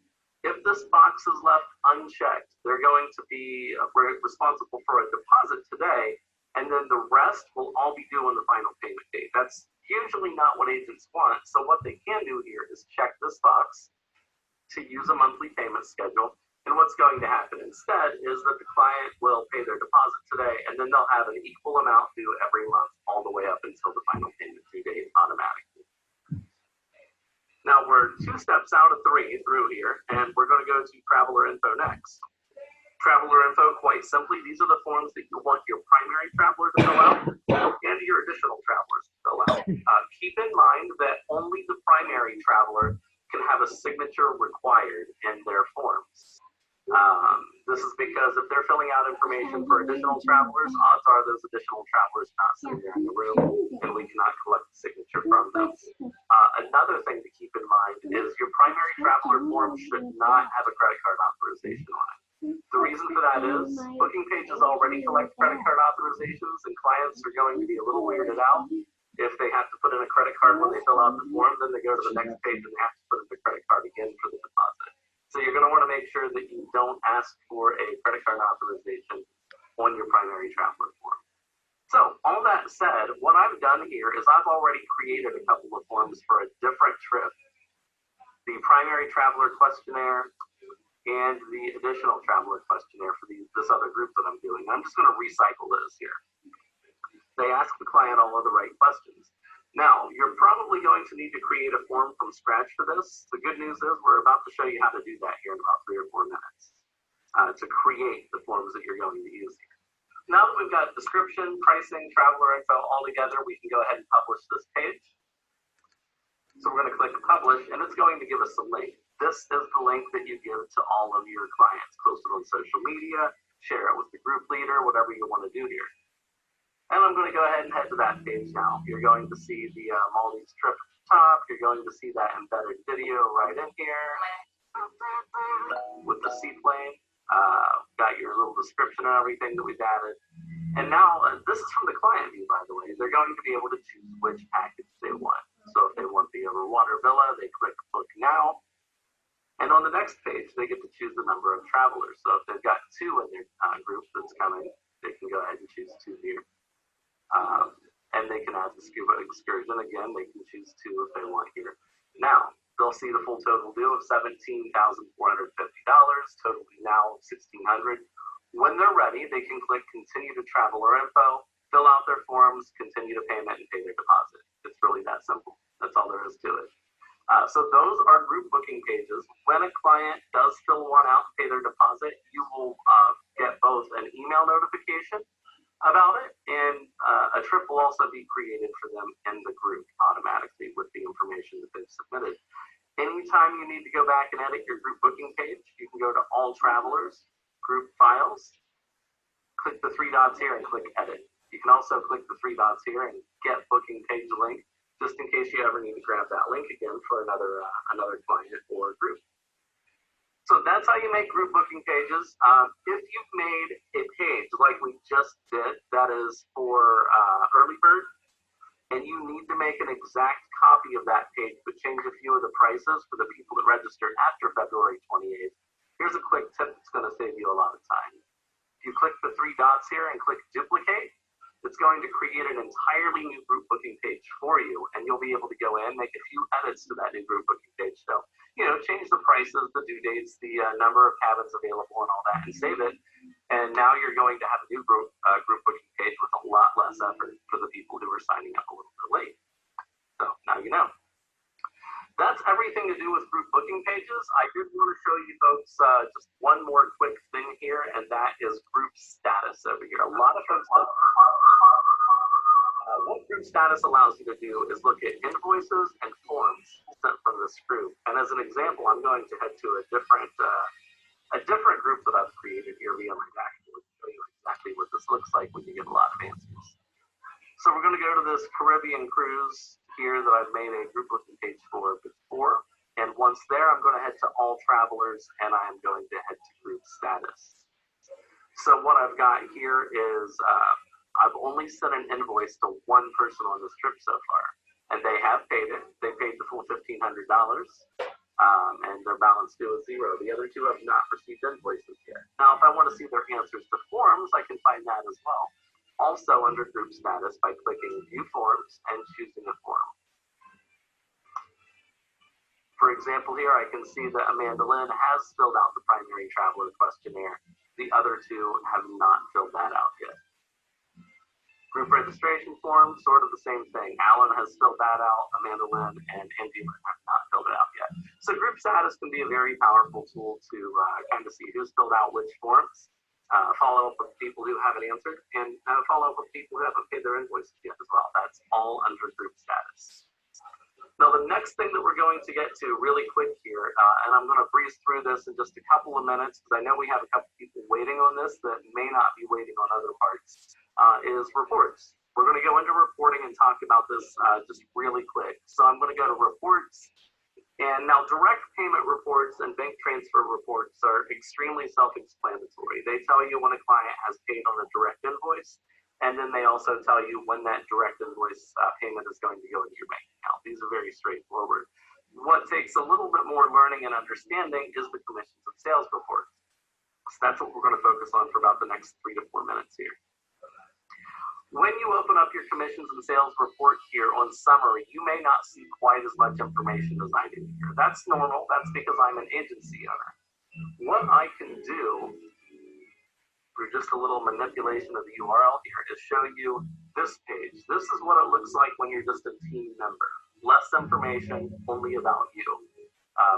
If this box is left unchecked, they're going to be responsible for a deposit today, and then the rest will all be due on the final payment date. That's usually not what agents want. So what they can do here is check this box to use a monthly payment schedule. And what's going to happen instead is that the client will pay their deposit today, and then they'll have an equal amount due every month all the way up until the final payment due date automatically. Now we're 2 steps out of 3 through here, and we're going to go to Traveler Info next. Traveler Info, quite simply, these are the forms that you want your primary traveler to fill out and your additional travelers to fill out. Keep in mind that only the primary traveler can have a signature required in their forms. This is because if they're filling out information for additional travelers, odds are those additional travelers are not sitting there in the room, and we cannot collect the signature from them. Another thing to keep in mind is your primary traveler form should not have a credit card authorization on it. The reason for that is booking pages already collect credit card authorizations, and clients are going to be a little weirded out if they have to put in a credit card when they fill out the form. Then they go to the next page and they have to put in the credit card again for the deposit. So you're going to want to make sure that you don't ask for a credit card authorization on your primary traveler form. So all that said, what I've done here is I've already created a couple of forms for a different trip. The primary traveler questionnaire and the additional traveler questionnaire for this other group that I'm doing. I'm just going to recycle those here. They ask the client all of the right questions. Now, you're probably going to need to create a form from scratch for this. The good news is we're about to show you how to do that here in about 3 or 4 minutes to create the forms that you're going to use here. Now that we've got description, pricing, traveler info all together, we can go ahead and publish this page. So we're going to click publish, and it's going to give us a link. This is the link that you give to all of your clients. Post it on social media, share it with the group leader, whatever you want to do here. And I'm going to go ahead and head to that page now. You're going to see the Maldives trip at the top. You're going to see that embedded video right in here with the seaplane. Got your little description and everything that we've added. And now, this is from the client view, by the way. They're going to be able to choose which package they want. So if they want the overwater villa, they click book now. And on the next page, they get to choose the number of travelers. So if they've got 2 in their group that's coming, they can go ahead and choose 2 here. And they can add the scuba excursion. Again, they can choose 2 if they want here. Now, they'll see the full total due of $17,450, totally now $1,600. When they're ready, they can click continue to traveler info, fill out their forms, continue to payment, and pay their deposit. It's really that simple. That's all there is to it. So those are group booking pages. When a client does fill one out and pay their deposit, you will get both an email notification about it, and a trip will also be created for them in the group automatically with the information that they've submitted. Anytime you need to go back and edit your group booking page, you can go to all travelers, group files, click the 3 dots here and click edit. You can also click the 3 dots here and get booking page link, just in case you ever need to grab that link again for another client or group. So that's how you make group booking pages. If you've made a page like we just did, that is for early bird, and you need to make an exact copy of that page, but change a few of the prices for the people that registered after February 28th, here's a quick tip that's going to save you a lot of time. If you click the 3 dots here and click duplicate, it's going to create an entirely new group booking page for you, and you'll be able to go in, make a few edits to that new group booking page. So, change the prices, the due dates, the number of cabins available, and all that, and save it. And now you're going to have a new group booking page with a lot less effort for the people who are signing up a little bit late. So now you know. That's everything to do with group booking pages. I did want to show you folks just one more quick thing here, and that is group status over here. A lot of folks don't. What group status allows you to do is look at invoices and forms sent from this group. And as an example, I'm going to head to a different group that I've created here via my dashboard to show you exactly what this looks like when you get a lot of answers. So we're going to go to this Caribbean cruise here that I've made a group booking page for before. And once there, I'm going to head to all travelers, and I am going to head to group status. So what I've got here is I've only sent an invoice to one person on this trip so far, and they have paid it. They paid the full $1,500, and their balance due is 0. The other 2 have not received invoices yet. Now, if I want to see their answers to forms, I can find that as well. Also under group status by clicking view forms and choosing a form. For example, here I can see that Amanda Lynn has filled out the primary traveler questionnaire. The other 2 have not filled that out yet. Group registration form, sort of the same thing. Alan has filled that out, Amanda Lynn and Andy have not filled it out yet. So group status can be a very powerful tool to kind of see who's filled out which forms, follow up with people who haven't answered, and follow up with people who haven't paid their invoices yet as well. That's all under group status. Now, the next thing that we're going to get to really quick here, and I'm going to breeze through this in just a couple of minutes because I know we have a couple people waiting on this that may not be waiting on other parts, is reports. We're going to go into reporting and talk about this just really quick. So I'm going to go to reports. And now direct payment reports and bank transfer reports are extremely self-explanatory. They tell you when a client has paid on a direct invoice, and then they also tell you when that direct invoice payment is going to go into your bank account. These are very straightforward. What takes a little bit more learning and understanding is the commissions and sales reports. So that's what we're going to focus on for about the next 3 to 4 minutes here. When you open up your commissions and sales report here on summary, you may not see quite as much information as I do here. That's normal. That's because I'm an agency owner. What I can do through just a little manipulation of the URL here is show you this page. This is what it looks like when you're just a team member. Less information, only about you.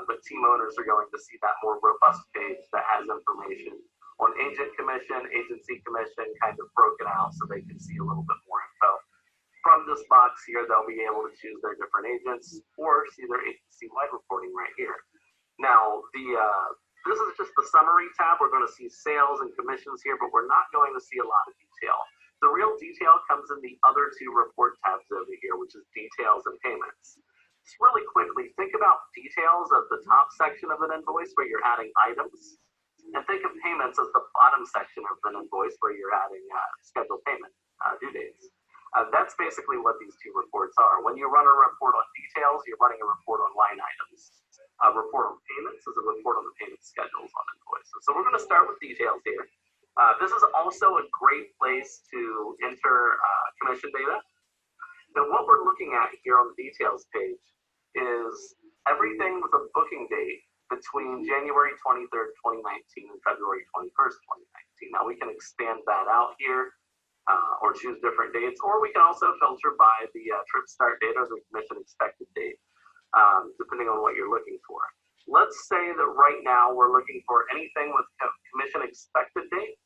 But team owners are going to see that more robust page that has information on agent commission, agency commission, kind of broken out so they can see a little bit more info. From this box here, they'll be able to choose their different agents or see their agency-wide reporting right here. Now, this is just the summary tab. We're going to see sales and commissions here, but we're not going to see a lot of detail. The real detail comes in the other two report tabs over here, which is details and payments. Just really quickly, think about details at the top section of an invoice where you're adding items, and think of payments as the bottom section of an invoice where you're adding scheduled payment due dates. That's basically what these two reports are. When you run a report on details, you're running a report on line items. A report on payments is a report on the payment schedules on invoices. So we're going to start with details here. This is also a great place to enter commission data. And what we're looking at here on the details page is everything with a booking date between January 23rd, 2019 and February 21st, 2019. Now we can expand that out here or choose different dates, or we can also filter by the trip start date or the commission expected date, depending on what you're looking for. Let's say that right now we're looking for anything with commission expected date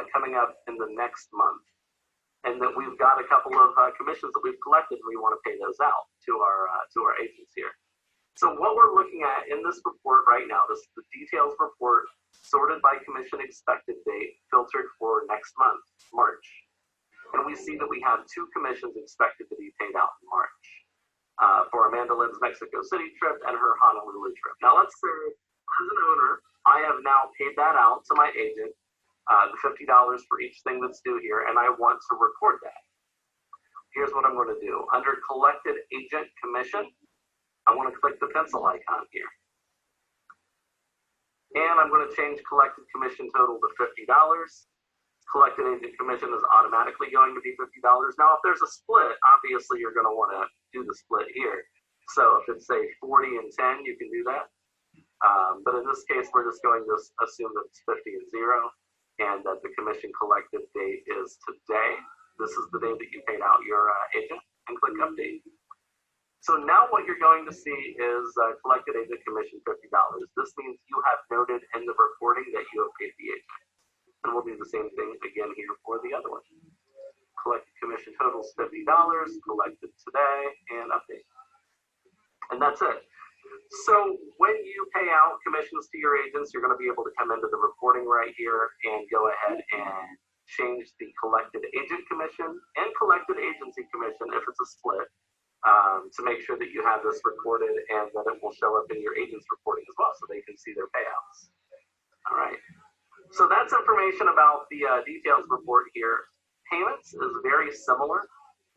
coming up in the next month, and that we've got a couple of commissions that we've collected and we want to pay those out to our agents here. So what we're looking at in this report right now, this is the details report sorted by commission expected date, filtered for next month, March. And we see that we have 2 commissions expected to be paid out in March for Amanda Lynn's Mexico City trip and her Honolulu trip. Now let's say, as an owner, I have now paid that out to my agent, the $50 for each thing that's due here, and I want to record that. Here's what I'm going to do. Under collected agent commission, I want to click the pencil icon here. And I'm going to change collected commission total to $50. Collected agent commission is automatically going to be $50. Now, if there's a split, obviously you're going to want to do the split here. So if it's, say, 40 and 10, you can do that. But in this case, we're just going to assume that it's 50 and 0, and that the commission collected date is today. This is the day that you paid out your agent, and click update. So now what you're going to see is collected agent commission $50. This means you have noted in the reporting that you have paid the agent. And we'll do the same thing again here for the other one. Collected commission totals $50, collected today, and update. And that's it. So when you pay out commissions to your agents, you're going to be able to come into the reporting right here and go ahead and change the collected agent commission and collected agency commission if it's a split. To make sure that you have this recorded and that it will show up in your agent's reporting as well so they can see their payouts. All right. So that's information about the details report here. Payments is very similar.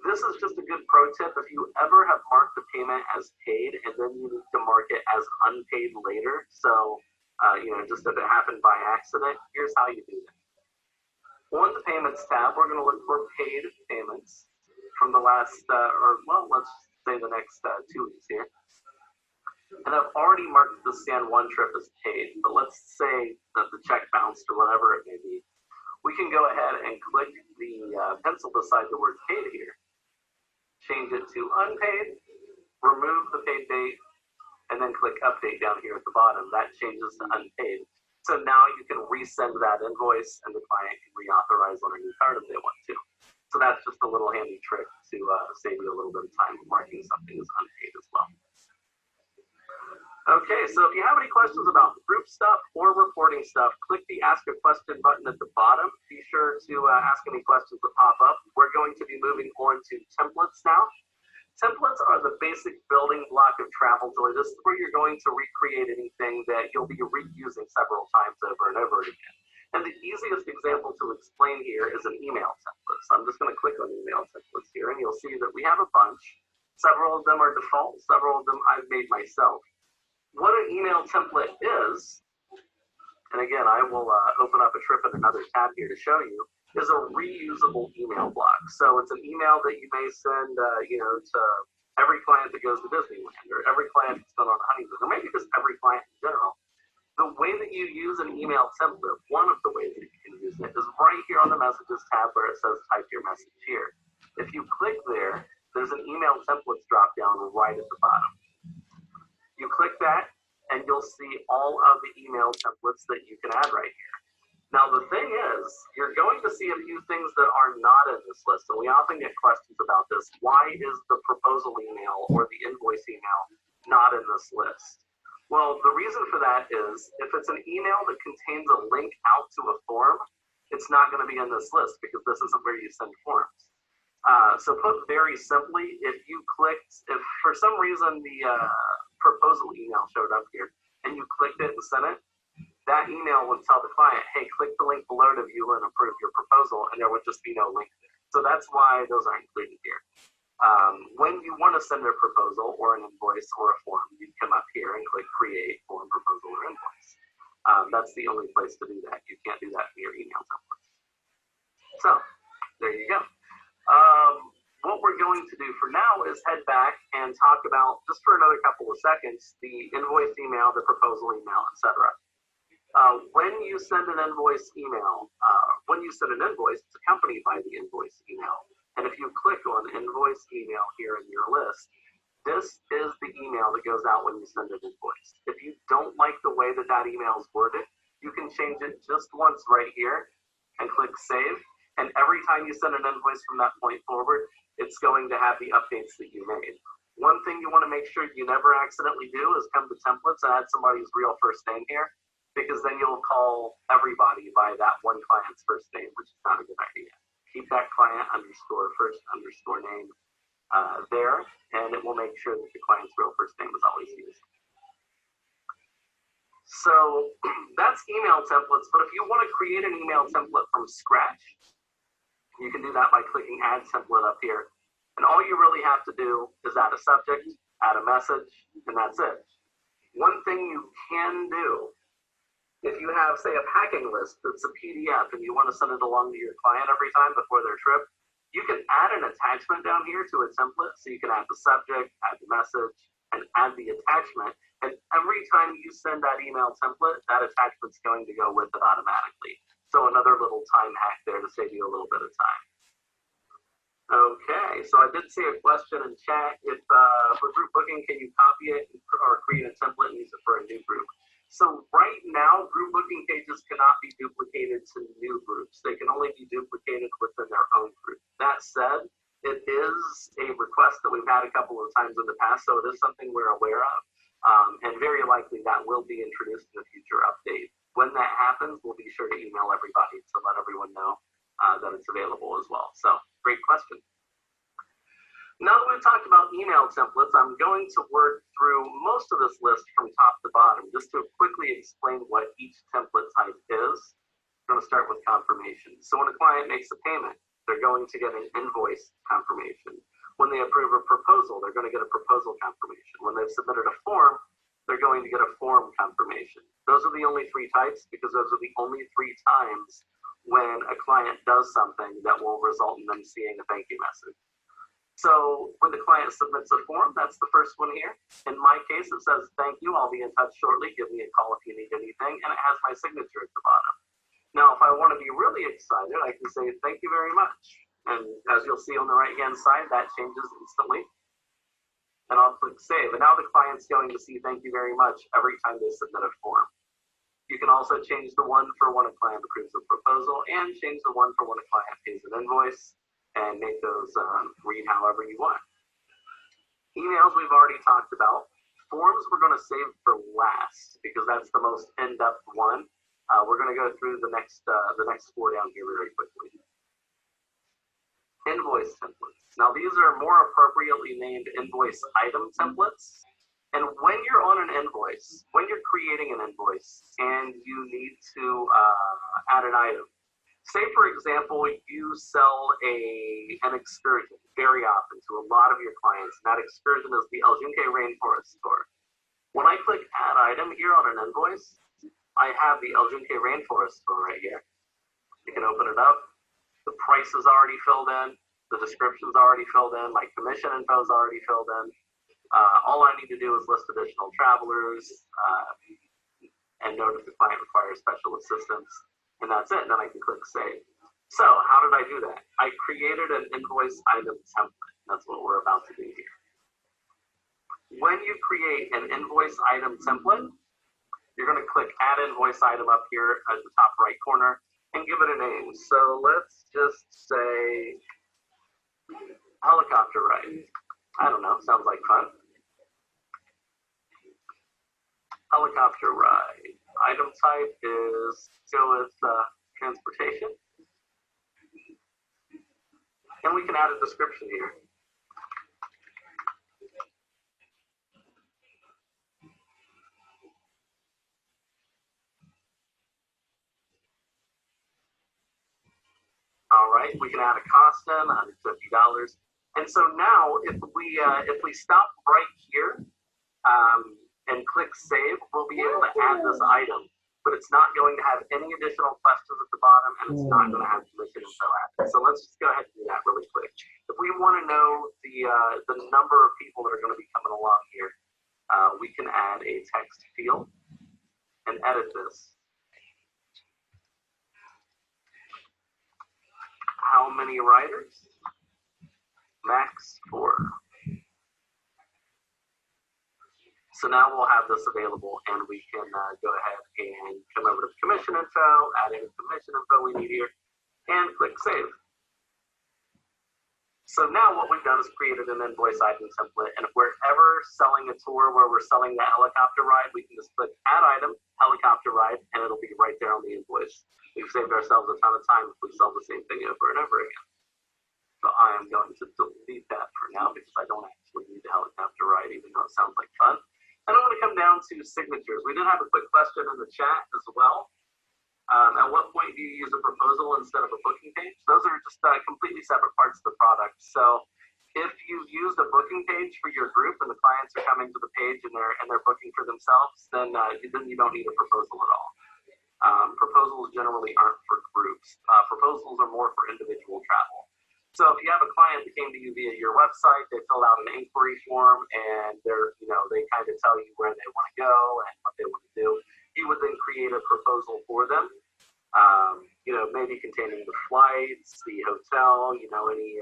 This is just a good pro tip. If you ever have marked the payment as paid and then you need to mark it as unpaid later, so just if it happened by accident, here's how you do that. On the payments tab, we're going to look for paid payments from the last, let's say the next 2 weeks here. And I've already marked the San Juan trip as paid, but let's say that the check bounced or whatever it may be. We can go ahead and click the pencil beside the word paid here. Change it to unpaid, remove the paid date, and then click update down here at the bottom. That changes to unpaid. So now you can resend that invoice and the client can reauthorize on a new card if they want to. So that's just a little handy trick to save you a little bit of time marking something as unpaid as well. Okay, so if you have any questions about group stuff or reporting stuff, click the Ask a Question button at the bottom. Be sure to ask any questions that pop up. We're going to be moving on to templates now. Templates are the basic building block of Travel Joy. This is where you're going to recreate anything that you'll be reusing several times over and over again. And the easiest example to explain here is an email template. So I'm just going to click on email templates here, and you'll see that we have a bunch. Several of them are default. Several of them I've made myself. What an email template is, and again, I will open up a trip in another tab here to show you, is a reusable email block. So it's an email that you may send, to every client that goes to Disneyland, or every client that's been on a honeymoon, or maybe just every client in general. The way that you use an email template, one of the ways that you can use it, is right here on the Messages tab where it says type your message here. If you click there, there's an email templates drop down right at the bottom. You click that, and you'll see all of the email templates that you can add right here. Now, the thing is, you're going to see a few things that are not in this list, and we often get questions about this. Why is the proposal email or the invoice email not in this list? Well, the reason for that is if it's an email that contains a link out to a form, it's not going to be in this list because this isn't where you send forms. So put very simply, if for some reason the proposal email showed up here and you clicked it and sent it, that email would tell the client, hey, click the link below to view and approve your proposal, and there would just be no link there. So that's why those aren't included here. When you want to send a proposal or an invoice or a form, you come up here and click create form, proposal, or invoice. That's the only place to do that. You can't do that in your email templates. So there you go. What we're going to do for now is head back and talk about, just for another couple of seconds, the invoice email, the proposal email, etc. When you send an invoice email, it's accompanied by the invoice email. And if you click on invoice email here in your list, this is the email that goes out when you send an invoice. If you don't like the way that that email is worded, you can change it just once right here and click save. And every time you send an invoice from that point forward, it's going to have the updates that you made. One thing you want to make sure you never accidentally do is come to templates and add somebody's real first name here, because then you'll call everybody by that one client's first name, which is not a good idea. Keep that client first name there, and it will make sure that the client's real first name is always used. So that's email templates, but if you want to create an email template from scratch, you can do that by clicking add template up here. And all you really have to do is add a subject, add a message, and that's it. One thing you can do, if you have, say, a packing list that's a PDF and you want to send it along to your client every time before their trip, you can add an attachment down here to a template. So you can add the subject, add the message, and add the attachment. And every time you send that email template, that attachment's going to go with it automatically. So another little time hack there to save you a little bit of time. Okay, so I did see a question in chat. If for group booking, can you copy it or create a template and use it for a new group? So right now, group booking pages cannot be duplicated to new groups. They can only be duplicated within their own group. That said, it is a request that we've had a couple of times in the past, so it is something we're aware of. And very likely that will be introduced in a future update. When that happens, we'll be sure to email everybody to let everyone know that it's available as well. So great question. Now that we've talked about email templates, I'm going to work through most of this list from top to bottom just to quickly explain what each template type is. I'm going to start with confirmation. So when a client makes a payment, they're going to get an invoice confirmation. When they approve a proposal, they're going to get a proposal confirmation. When they've submitted a form, they're going to get a form confirmation. Those are the only three types because those are the only three times when a client does something that will result in them seeing a thank you message. So when the client submits a form, that's the first one here. In my case, it says, thank you, I'll be in touch shortly. Give me a call if you need anything. And it has my signature at the bottom. Now, if I want to be really excited, I can say, thank you very much. And as you'll see on the right-hand side, that changes instantly. And I'll click save. And now the client's going to see thank you very much every time they submit a form. You can also change the one for when a client approves a proposal and change the one for when a client pays an invoice and make those read however you want. Emails we've already talked about. Forms we're going to save for last because that's the most in-depth one. We're going to go through the next four down here very quickly. Invoice templates. Now these are more appropriately named invoice item templates. And when you're on an invoice, when you're creating an invoice and you need to add an item, say for example, you sell an excursion very often to a lot of your clients. And that excursion is the El Yunque Rainforest Tour. When I click add item here on an invoice, I have the El Yunque Rainforest Tour right here. You can open it up. The price is already filled in. The description's already filled in. My commission info is already filled in. All I need to do is list additional travelers and note if the client requires special assistance. And that's it. And then I can click save. So how did I do that? I created an invoice item template. That's what we're about to do here. When you create an invoice item template, You're going to click add invoice item up here at the top right corner and give it a name. So let's just say helicopter ride. I don't know, sounds like fun. Helicopter ride. Item type is, go with transportation. And we can add a description here. All right, we can add a cost in, $150. And so now if we stop right here and click save, we'll be able to add this item, but it's not going to have any additional questions at the bottom, and it's not going to have commission info added. So let's just go ahead and do that really quick. If we want to know the number of people that are going to be coming along here, we can add a text field and edit this. How many riders? Max 4. So now we'll have this available, and we can go ahead and come over to the commission info, add any commission info we need here, and click save. So now what we've done is created an invoice item template, and if we're ever selling a tour where we're selling the helicopter ride, we can just click add item, helicopter ride, and it'll be right there on the invoice. We've saved ourselves a ton of time if we sell the same thing over and over again. So I am going to delete that for now because I don't actually need the helicopter ride, even though it sounds like fun. And I'm going to come down to signatures. We did have a quick question in the chat as well. At what point do you use a proposal instead of a booking page? Those are just completely separate parts of the product. So if you used a booking page for your group and the clients are coming to the page and they're booking for themselves, then you don't need a proposal at all. Proposals generally aren't for groups. Proposals are more for individual travel. So if you have a client that came to you via your website, they fill out an inquiry form, and they kind of tell you where they want to go and what they want to do. You would then create a proposal for them, maybe containing the flights, the hotel, any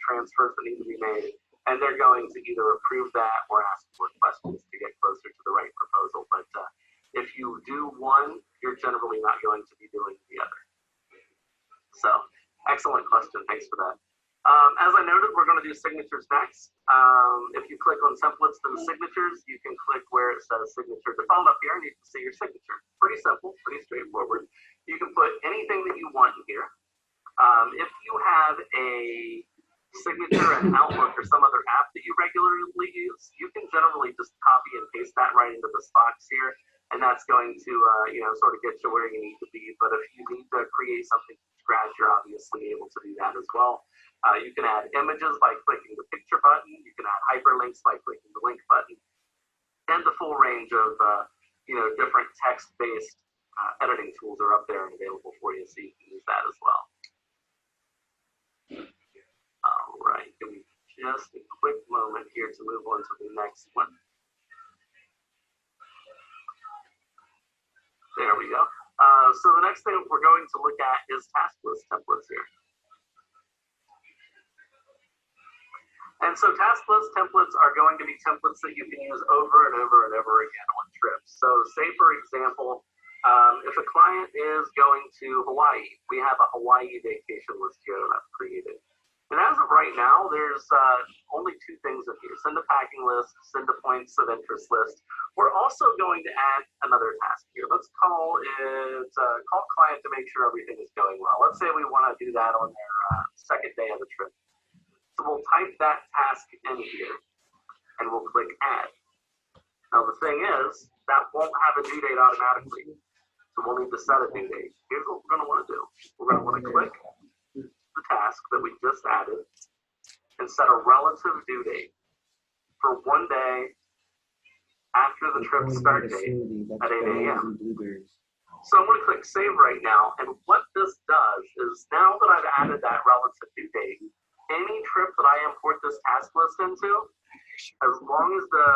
transfers that need to be made, and they're going to either approve that or ask more questions to get closer to the right proposal. But if you do one, you're generally not going to be doing the other. So. Excellent question. Thanks for that. As I noted, we're going to do signatures next. If you click on templates then signatures, you can click where it says signature default up here, and you can see your signature. Pretty simple, pretty straightforward. You can put anything that you want in here. If you have a signature in Outlook or some other app that you regularly use, you can generally just copy and paste that right into this box here, and that's going to sort of get you where you need to be. But if you need to create something from scratch, you're obviously able to do that as well. You can add images by clicking the picture button. You can add hyperlinks by clicking the link button, and the full range of different text-based editing tools are up there and available for you, so you can use that as well. All right, give me just a quick moment here to move on to the next one. There we go. So the next thing we're going to look at is task list templates here. And so task list templates are going to be templates that you can use over and over and over again on trips. So say, for example, if a client is going to Hawaii, we have a Hawaii vacation list here that I've created. And as of right now, there's only two things in here: send a packing list, send a points of interest list. We're also going to add another task here. Let's call it call client to make sure everything is going well. Let's say we want to do that on their second day of the trip. So we'll type that task in here, and we'll click add. Now the thing is, that won't have a due date automatically. So we'll need to set a due date. Here's what we're going to want to do. We're going to want to click the task that we just added and set a relative due date for 1 day after the trip start date at 8 a.m. So I'm going to click save right now, and what this does is, now that I've added that relative due date, any trip that I import this task list into, as long as the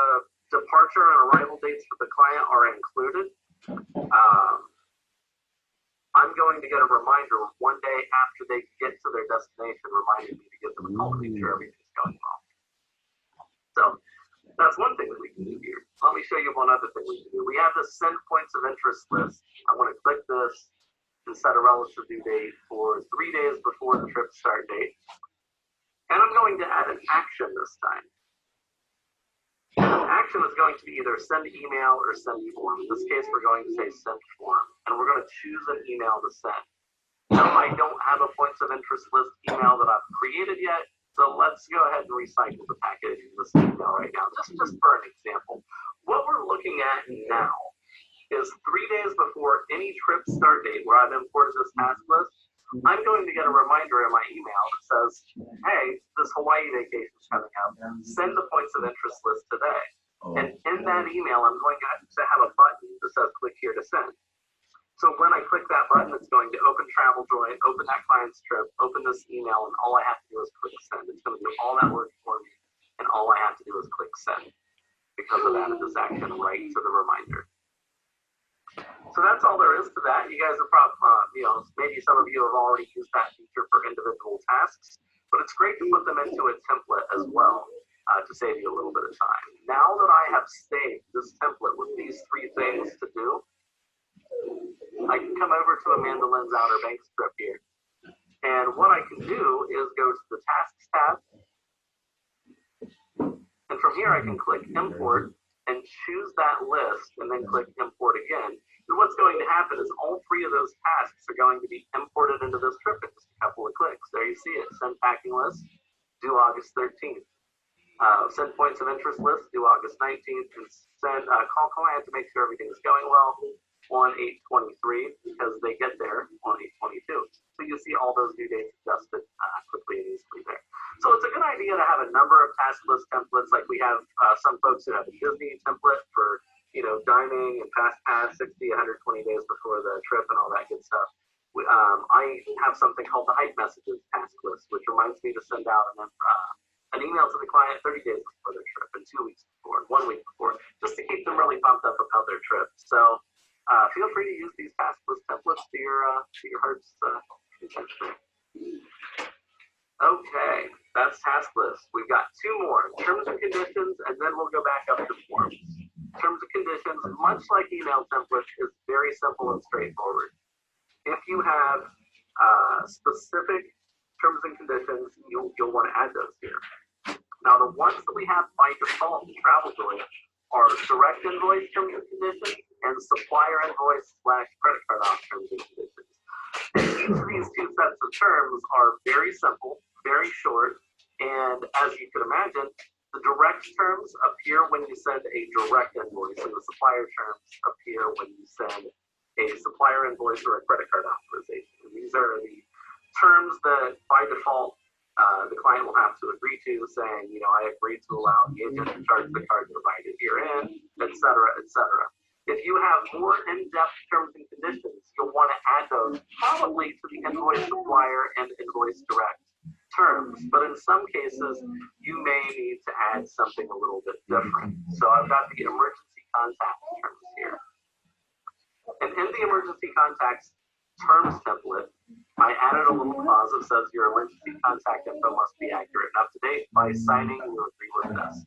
departure and arrival dates for the client are included, I'm going to get a reminder 1 day after they get to their destination, reminding me to give them a call to make sure everything's going well. So That's one thing that we can do here. Let me show you one other thing we can do. We have this send points of interest list. I want to click this and set a relative due date for 3 days before the trip start date. And I'm going to add an action this time. And an action is going to be either send email or send form. In this case, we're going to say send form. And we're going to choose an email to send. Now, I don't have a points of interest list email that I've created yet. So let's go ahead and recycle the package in this email right now, just for an example. What we're looking at now is 3 days before any trip start date where I've imported this task list, I'm going to get a reminder in my email that says, hey, this Hawaii vacation is coming up. Send the points of interest list today. And in that email, I'm going to have a button that says click here to send. So when I click that button, it's going to open TravelJoy, open that client's trip, open this email, and all I have to do is click send. It's going to do all that work for me, and all I have to do is click send because I've added this action right to the reminder. So that's all there is to that. You guys are probably, maybe some of you have already used that feature for individual tasks, but it's great to put them into a template as well to save you a little bit of time. Now that I have saved this template with these 3 things to do, I can come over to Amanda Lynn's Outer Banks trip here. And what I can do is go to the Tasks tab. And from here, I can click Import and choose that list and then click Import again. And what's going to happen is all 3 of those tasks are going to be imported into this trip in just a couple of clicks. There you see it. Send packing list, due August 13th. Send points of interest list, due August 19th. And send call client to make sure everything is going well on 8/23 because they get there on 8/22. So you see all those due dates adjusted quickly and easily there. So it's a good idea to have a number of task list templates. Like we have some folks who have a Disney template for dining and fast pass 60, 120 days before the trip and all that good stuff. I have something called the hype messages task list, which reminds me to send out an email to the client 30 days before their trip and 2 weeks before, 1 week before, just to keep them really pumped up about their trip. So feel free to use these task list templates to your heart's content. Okay, that's task list. We've got 2 more, terms and conditions, and then we'll go back up to forms. Terms and conditions, much like email templates, is very simple and straightforward. If you have specific terms and conditions, you'll want to add those here. Now, the ones that we have by default in TravelJoy are direct invoice terms and conditions and supplier invoice / credit card off terms and conditions. And each of these 2 sets of terms are very simple, very short, and as you can imagine, the direct terms appear when you send a direct invoice, and the supplier terms appear when you send a supplier invoice or a credit card authorization. And these are the terms that by default the client will have to agree to, saying, I agree to allow the agent to charge the card provided herein, et cetera, et cetera. If you have more in-depth terms and conditions, you'll want to add those probably to the invoice supplier and invoice direct terms. But in some cases, you may need to add something a little bit different. So I've got the emergency contact terms here. And in the emergency contacts terms template, I added a little clause that says your emergency contact info must be accurate and up to date. By signing, you agree with this.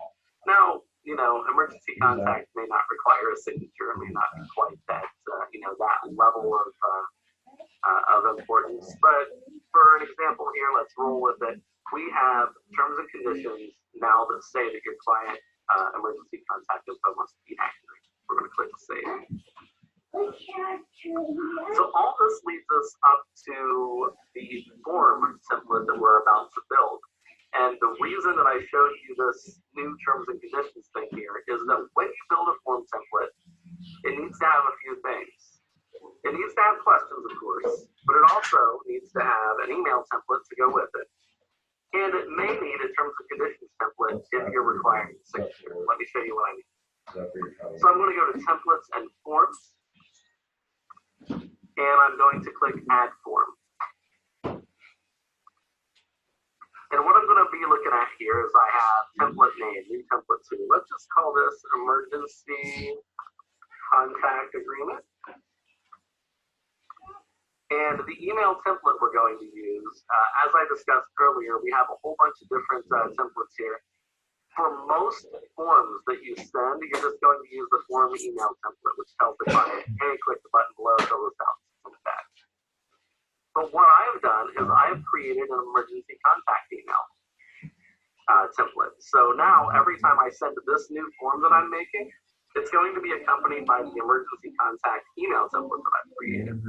Now, emergency contact may not require a signature. It may not be quite that, that level of importance. But for an example here, let's roll with it. We have terms and conditions now that say that your client emergency contact info must be accurate. We're going to click save. So all this leads us up to the form template that we're about to build. And the reason that I showed you this new terms and conditions thing here is that when you build a form template, it needs to have a few things. It needs to have questions, of course, but it also needs to have an email template to go with it. And it may need a terms and conditions template if you're requiring a signature. Let me show you what I mean. So I'm going to go to templates and forms. And I'm going to click add form. And what I'm going to be looking at here is I have template name, new template 2. Let's just call this emergency contact agreement. And the email template we're going to use, as I discussed earlier, we have a whole bunch of different templates here. For most forms that you send, you're just going to use the form email template, which tells the client, hey, click the button below, fill this out, send it back. But what I have done is I have created an emergency contact email template. So now every time I send this new form that I'm making, it's going to be accompanied by the emergency contact email template that I've created.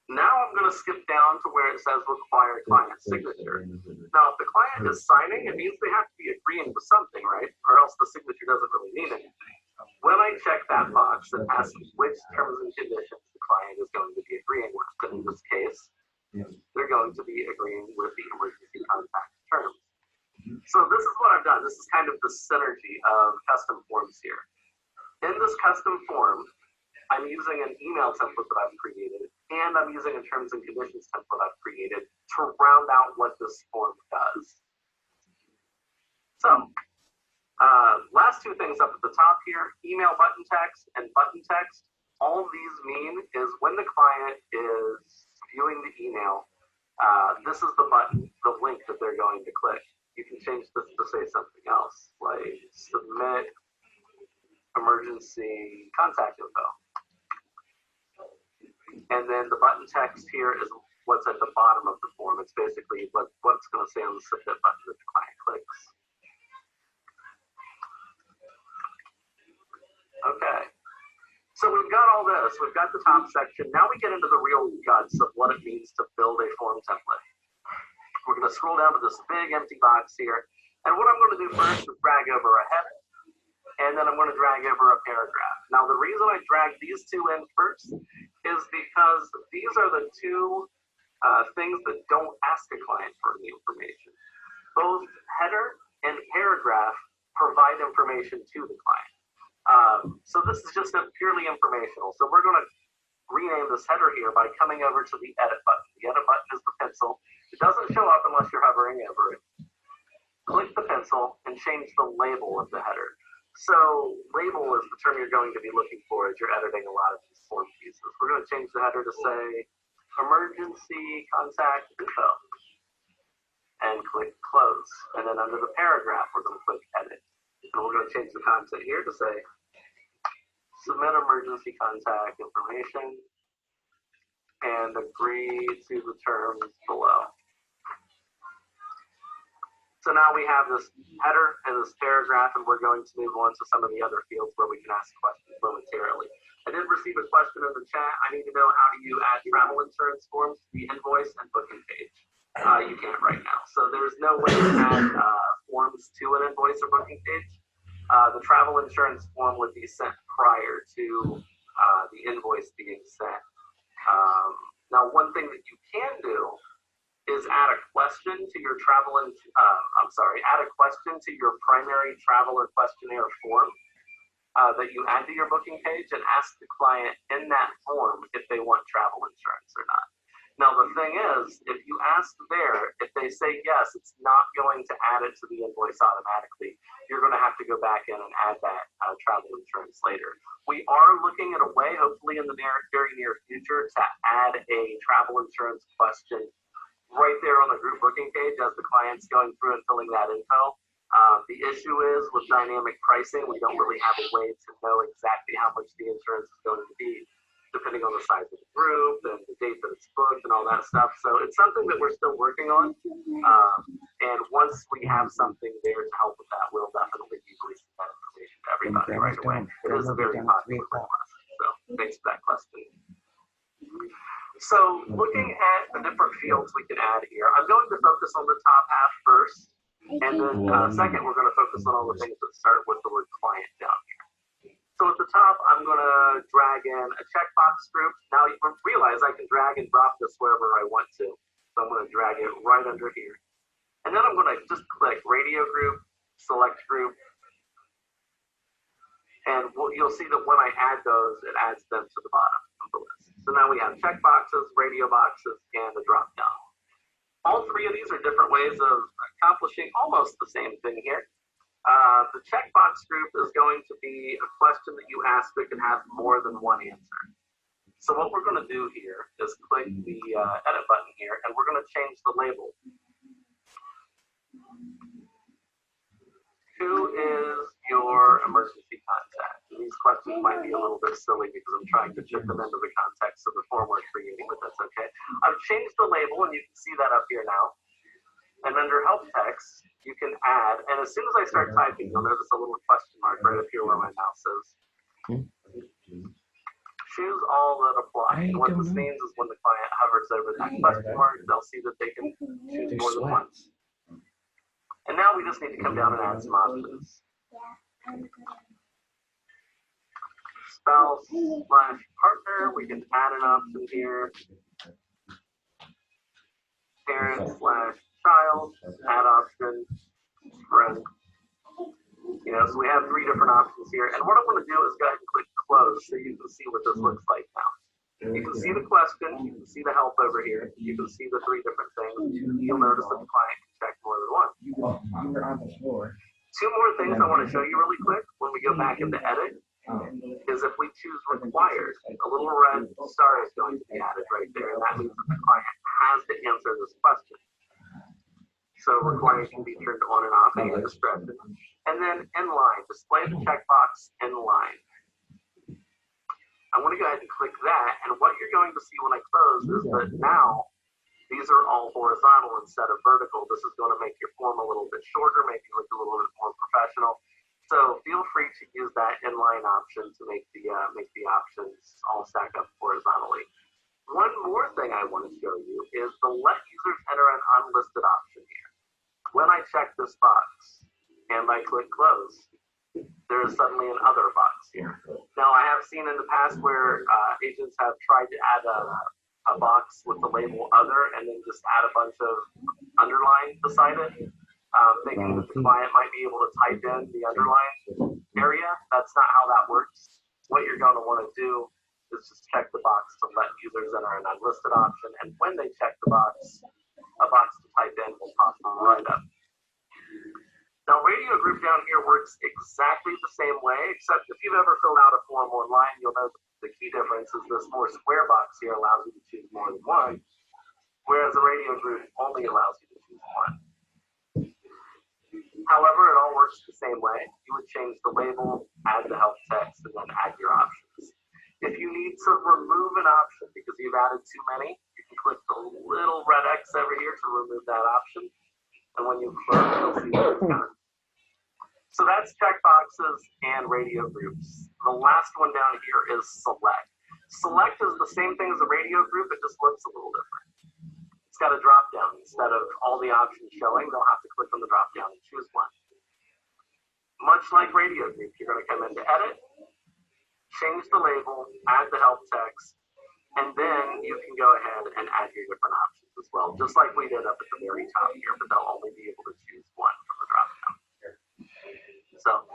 Now I'm going to skip down to where it says require client signature. Now, if the client is signing, it means they have to be agreeing to something, right? Or else the signature doesn't really mean anything. When I check that box, it asks which terms and conditions the client is going to be agreeing with. And in this case, they're going to be agreeing with the emergency contact terms. So this is what I've done. This is kind of the synergy of custom forms here. In this custom form, I'm using an email template that I've created, and I'm using a terms and conditions template I've created to round out what this form does. So, last two things up at the top here, email button text and button text. All these mean is when the client is viewing the email, this is the button, the link that they're going to click. You can change this to say something else, like submit emergency contact info. And then the button text here is what's at the bottom of the form. It's basically what's going to say on the submit button that the client clicks. Okay. So we've got all this. We've got the top section. Now we get into the real guts of what it means to build a form template. We're going to scroll down to this big empty box here. And what I'm going to do first is drag over a header. And then I'm going to drag over a paragraph. Now, the reason I drag these two in first is because these are the two things that don't ask a client for any information. Both header and paragraph provide information to the client. So this is just purely informational. So we're going to rename this header here by coming over to the edit button. The edit button is the pencil. It doesn't show up unless you're hovering over it. Click the pencil and change the label of the header. So label is the term you're going to be looking for as you're editing a lot of these form pieces. We're going to change the header to say emergency contact info and click close. And then under the paragraph, we're going to click edit. And we're going to change the content here to say submit emergency contact information and agree to the terms below. So now we have this header and this paragraph, and we're going to move on to some of the other fields where we can ask questions momentarily. I did receive a question in the chat. I need to know, how do you add travel insurance forms to the invoice and booking page? You can't right now. So there's no way to add forms to an invoice or booking page. The travel insurance form would be sent prior to the invoice being sent. Now, one thing that you can do is add a question to your add a question to your primary traveler questionnaire form that you add to your booking page, and ask the client in that form if they want travel insurance or not. Now, the thing is, if you ask there, if they say yes, it's not going to add it to the invoice automatically. You're going to have to go back in and add that travel insurance later. We are looking at a way, hopefully in the very near future, to add a travel insurance question right there on the group booking page as the client's going through and filling that info. The issue is with dynamic pricing, we don't really have a way to know exactly how much the insurance is going to be, depending on the size of the group and the date that it's booked and all that stuff. So it's something that we're still working on. And once we have something there to help with that, we'll definitely be releasing that information to everybody right away. It is a very popular request. So thanks for that question. So looking at the different fields we can add here, I'm going to focus on the top half first. And then second, we're going to focus on all the things that start with the word client down here. So at the top, I'm going to drag in a checkbox group. Now you realize I can drag and drop this wherever I want to. So I'm going to drag it right under here. And then I'm going to just click radio group, select group. And you'll see that when I add those, it adds them to the bottom of the list. So now we have checkboxes, radio boxes, and a drop down. All three of these are different ways of accomplishing almost the same thing here. The checkbox group is going to be a question that you ask that can have more than one answer. So what we're going to do here is click the edit button here, and we're going to change the label. Who is your emergency contact? And these questions might be a little bit silly because I'm trying to fit them into the context of the form we're creating, but that's okay. I've changed the label, and you can see that up here now. And under help text, you can add, and as soon as I start typing, you'll notice a little question mark right up here where my mouse is. Choose all that apply. And what this means is when the client hovers over that question mark, they'll see that they can choose more than one. And now we just need to come down and add some options. Spouse/partner, we can add an option here. Parent/child, add option. Friend. You know, so we have 3 different options here. And what I'm going to do is go ahead and click close so you can see what this looks like now. You can see the question, you can see the help over here, you can see the 3 different things. You'll notice that the client can check more than one. You're on the floor. 2 more things I want to show you really quick when we go back into edit is if we choose required, a little red star is going to be added right there, and that means that the client has to answer this question. So required can be turned on and off at your discretion. And then inline, display the checkbox inline. I want to go ahead and click that, and what you're going to see when I close is that now these are all horizontal instead of vertical. This is going to make your form a little bit shorter, make it look a little bit more professional. So feel free to use that inline option to make the options all stack up horizontally. One more thing I want to show you is the let users enter an unlisted option here. When I check this box and I click close, there is suddenly an other box here. Now, I have seen in the past where agents have tried to add a box with the label other and then just add a bunch of underline beside it, thinking that the client might be able to type in the underline area. That's not how that works. What you're going to want to do is just check the box to let users enter an unlisted option, and when they check the box, a box to type in will pop right up. Now, radio group down here works exactly the same way, except if you've ever filled out a form online, you'll know the key difference is this more square box here allows you to choose more than one, whereas the radio group only allows you to choose one. However, it all works the same way. You would change the label, add the help text, and then add your options. If you need to remove an option because you've added too many, you can click the little red X over here to remove that option. And when you close, you'll see that it's gone. So that's checkboxes and radio groups. The last one down here is select. Select is the same thing as a radio group, it just looks a little different. It's got a drop down. Instead of all the options showing, they'll have to click on the drop down and choose one. Much like radio group, you're going to come into edit, change the label, add the help text, and then you can go ahead and add your different options as well, just like we did up at the very top here, but they'll only be able to choose one from the drop down. So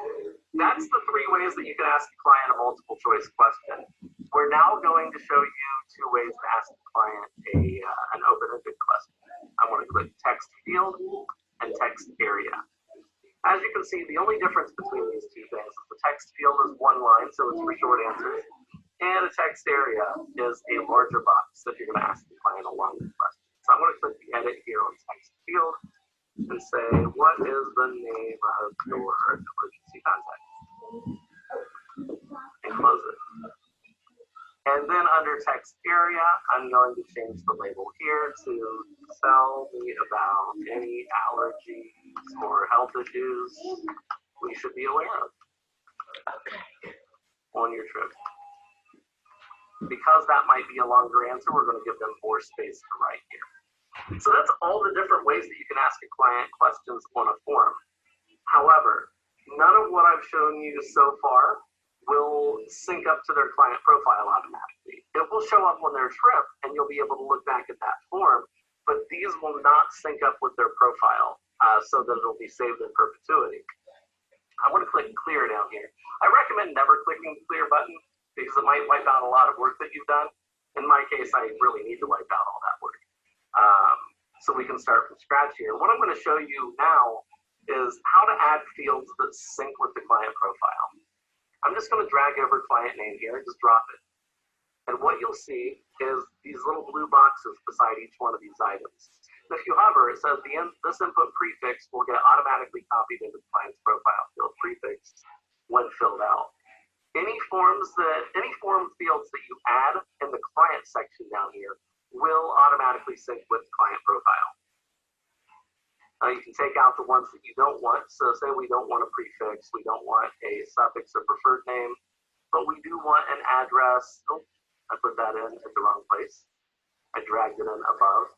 that's the 3 ways that you can ask a client a multiple choice question. We're now going to show you 2 ways to ask the client an open-ended question. I want to click text field and text area. As you can see, the only difference between these 2 things is the text field is 1 line, so it's for short answers, and a text area is a larger box that you're going to ask the client a longer question. So I'm going to click the edit here on text field and say, what is the name of your emergency contact? And close it. And then under text area, I'm going to change the label here to tell me about any allergies or health issues we should be aware of on your trip. Because that might be a longer answer, we're going to give them more space to write here. So that's all the different ways that you can ask a client questions on a form. However, none of what I've shown you so far will sync up to their client profile automatically. It will show up on their trip and you'll be able to look back at that form, but these will not sync up with their profile so that it'll be saved in perpetuity. I want to click clear down here. I recommend never clicking the clear button because it might wipe out a lot of work that you've done. In my case, I really need to wipe out all that work. So we can start from scratch here. What I'm going to show you now is how to add fields that sync with the client profile. I'm just going to drag over client name here and just drop it. And what you'll see is these little blue boxes beside each one of these items. If you hover, it says this input prefix will get automatically copied into the client's profile field prefix when filled out. Any form fields that you add in the client section down here will automatically sync with the client profile. You can take out the ones that you don't want. So say we don't want a prefix, we don't want a suffix or preferred name, but we do want an address. Oh, I put that in at the wrong place. I dragged it in above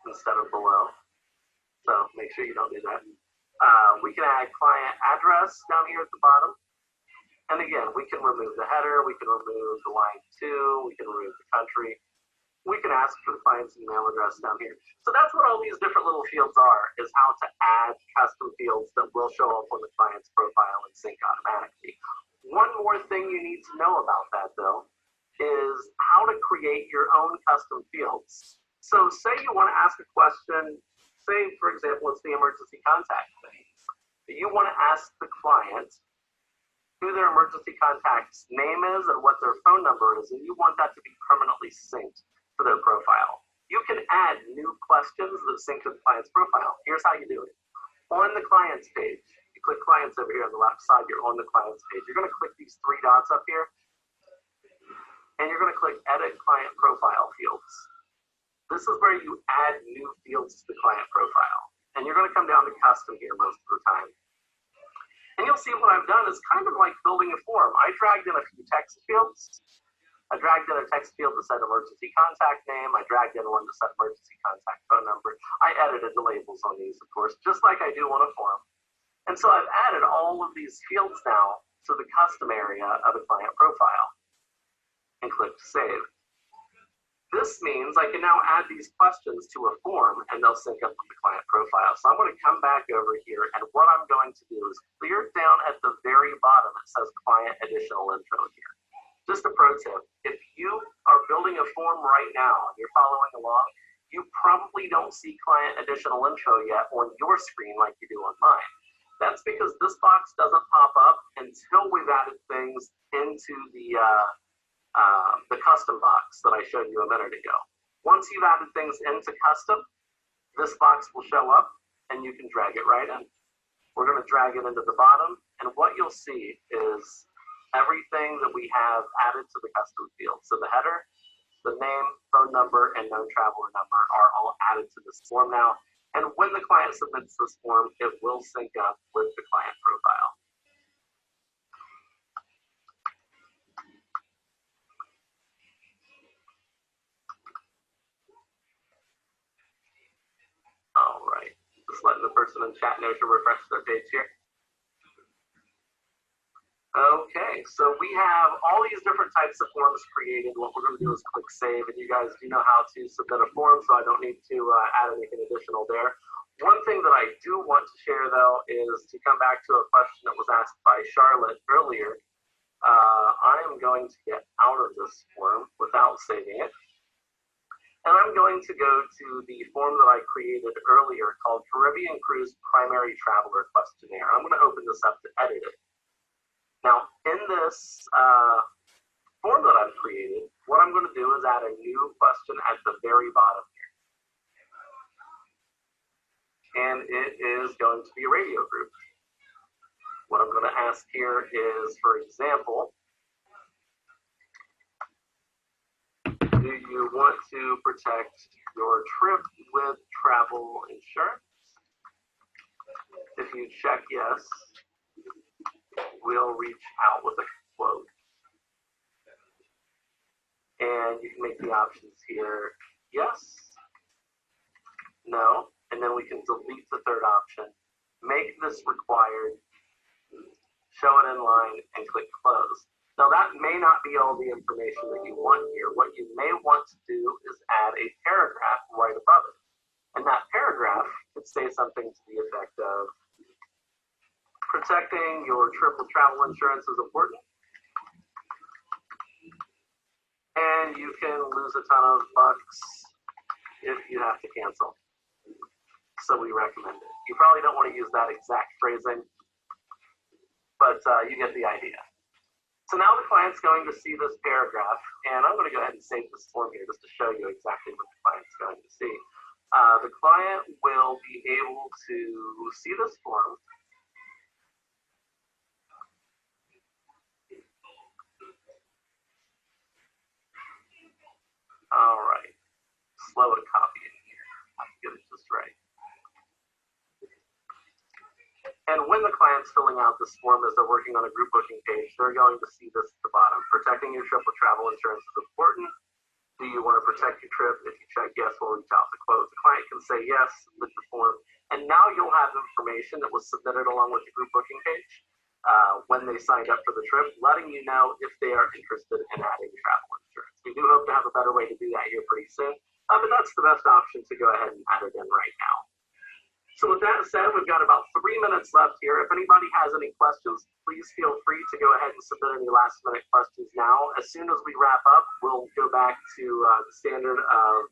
instead of below. So make sure you don't do that. We can add client address down here at the bottom. And again, we can remove the header, we can remove the line 2, we can remove the country. We can ask for the client's email address down here. So that's what all these different little fields are, is how to add custom fields that will show up on the client's profile and sync automatically. One more thing you need to know about that, though, is how to create your own custom fields. So say you want to ask a question, say, for example, it's the emergency contact thing. You want to ask the client who their emergency contact's name is and what their phone number is, and you want that to be permanently synced to their profile. You can add new questions that sync to the client's profile. Here's how you do it. On the client's page, you click clients over here on the left side, you're on the client's page. You're going to click these 3 dots up here, and you're going to click edit client profile fields. This is where you add new fields to the client profile. And you're going to come down to custom here most of the time. And you'll see what I've done is kind of like building a form. I dragged in a few text fields. I dragged in a text field that said emergency contact name. I dragged in one that said emergency contact phone number. I edited the labels on these, of course, just like I do on a form. And so I've added all of these fields now to the custom area of a client profile and click save. This means I can now add these questions to a form and they'll sync up with the client profile. So I'm going to come back over here, and what I'm going to do is clear down at the very bottom. It says client additional info here. Just a pro tip, if you are building a form right now and you're following along, you probably don't see client additional info yet on your screen like you do on mine. That's because this box doesn't pop up until we've added things into the custom box that I showed you a minute ago. Once you've added things into custom, this box will show up and you can drag it right in. We're going to drag it into the bottom, and what you'll see is everything that we have added to the custom field. So the header, the name, phone number, and known traveler number are all added to this form now. And when the client submits this form, it will sync up with the client profile. All right, just letting the person in chat know to refresh their page here. Okay, so we have all these different types of forms created. What we're going to do is click save, and you guys do know how to submit a form, so I don't need to add anything additional there. One thing that I do want to share, though, is to come back to a question that was asked by Charlotte earlier. I am going to get out of this form without saving it. And I'm going to go to the form that I created earlier called Caribbean Cruise Primary Traveler Questionnaire. I'm going to open this up to edit it. Now, in this form that I've created, what I'm going to do is add a new question at the very bottom here. And it is going to be a radio group. What I'm going to ask here is, for example, do you want to protect your trip with travel insurance? If you check yes, we'll reach out with a quote. And you can make the options here, yes, no, and then we can delete the third option, make this required, show it in line, and click close. Now that may not be all the information that you want here. What you may want to do is add a paragraph right above it. And that paragraph could say something to the effect of, protecting your trip with travel insurance is important, and you can lose a ton of bucks if you have to cancel. So we recommend it. You probably don't want to use that exact phrasing, but you get the idea. So now the client's going to see this paragraph, and I'm going to go ahead and save this form here just to show you exactly what the client's going to see. The client will be able to see this form. All right, slow it copying here. Let's get it just right. And when the client's filling out this form as they're working on a group booking page, they're going to see this at the bottom. Protecting your trip with travel insurance is important. Do you want to protect your trip? If you check yes, we'll reach out to quote. The client can say yes with the form. And now you'll have information that was submitted along with the group booking page when they signed up for the trip, letting you know if they are interested in adding travel insurance. We do hope to have a better way to do that here pretty soon, but that's the best option to go ahead and add it in right now. So with that said, we've got about 3 minutes left here. If anybody has any questions, please feel free to go ahead and submit any last minute questions now. As soon as we wrap up, we'll go back to the standard of,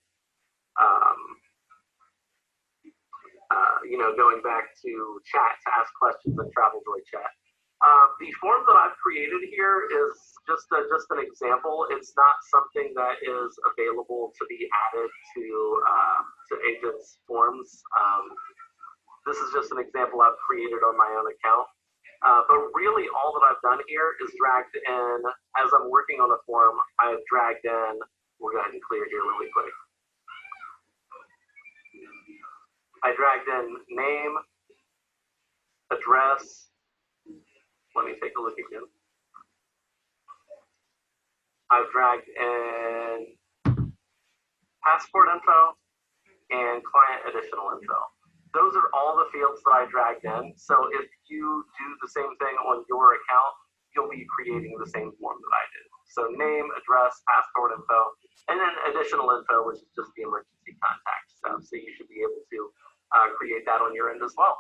going back to chat to ask questions in TravelJoy chat. The form that I've created here is just an example. It's not something that is available to be added to agents' forms. This is just an example I've created on my own account. But really all that I've done here is dragged in, as I'm working on a form, I've dragged in, we'll go ahead and clear here really quick. I dragged in name, address, let me take a look again. I've dragged in passport info and client additional info. Those are all the fields that I dragged in. So if you do the same thing on your account, you'll be creating the same form that I did. So name, address, passport info, and then additional info, which is just the emergency contact stuff. So you should be able to create that on your end as well.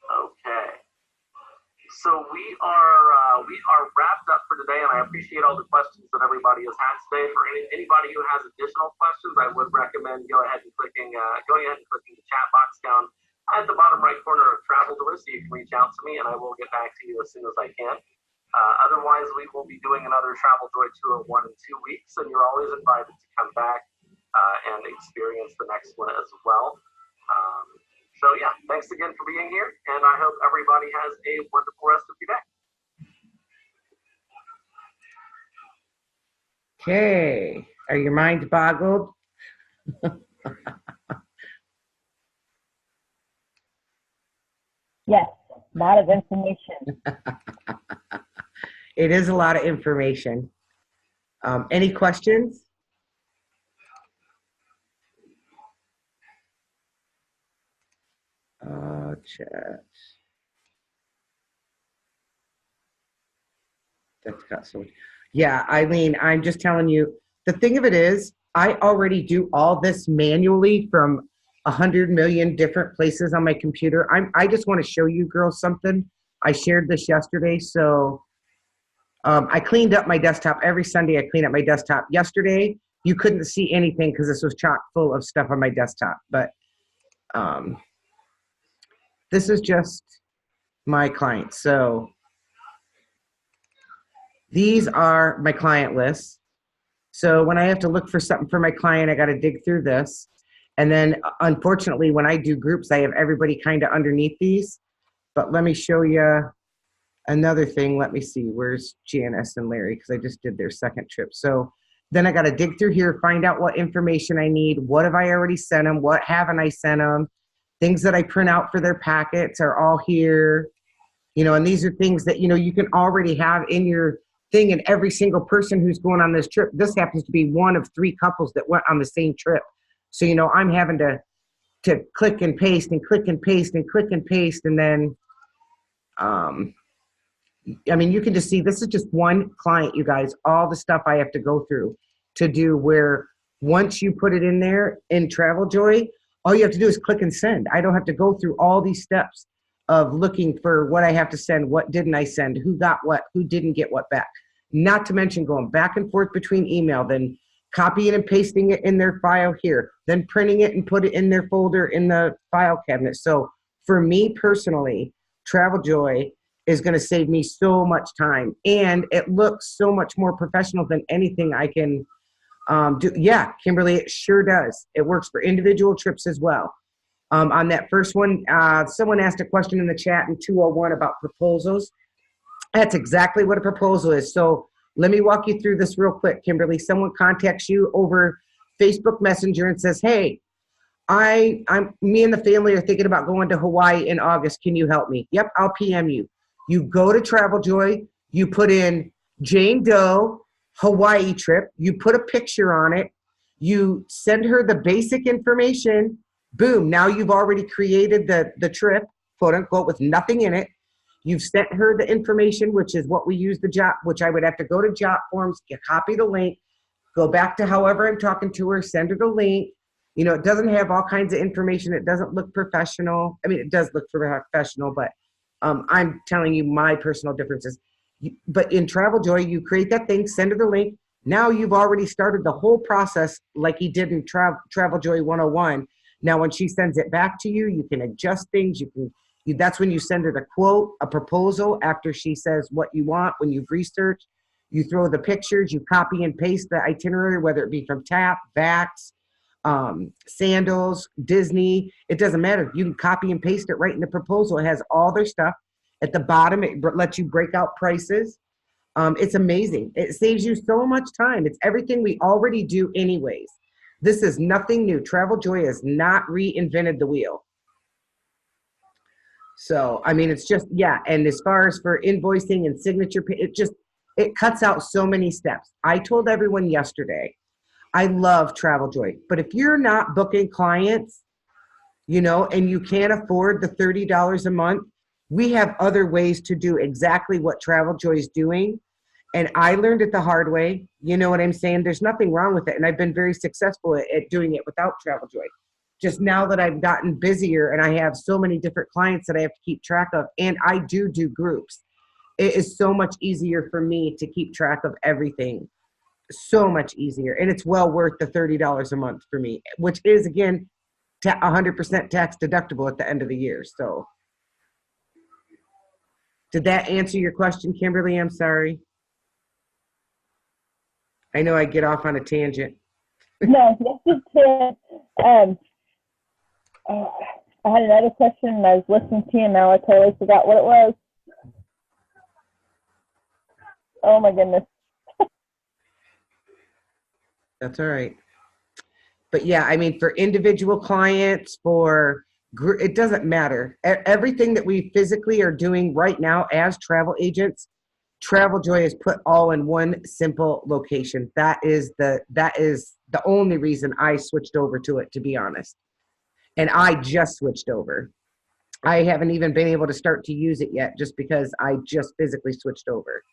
Okay. So we are wrapped up for today, and I appreciate all the questions that everybody has had today. For anybody who has additional questions, I would recommend going ahead and clicking the chat box down at the bottom right corner of TravelJoy, so you can reach out to me, and I will get back to you as soon as I can. Otherwise, we will be doing another TravelJoy 201 in 2 weeks, and you're always invited to come back and experience the next one as well. So yeah, thanks again for being here, and I hope everybody has a wonderful rest of your day. Okay, are your minds boggled? Yes, a lot of information. It is a lot of information. Any questions? Chat. That's got so much. Yeah, Eileen, I'm just telling you, the thing of it is, I already do all this manually from 100 million different places on my computer. I just want to show you girls something. I shared this yesterday, so I cleaned up my desktop. Every Sunday I clean up my desktop. Yesterday, you couldn't see anything because this was chock full of stuff on my desktop, but this is just my clients. So these are my client lists. So when I have to look for something for my client, I got to dig through this. And then unfortunately, when I do groups, I have everybody kind of underneath these. But let me show you another thing. Let me see. Where's Janice and Larry? Because I just did their second trip. So then I got to dig through here, find out what information I need. What have I already sent them? What haven't I sent them? Things that I print out for their packets are all here. And these are things that, you can already have in your thing, and every single person who's going on this trip, this happens to be one of 3 couples that went on the same trip. So, I'm having to click and paste and click and paste and click and paste. And then, you can just see, this is just one client, you guys, all the stuff I have to go through to do, where once you put it in there in TravelJoy, all you have to do is click and send. I don't have to go through all these steps of looking for what I have to send, what didn't I send, who got what, who didn't get what back. Not to mention going back and forth between email, then copying and pasting it in their file here, then printing it and put it in their folder in the file cabinet. So for me personally, TravelJoy is going to save me so much time, and it looks so much more professional than anything I can Yeah, Kimberly, it sure does. It works for individual trips as well. On that first one, someone asked a question in the chat in 201 about proposals. That's exactly what a proposal is. So let me walk you through this real quick, Kimberly. Someone contacts you over Facebook Messenger and says, hey, me and the family are thinking about going to Hawaii in August. Can you help me? Yep, I'll PM you. You go to Travel Joy, you put in Jane Doe Hawaii trip, you put a picture on it, you send her the basic information, boom, now you've already created the trip, quote unquote, with nothing in it. You've sent her the information, which is what we use which I would have to go to Jotforms, copy the link, go back to however I'm talking to her, send her the link. You know, it doesn't have all kinds of information. It doesn't look professional. I mean, it does look professional, but I'm telling you my personal differences. But in Travel Joy, you create that thing, send her the link. Now you've already started the whole process like you did in Travel Joy 101. Now, when she sends it back to you, you can adjust things. That's when you send her the quote, a proposal after she says what you want. When you've researched, you throw the pictures, you copy and paste the itinerary, whether it be from TAP, VAX, Sandals, Disney, it doesn't matter. You can copy and paste it right in the proposal. It has all their stuff. At the bottom, it lets you break out prices. It's amazing. It saves you so much time. It's everything we already do anyways. This is nothing new. Travel Joy has not reinvented the wheel. So, I mean, it's just, yeah. And as far as for invoicing and signature, it cuts out so many steps. I told everyone yesterday, I love Travel Joy, but if you're not booking clients, you know, and you can't afford the $30 a month, we have other ways to do exactly what Travel Joy is doing. And I learned it the hard way. You know what I'm saying? There's nothing wrong with it. And I've been very successful at doing it without Travel Joy. Just now that I've gotten busier and I have so many different clients that I have to keep track of, and I do groups, it is so much easier for me to keep track of everything. So much easier. And it's well worth the $30 a month for me, which is, again, 100% tax deductible at the end of the year. So did that answer your question, Kimberly? I'm sorry. I know I get off on a tangent. No, yes, it did. I had another question and I was listening to you and now I totally forgot what it was. Oh my goodness. That's all right. But yeah, I mean, for individual clients, it doesn't matter. Everything that we physically are doing right now as travel agents, Travel Joy is put all in one simple location. That is the only reason I switched over to it, to be honest. And I just switched over. I haven't even been able to start to use it yet just because I just physically switched over.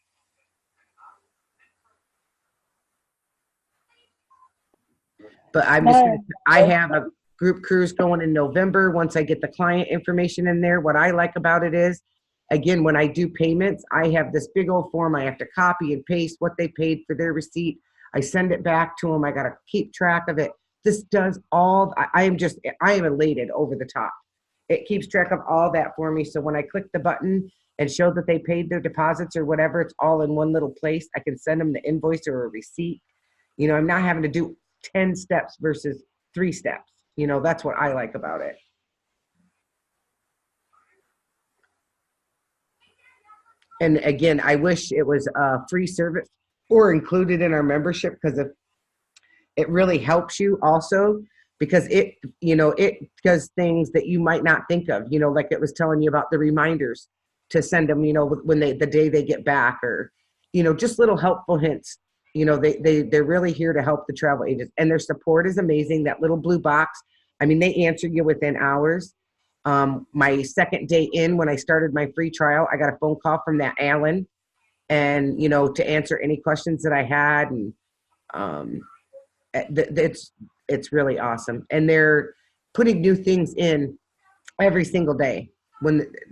But I'm just I have a group cruise going in November. Once I get the client information in there, what I like about it is, again, when I do payments, I have this big old form. I have to copy and paste what they paid for their receipt. I send it back to them. I got to keep track of it. This does all, I am elated over the top. It keeps track of all that for me. So when I click the button and show that they paid their deposits or whatever, it's all in one little place. I can send them the invoice or a receipt. You know, I'm not having to do 10 steps versus 3 steps. You know, that's what I like about it. And again, I wish it was a free service or included in our membership, because it really helps you also, because it does things that you might not think of, you know, like it was telling you about the reminders to send them, you know, when the day they get back, or, you know, just little helpful hints. You know, they're really here to help the travel agents, and their support is amazing. That little blue box, I mean, they answer you within hours. My second day in, when I started my free trial, I got a phone call from that Alan, and, you know, to answer any questions that I had. And it's really awesome. And they're putting new things in every single day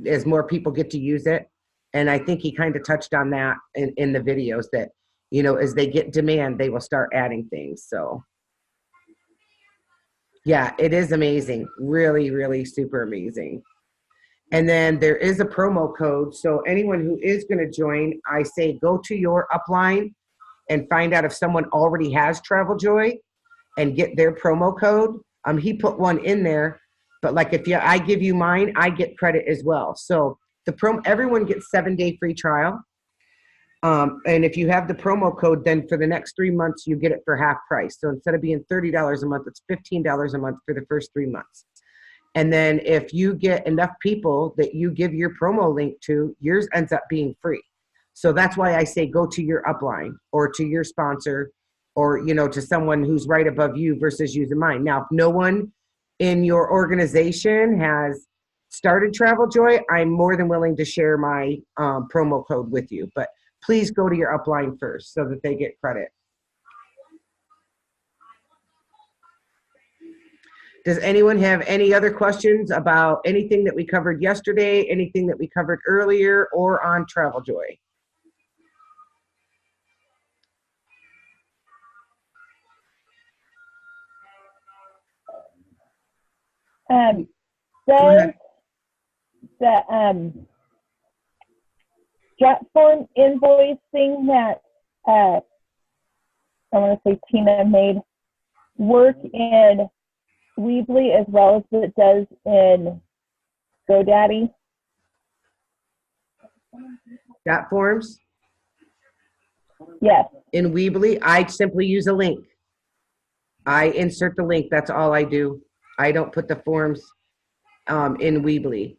as more people get to use it. And I think he kind of touched on that in the videos, that, you know, as they get demand, they will start adding things. So yeah, it is amazing. Really, really super amazing. And then there is a promo code. So anyone who is going to join, I say go to your upline and find out if someone already has Travel Joy and get their promo code. He put one in there, but like if I give you mine, I get credit as well. So everyone gets 7-day free trial. And if you have the promo code, then for the next 3 months, you get it for half price. So instead of being $30 a month, it's $15 a month for the first 3 months. And then if you get enough people that you give your promo link to, yours ends up being free. So that's why I say go to your upline or to your sponsor or, you know, to someone who's right above you versus using mine. Now, if no one in your organization has started Travel Joy, I'm more than willing to share my promo code with you. But please go to your upline first so that they get credit. Does anyone have any other questions about anything that we covered yesterday, anything that we covered earlier, or on Travel Joy? Does the Jotform invoicing that I want to say Tina made work in Weebly as well as it does in GoDaddy? Jotforms? Yes. In Weebly, I simply use a link. I insert the link. That's all I do. I don't put the forms in Weebly.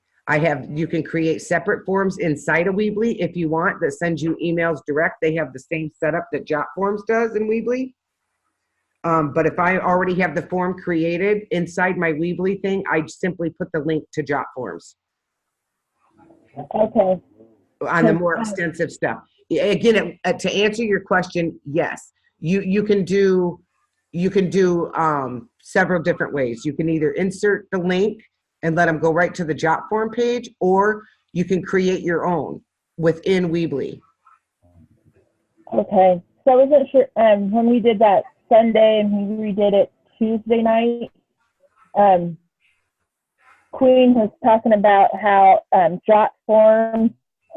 You can create separate forms inside of Weebly if you want that sends you emails direct. They have the same setup that Jotforms does in Weebly. But if I already have the form created inside my Weebly thing, I simply put the link to Jotforms. Okay. On the more extensive stuff. Again, to answer your question, yes, you can do several different ways. You can either insert the link and let them go right to the Jotform page, or you can create your own within Weebly. Okay. So I wasn't sure when we did that Sunday and we redid it Tuesday night. Queen was talking about how Jotform,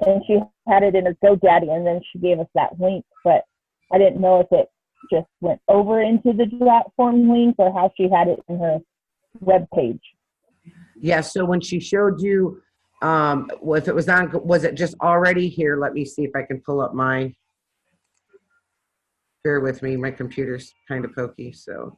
and she had it in her GoDaddy, and then she gave us that link, but I didn't know if it just went over into the Jotform link or how she had it in her web page. Yeah, so when she showed you, if it was on, was it just already here? Let me see if I can pull up my, bear with me, my computer's kind of pokey, so.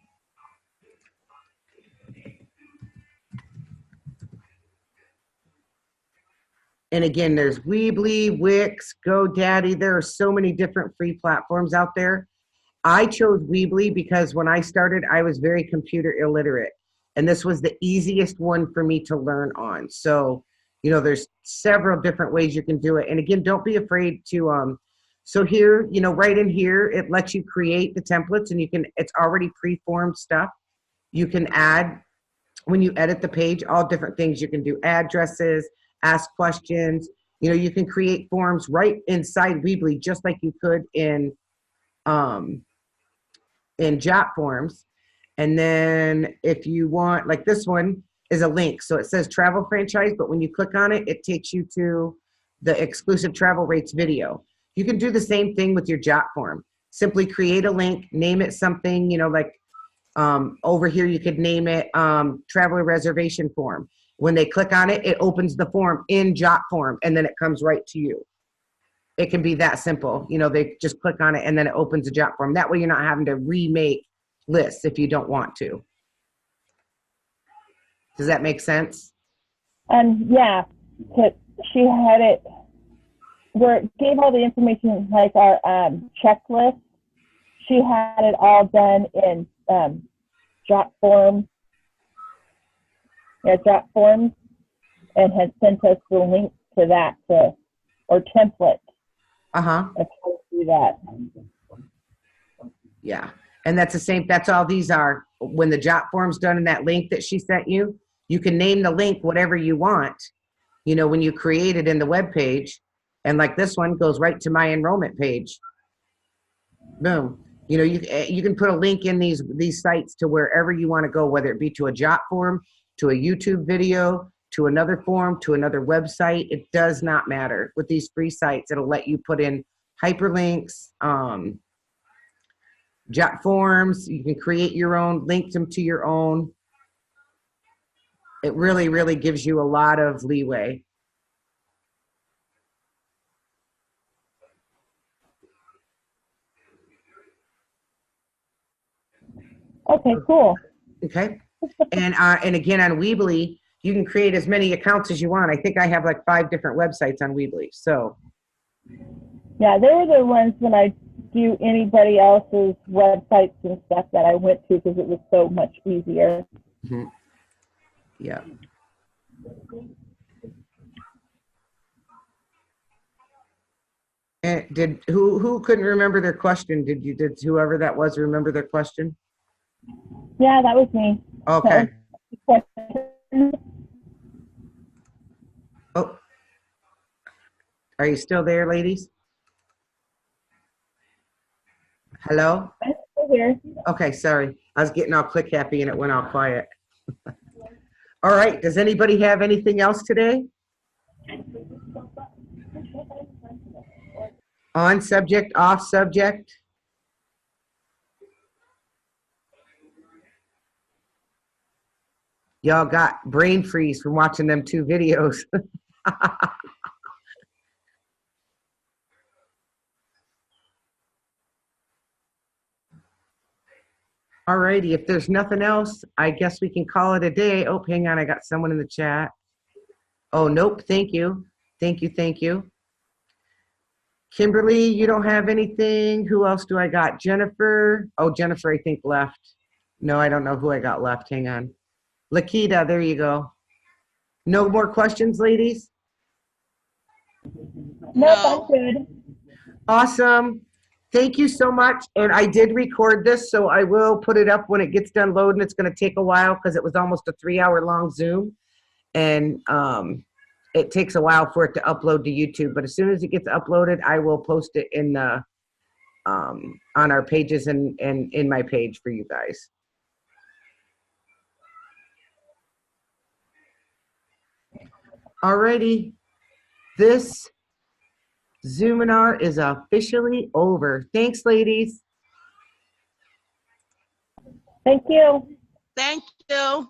And again, there's Weebly, Wix, GoDaddy. There are so many different free platforms out there. I chose Weebly because when I started, I was very computer illiterate. And this was the easiest one for me to learn on. So, you know, there's several different ways you can do it. And again, don't be afraid to, so here, you know, right in here, it lets you create the templates and it's already pre-formed stuff. You can add, when you edit the page, all different things. You can do addresses, ask questions. You know, you can create forms right inside Weebly, just like you could in Jotforms. And then if you want, like this one is a link. So it says travel franchise, but when you click on it, it takes you to the exclusive travel rates video. You can do the same thing with your Jotform. Simply create a link, name it something, you know, like over here, you could name it traveler reservation form. When they click on it, it opens the form in Jotform and then it comes right to you. It can be that simple. You know, they just click on it and then it opens a Jotform. That way you're not having to remake lists if you don't want to. Does that make sense? Yeah, she had it where it gave all the information, like our checklist. She had it all done in Jotform, Jotforms, and had sent us the link to that or template. Of how to do that. Yeah. And that's the same, that's all these are. When the Jotform's done in that link that she sent you, you can name the link whatever you want, you know, when you create it in the web page. And like this one goes right to my enrollment page. Boom. You know, you can put a link in these sites to wherever you want to go, whether it be to a Jotform, to a YouTube video, to another form, to another website. It does not matter. With these free sites, it'll let you put in hyperlinks, Jotforms. You can create your own, link them to your own. It really, really gives you a lot of leeway. Okay, cool. Okay. And again, on Weebly, you can create as many accounts as you want. I think I have like 5 different websites on Weebly. So Yeah, they were the ones when I do anybody else's websites and stuff that I went to because it was so much easier. mm-hmm. Yeah. And did who couldn't remember their question? Did whoever that was remember their question? Yeah, that was me. Okay. That was Oh, are you still there, ladies? Hello? I'm still here. Okay, sorry. I was getting all click happy and it went all quiet. All right. Does anybody have anything else today? On subject, off subject? Y'all got brain freeze from watching them 2 videos. Alrighty, if there's nothing else, I guess we can call it a day. Oh, hang on, I got someone in the chat. Oh, nope, thank you. Thank you, thank you. Kimberly, you don't have anything. Who else do I got? Jennifer. Oh, Jennifer, I think left. No, I don't know who I got left. Hang on. Lakita, there you go. No more questions, ladies? Nope, I'm good. Awesome. Thank you so much. And I did record this, so I will put it up when it gets done loading. It's going to take a while because it was almost a 3-hour-long Zoom. And it takes a while for it to upload to YouTube. But as soon as it gets uploaded, I will post it in the on our pages and in my page for you guys. Alrighty. This Zoominar is officially over. Thanks, ladies. Thank you. Thank you.